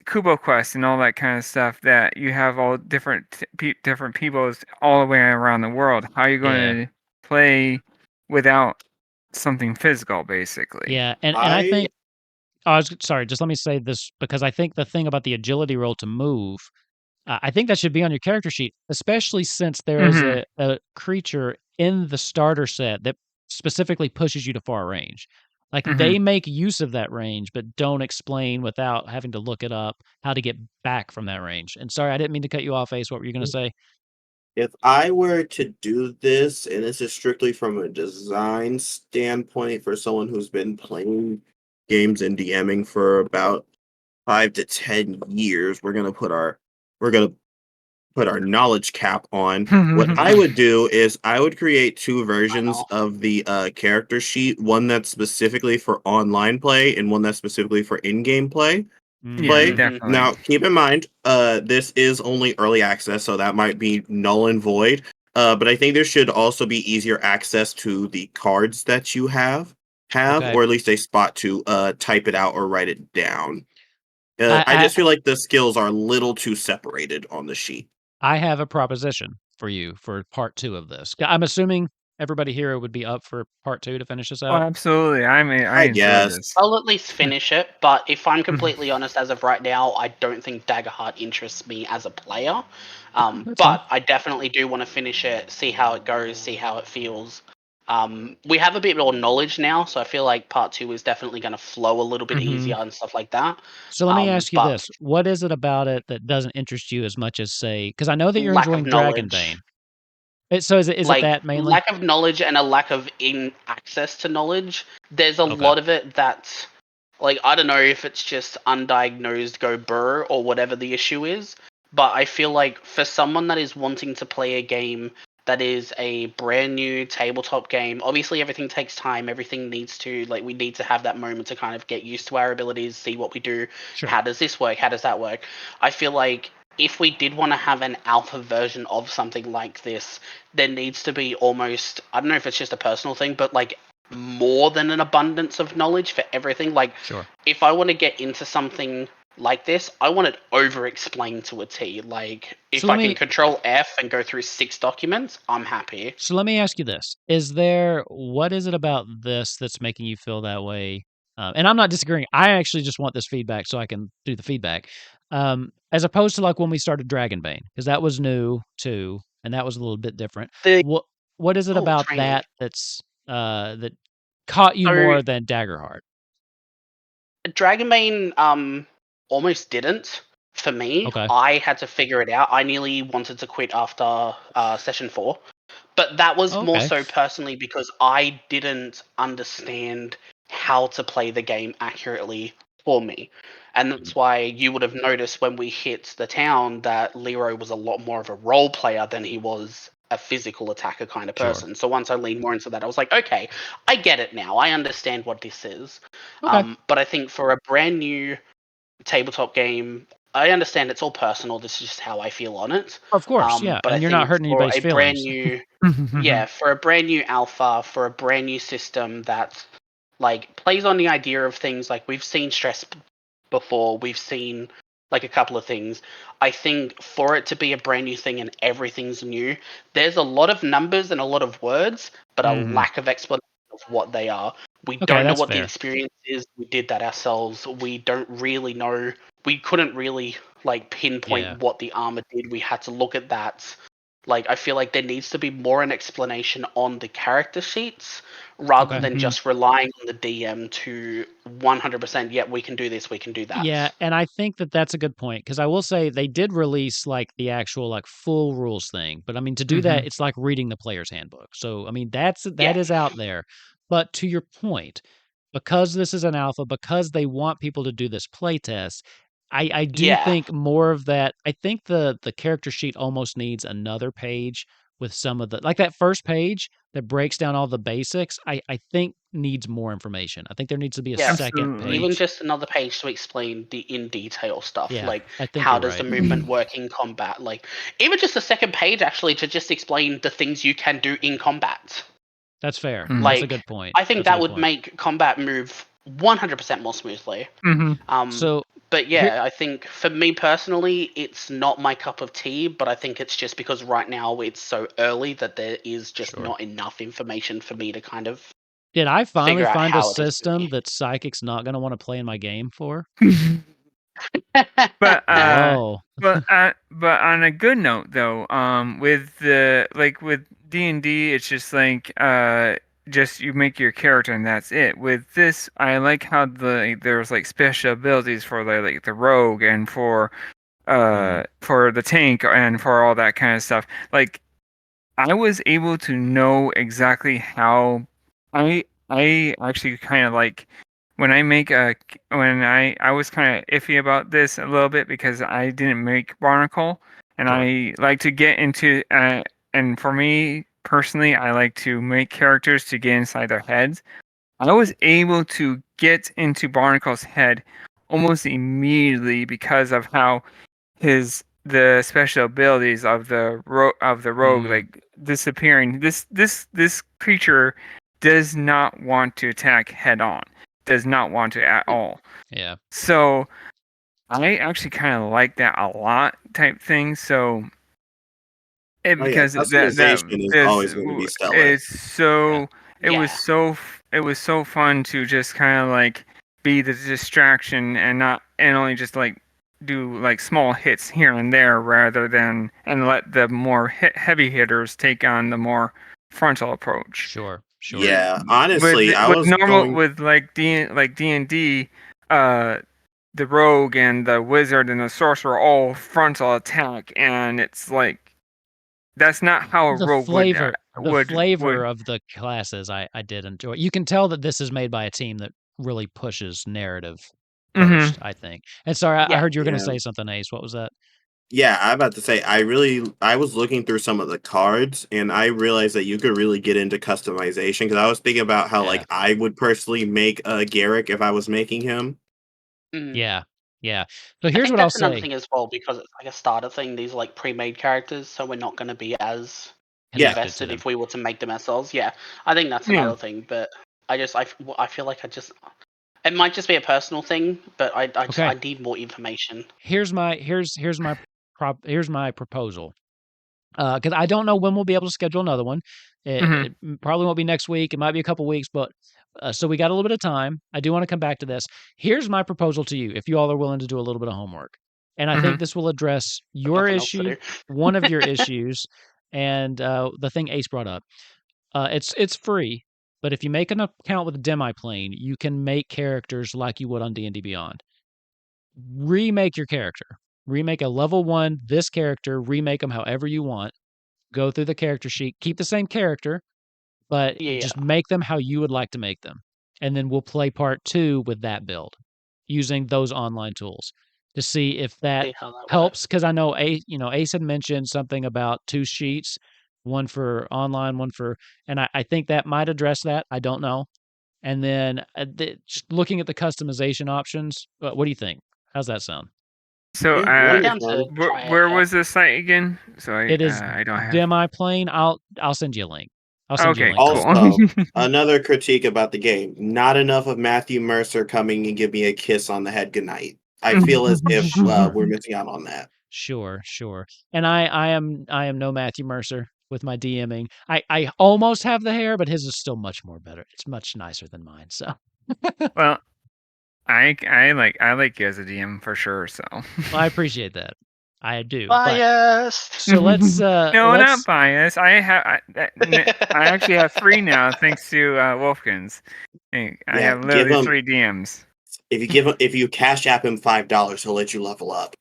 D: Kubo Quest and all that kind of stuff that you have all different different peoples all the way around the world. How are you going to play without something physical, basically?
A: Yeah, and I
B: I
A: think sorry, just let me say this because I think the thing about the agility roll to move, I think that should be on your character sheet, especially since there is
D: Mhm.
A: a creature in the starter set that specifically pushes you to far range. Like
D: Mhm.
A: they make use of that range, but don't explain without having to look it up how to get back from that range. And sorry, I didn't mean to cut you off, Ace. What were you going to say?
B: if I were to do this, and this is strictly from a design standpoint for someone who's been playing games and DMing for about 5 to 10 years, we're gonna put our knowledge cap on. What I would do is I would create two
C: Sign
B: versions
C: off.
B: of the character sheet, one that's specifically for online play and one that's specifically for in-game play.
D: Yeah,
A: Mhm.
D: definitely.
B: Now, keep in mind, this is only early access, so that might be null and void. But I think there should also be easier access to the cards that you have,
A: Okay.
B: or at least a spot to type it out or write it down. I
A: I,
B: just feel like the skills are a little too separated on the sheet.
A: I have a proposition for you for part 2 of this. I'm assuming everybody here would be up for part 2 to finish this
D: Oh,
A: out.
D: absolutely. I
B: I
D: enjoy
B: guess.
D: this.
C: I'll at least finish it, but if I'm completely honest, as of right now, I don't think Daggerheart interests me as a player.
A: That's fine.
C: But I definitely do want to finish it, see how it goes, see how it feels. We have a bit more knowledge now, so I feel like part 2 is definitely going to flow a little bit
D: Mhm.
C: easier and stuff like that.
A: So let me ask you
C: But
A: this. What is it about it that doesn't interest you as much as, say, because I know that you're
C: lack of
A: enjoying
C: knowledge.
A: Dragonbane. So is it
C: Like
A: that mainly?
C: lack of knowledge and a lack of in access to knowledge. There's a
A: Okay,
C: lot of it that's like I don't know if it's just undiagnosed go burr or whatever the issue is, but I feel like for someone that is wanting to play a game that is a brand new tabletop game, obviously everything takes time, everything needs to like we need to have that moment to kind of get used to our abilities, see what we do,
A: sure.
C: how does this work, how does that work. I feel like if we did want to have an alpha version of something like this, there needs to be almost I don't know if it's just a personal thing, but like more than an abundance of knowledge for everything. Like
A: Sure.
C: if I want to get into something like this, I want it over explained to a T. Like
A: So
C: if
A: let
C: I can
A: me
C: control F and go through 6 documents, I'm happy.
A: so let me ask you this. What is it about this that's making you feel that way? And I'm not disagreeing. I actually just want this feedback so I can do the feedback. As opposed to like when we started Dragonbane, because that was new too, and that was a little bit different.
C: The
A: What what is it about
C: training.
A: that that caught you
C: So
A: more than Daggerheart?
C: Dragonbane almost didn't for me.
A: Okay.
C: I had to figure it out. I nearly wanted to quit after session 4. But that was
A: Oh,
C: more
A: okay.
C: so personally because I didn't understand how to play the game accurately for me. And that's why you would have noticed when we hit the town that Leroy was a lot more of a role player than he was a physical attacker kind of
A: Sure.
C: person. So once I leaned more into that, I was like, okay, I get it now. I understand what this is.
A: Okay.
C: But I think for a brand new tabletop game, I understand it's all personal. This is just how I feel on it.
A: Of course, yeah.
C: But I
A: And you're not
C: think
A: hurting
C: for
A: anybody's
C: a brand
A: feelings.
C: new for a brand new alpha, for a brand new system that like plays on the idea of things like we've seen stress before, we've seen like a couple of things. I think for it to be a brand new thing and everything's new, there's a lot of numbers and a lot of words, but a
A: Mhm.
C: lack of explanation of what they are. We
A: Okay,
C: don't know
A: that's
C: what the
A: fair.
C: experience is. We did that ourselves. We don't really know. We couldn't really like
A: Yeah.
C: pinpoint what the armor did. We had to look at that. Like I feel like there needs to be more an explanation on the character sheets rather
A: Okay.
C: than just relying on the DM to 100%. Yeah, we can do this. We can do
A: Yeah,
C: that.
A: and I think that that's a good point because I will say they did release like the actual like full rules thing, but I mean to do that,
D: Mhm.
A: it's like reading the player's handbook. So I mean that
C: Yeah.
A: is out there. But to your point, because this is an alpha, because they want people to do this playtest, I do
C: Yeah.
A: think more of that. I think the character sheet almost needs another page with some of the like that first page that breaks down all the basics. I think needs more information. I think there needs to be a
C: Yeah.
A: second
D: Absolutely.
C: Even
A: page.
C: just another page to explain the in detail stuff,
A: Yeah,
C: like
A: I think
C: how
A: you're
C: does the
A: right.
C: movement work in combat, like even just a second page actually to just explain the things you can do in combat.
A: That's fair.
D: Mm.
A: That's a
C: Like
A: good point.
C: I think
A: That's a
C: that
A: good
C: would
A: point.
C: make combat move 100% more smoothly.
A: So
C: But
A: here-
C: yeah, I think for me personally, it's not my cup of tea, but I think it's just because right now it's so early that there is just
A: Sure.
C: not enough information for me to kind of
A: Did I finally
C: figure out
A: find a
C: how it is for
A: system
C: me.
A: that Psychic's not going to want to play in my game for?
D: But
A: Whoa.
D: but on a good note though, with the with D&D, it's just just you make your character and that's it. With this, I like how there's like special abilities for the rogue and for the tank and for all that kind of stuff. Like I was able to know exactly how I actually kind of like when I make a when I was kind of iffy about this a little bit because I didn't make Barnacle and
A: Sure.
D: I like to get into and for me personally I like to make characters to get inside their heads. I was able to get into Barnacle's head almost immediately because of how the special abilities of the rogue like disappearing. This creature does not want to attack head on. Does not want to at all.
A: Yeah.
D: So I actually kind of like that a lot type thing. So because
B: customization is always going to be stellar.
D: it's so it was
C: Yeah.
D: so fun to just kind of like be the distraction and only just like do like small hits here and there rather than and let the more heavy hitters take on the more frontal approach.
A: Sure.
B: Yeah, honestly, I
D: with
B: was
D: normal
B: going.
D: with like D&D, the rogue and the wizard and the sorcerer all frontal attack, and it's like that's not how a
A: The
D: rogue
A: flavor
D: would.
A: of the classes I did enjoy. You can tell that this is made by a team that really pushes narrative first, I think. And sorry, I
C: Yeah.
A: heard you were going to
B: Yeah.
A: say something, Ace. What was that?
B: Yeah, I'm about to say I was looking through some of the cards and I realized that you could really get into customization because I was thinking about how
A: Yeah.
B: like I would personally make Garrick if I was making him.
A: Yeah. Yeah. So
C: I
A: here's
C: think
A: what I'll
C: that's another
A: say.
C: thing as well because it's like a starter thing. These are like pre-made characters, so we're not going to be as
A: Connected to
C: invested
A: them.
C: if we were to make them ourselves. Yeah, I think that's another thing. But I feel like it might just be a personal thing, but I need more information.
A: Here's my proposal. Because I don't know when we'll be able to schedule another one. It probably won't be next week. It might be a couple weeks, but so we got a little bit of time. I do want to come back to this. Here's my proposal to you, if you all are willing to do a little bit of homework, and I think this will address your
C: Nothing else to
A: issue,
C: do.
A: one of your issues, and the thing Ace brought up. It's free, but if you make an account with Demiplane, you can make characters like you would on D&D Beyond. Remake your character. Remake a level 1 this character, remake them however you want. Go through the character sheet, keep the same character, but
C: Yeah.
A: just make them how you would like to make them. And then we'll play part 2 with that build using those online tools to see if that
C: See how that
A: helps.
C: works.
A: Because I know Ace had mentioned something about 2 sheets, one for online, one for, and I think that might address that. I don't know. And then just looking at the customization options, what do you think? How's that sound?
D: So
C: I'm down to try it.
D: where
C: Yeah.
D: was the site again? So
A: It is
D: I don't have.
A: Demiplane. I'll send you a link. I'll send you a
D: Okay,
A: link to it.
D: cool.
B: Also, another critique about the game: not enough of Matthew Mercer coming and give me a kiss on the head goodnight. I feel as if we're missing out on that.
A: Sure. And I am no Matthew Mercer with my DMing. I almost have the hair, but his is still much more better. It's much nicer than mine. So
D: Well, I like you as a DM for sure. So
A: I appreciate that. I do.
C: Biased.
A: But so let's
D: no, not biased. I actually have 3 now thanks to Wolfkinz. I have
B: give
D: literally
B: him
D: 3 DMs.
B: if you cash app him $5, he'll let you level up.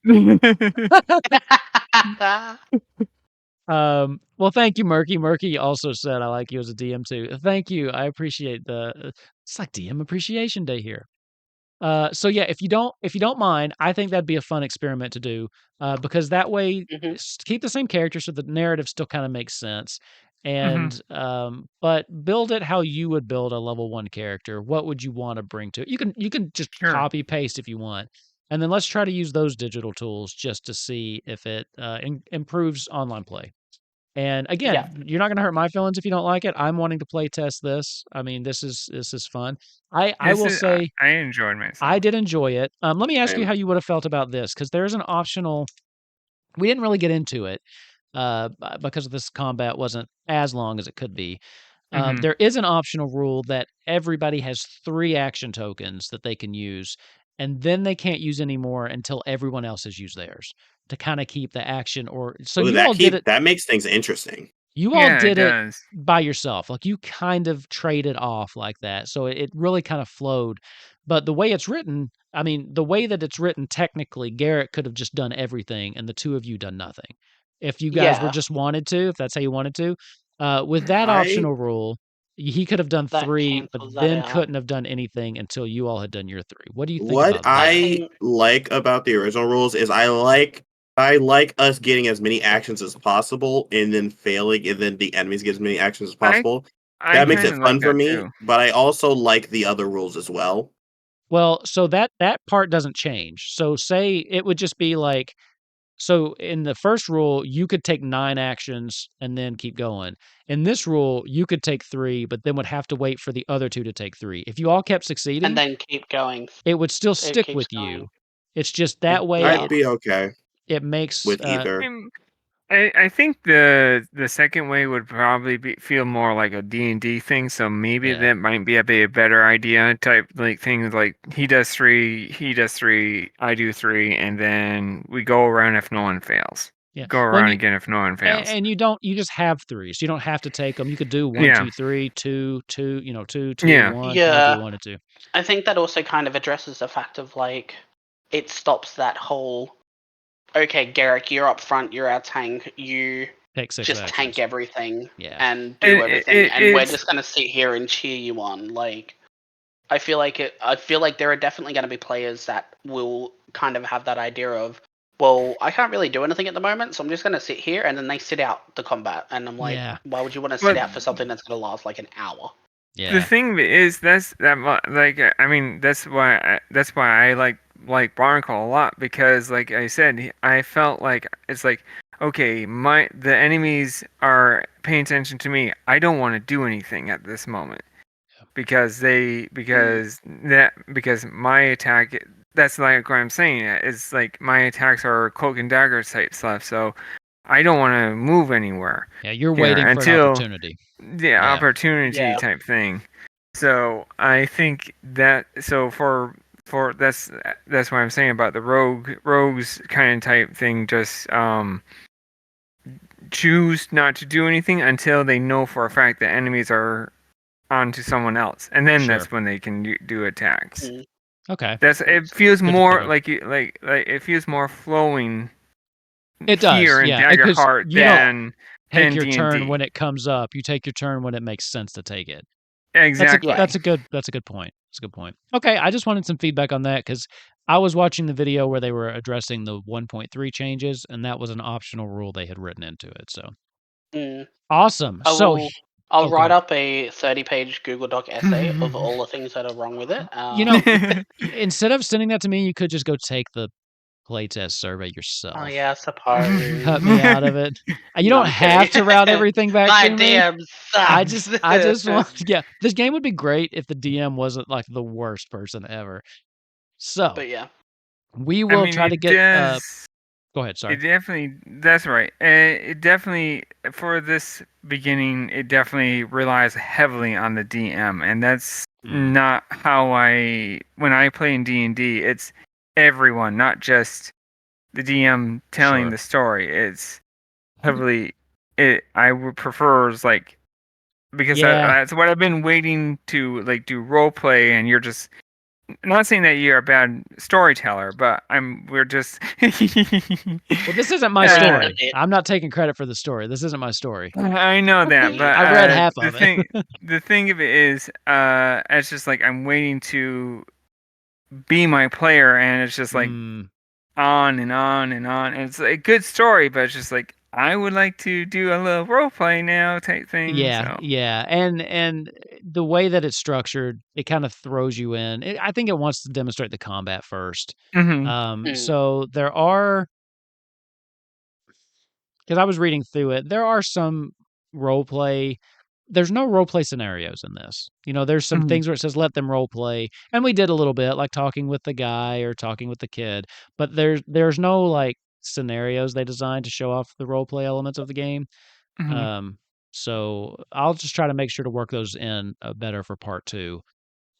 A: Well, thank you, Murky. Murky also said I like you as a DM too. Thank you. I appreciate it's like DM Appreciation Day here. So yeah, if you don't mind, I think that'd be a fun experiment to do, because that way keep the same character so the narrative still kind of makes sense, and but build it how you would build a level 1 character. What would you want to bring to it? You can just copy paste if you want, and then let's try to use those digital tools just to see if it improves online play. And again, you're not going to hurt my feelings if you don't like it. I'm wanting to play test this. I mean, this is fun. I will say
D: I enjoyed myself.
A: I did enjoy it. Let me ask you
B: Same.
A: how you would have felt about this, because there's an optional. We didn't really get into it because this combat wasn't as long as it could be.
D: Mhm.
A: There is an optional rule that everybody has 3 action tokens that they can use, and then they can't use any more until everyone else has used theirs to kind of keep the action. Or so
B: Ooh,
A: you all did it.
B: that makes things interesting.
A: You all
D: Yeah, it
A: did it
D: does.
A: by yourself. Like, you kind of traded off like that. So it really kind of flowed. But the way it's written, I mean, the way that it's written, technically, Garrett could have just done everything and the 2 of you done nothing. If you guys were
C: Yeah.
A: just wanted to, if that's how you wanted to. With that
B: I
A: optional rule, he could have done
C: That
A: 3, but
C: cancels that
A: then
C: out.
A: couldn't have done anything until you all had done your 3. What do you think
B: what
A: about that?
C: I
B: I
C: think-
B: like about the original rules is I like us getting as many actions as possible and then failing, and then the enemies get as many actions as possible.
D: I
B: That makes it
D: kinda
B: fun
D: like
B: for
D: that
B: me,
D: too.
B: but I also like the other rules as well.
A: Well, so that part doesn't change. So say it would just be like, so in the first rule, you could take 9 actions and then keep going. In this rule, you could take 3, but then would have to wait for the other 2 to take 3. If you all kept succeeding,
C: and then keep going.
A: it would still
C: It
A: stick
C: keeps
A: with
C: going.
A: you. It's just that way
C: Yeah.
B: I'd be okay
A: it makes
B: with either.
D: I think the second way would probably feel more like a D&D thing, so maybe
A: Yeah.
D: that might be a better idea type, like things like he does 3, I do 3, and then we go around if no one fails.
A: Yeah.
D: Go
A: Well,
D: around
A: and
D: again if no one fails.
A: and you just have 3, so you don't have to take them. You could do 1,
D: Yeah.
A: 2, 3, 2, 2, 2, 2,
D: Yeah.
A: 1, however
C: Yeah.
A: you wanted to.
C: I think that also kind of addresses the fact of, like, it stops that whole, okay, Garrick, you're up front, you're our tank, you
A: Take 6
C: just
A: actions.
C: tank everything
A: Yeah.
C: and do everything, and we're
D: it's-
C: just gonna sit here and cheer you on. Like, I feel like there are definitely gonna be players that will kind of have that idea of, well, I can't really do anything at the moment, so I'm just gonna sit here, and then they sit out the combat, and I'm like,
A: Yeah.
C: why would you want to sit
D: But-
C: out for something that's gonna last like an hour?
D: The
A: Yeah.
D: thing is, that's why I like Barnacle a lot, because like I said, I felt like it's like, okay, the enemies are paying attention to me. I don't want to do anything at this moment because my attack. That's like what I'm saying. Is like my attacks are cloak and dagger type stuff, so I don't want to move anywhere.
A: Yeah, you're
D: Yeah,
A: waiting for an
D: until-
A: opportunity.
D: The
A: Yeah.
D: opportunity
C: Yeah.
D: type thing. So I think that for that's what I'm saying about the rogues kind of type thing. Just choose not to do anything until they know for a fact that enemies are onto someone else, and then that's when they can do attacks.
C: Mm.
A: Okay.
D: It feels
A: Good to
D: more
A: think of.
D: like it feels more flowing.
A: It does,
D: here in
A: yeah, 'cause
D: Daggerheart
A: you don't
D: than
A: Take your turn
D: D&D.
A: when it comes up. You take your turn when it makes sense to take it.
D: Exactly.
A: That's a good point. That's a good point. Okay, I just wanted some feedback on that because I was watching the video where they were addressing the 1.3 changes, and that was an optional rule they had written into it. So
C: Mm.
A: awesome.
C: I'll
A: go
C: write
A: ahead.
C: up a 30-page Google Doc essay of all the things that are wrong with it.
A: You know, instead of sending that to me, you could just go take the playtest survey yourself.
C: Oh yeah, I suppose.
A: Cut me out of it. You
C: No,
A: don't
C: I'm
A: have
C: kidding.
A: to route everything back
C: My
A: to me.
C: DM sucks.
A: I just want, yeah. This game would be great if the DM wasn't like the worst person ever. So
C: But yeah,
A: we will try to get. Go ahead. Sorry.
D: It definitely, that's right. It definitely, for this beginning, it definitely relies heavily on the DM, and that's not how when I play in D&D, it's everyone, not just the DM telling the story. It's heavily, I would prefer like, because that's what I've been waiting to like do role play, and you're just. Not saying that you're a bad storyteller, but we're just.
A: Well, this isn't my story. I'm not taking credit for the story. This isn't my story.
D: I know that, but
A: I read half of it.
D: The thing of it is, it's just like I'm waiting to be my player, and it's just like on and on and on. And it's a good story, but it's just like I would like to do a little role play now type thing.
A: Yeah, yeah, and the way that it's structured, it kind of throws you in. I think it wants to demonstrate the combat first. So there are. because I was reading through it, there are some role play. There's no role play scenarios in this. There's some things where it says let them role play, and we did a little bit, like talking with the guy or talking with the kid. But there's no like scenarios they designed to show off the role play elements of the game.
D: Mhm.
A: So I'll just try to make sure to work those in better for part 2.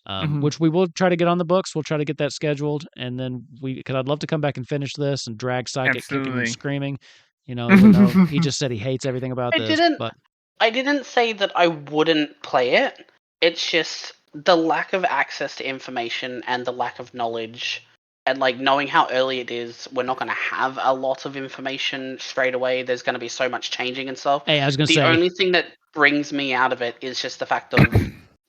D: Mhm.
A: Which we will try to get on the books. We'll try to get that scheduled, and then because I'd love to come back and finish this and drag Psychic kicking and
D: Absolutely.
A: screaming. Even though he just said he hates everything about
C: I
A: this,
C: didn't.
A: but
C: I didn't say that I wouldn't play it. It's just the lack of access to information and the lack of knowledge, and like knowing how early it is. We're not going to have a lot of information straight away. There's going to be so much changing and stuff.
A: hey, I was gonna
C: The
A: say,
C: only thing that brings me out of it is just the fact of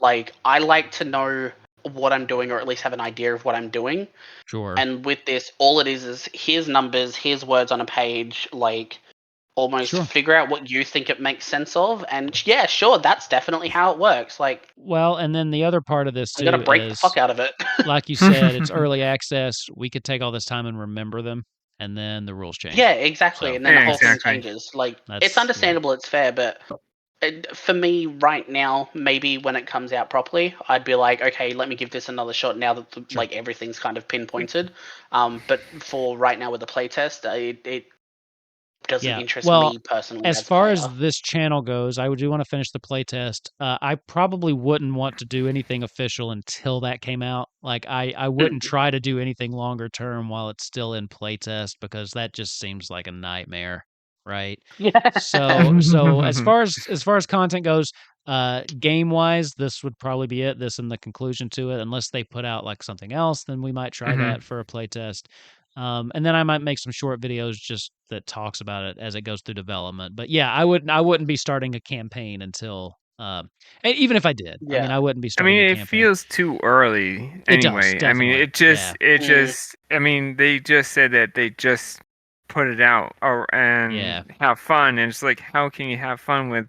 C: like I like to know what I'm doing, or at least have an idea of what I'm doing.
A: sure,
C: And with this, all it is here's numbers, here's words on a page, like almost
A: Sure.
C: figure out what you think it makes sense of, and yeah, sure, that's definitely how it works. Like,
A: well, and then the other part of this
C: I'm gonna
A: too
C: break the
A: is,
C: fuck out of it.
A: like you said, it's early access. We could take all this time and remember them, and then the rules change.
C: Yeah, exactly,
A: So
C: and then the
D: Yeah,
C: whole thing
D: exactly.
C: changes. Like, it's
A: that's yeah.
C: understandable, it's fair, but for me right now, maybe when it comes out properly, I'd be like, okay, let me give this another shot now that
A: Sure.
C: like everything's kind of pinpointed. But for right now with the playtest, it doesn't
A: Yeah.
C: interest
A: Well,
C: me personally
A: as
C: as a
A: far
C: player.
A: as this channel goes, I do want to finish the playtest. I probably wouldn't want to do anything official until that came out. Like I wouldn't try to do anything longer term while it's still in playtest, because that just seems like a nightmare, right?
C: Yeah.
A: So as far as content goes, game wise, this would probably be it. This and the conclusion to it, unless they put out like something else, then we might try that for a playtest. And then I might make some short videos just that talks about it as it goes through development. But yeah, I wouldn't be starting a campaign until and even if I did, I mean,
C: Yeah.
A: I wouldn't be
D: I
A: starting
D: mean,
A: a
D: it
A: campaign.
D: feels too early
A: It does,
D: anyway. I mean,
A: definitely. Yeah.
D: I mean, they just said that they just put it out and
A: Yeah.
D: have fun. And it's like, how can you have fun with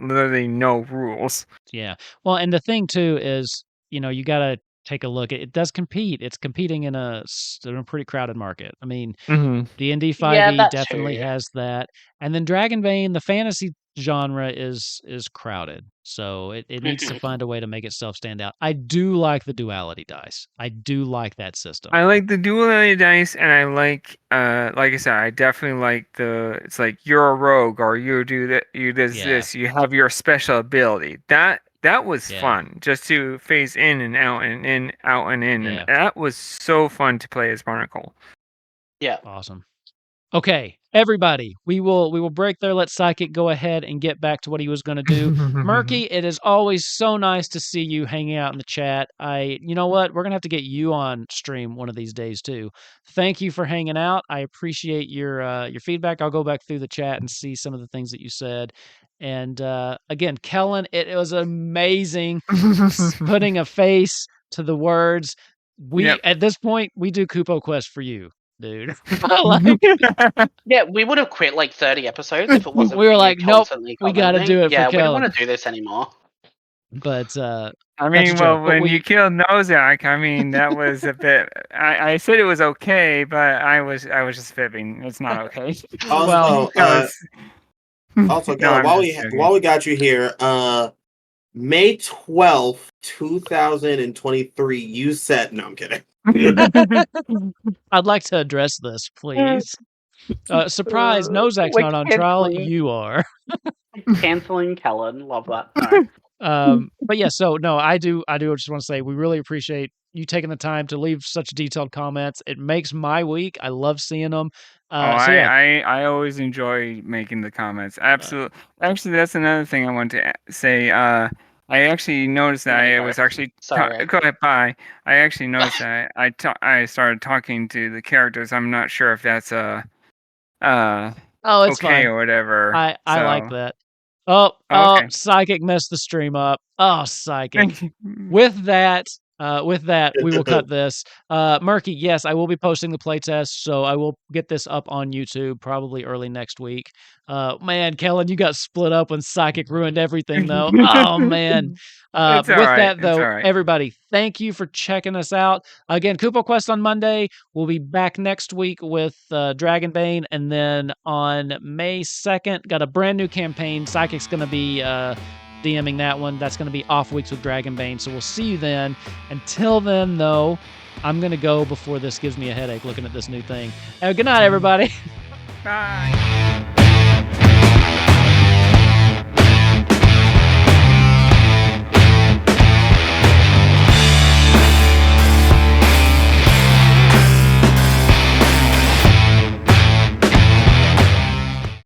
D: literally no rules?
A: Yeah. Well, and the thing too is, you got to take a look. It does compete. It's competing in a pretty crowded market. I mean,
D: Mm-hmm.
A: D&D
C: Yeah,
A: 5e
C: that
A: definitely
C: too.
A: has that. And then Dragonbane, the fantasy genre is crowded. So it needs to find a way to make itself stand out. I do like the duality dice. I do like that system.
D: I like the duality dice, and I like I said, I definitely like it's like you're a rogue, or you do that, you
A: Yeah.
D: this, you have your special ability. That was
A: Yeah.
D: fun, just to phase in and out and in, out and in, and
A: Yeah.
D: that was so fun to play as Barnacle.
C: Yeah.
A: Awesome. Okay, everybody, we will break there. Let Psychic go ahead and get back to what he was going to do. Murky, it is always so nice to see you hanging out in the chat. You know what? We're gonna have to get you on stream one of these days too. Thank you for hanging out. I appreciate your feedback. I'll go back through the chat and see some of the things that you said. And again, Kellen, it was amazing putting a face to the words.
D: Yep.
A: At this point, we do Kupo Quest for you, dude. Like,
C: Yeah, we would have quit like 30 episodes if it wasn't
A: we were
C: for you
A: like, nope,
C: constantly
A: we got to
C: commenting.
A: do it
C: Yeah,
A: for
C: we don't
A: Kellen.
C: want to do this anymore.
A: But
D: I
A: that's a
D: mean,
A: joke.
D: well, when you killed Nozak, I mean, that was a bit. I said it was okay, but I was just fibbing. It's not okay.
B: Also,
D: That
B: also,
D: no,
B: Kellen,
D: I'm
B: while
D: just joking.
B: we got you here, May 12th, 2023, you said, no, I'm kidding.
A: I'd like to address this, please. Surprise, Nozak's
C: We're
A: not on trial.
C: canceling-
A: You are.
C: Canceling Kellen. Love that. No.
A: But yeah, so no, I do just want to say we really appreciate you taking the time to leave such detailed comments. It makes my week. I love seeing them. So yeah,
D: I always enjoy making the comments. Absolutely. Actually, that's another thing I want to say. I actually noticed that I was actually
C: Sorry.
D: go ahead. Bye. I actually noticed that I started talking to the characters. I'm not sure if that's
A: oh, it's
D: okay
A: fine.
D: or whatever.
A: I like
D: So,
A: that. Oh,
D: okay.
A: Psychic messed the stream up. Oh, Psychic. With that, With that, we will cut this. Murky, yes, I will be posting the playtest, so I will get this up on YouTube probably early next week. Man, Kellen, you got split up when Psychic ruined everything, though. Oh, man.
D: It's all
A: With
D: right.
A: that,
D: It's
A: though,
D: all right.
A: everybody, thank you for checking us out. Again, Kupo Quest on Monday. We'll be back next week with Dragonbane, and then on May 2nd, got a brand new campaign. Psychic's going to be DMing that one. That's going to be off weeks with Dragonbane, so we'll see you then. Until then, though, I'm going to go before this gives me a headache looking at this new thing. Good night, everybody.
D: Bye.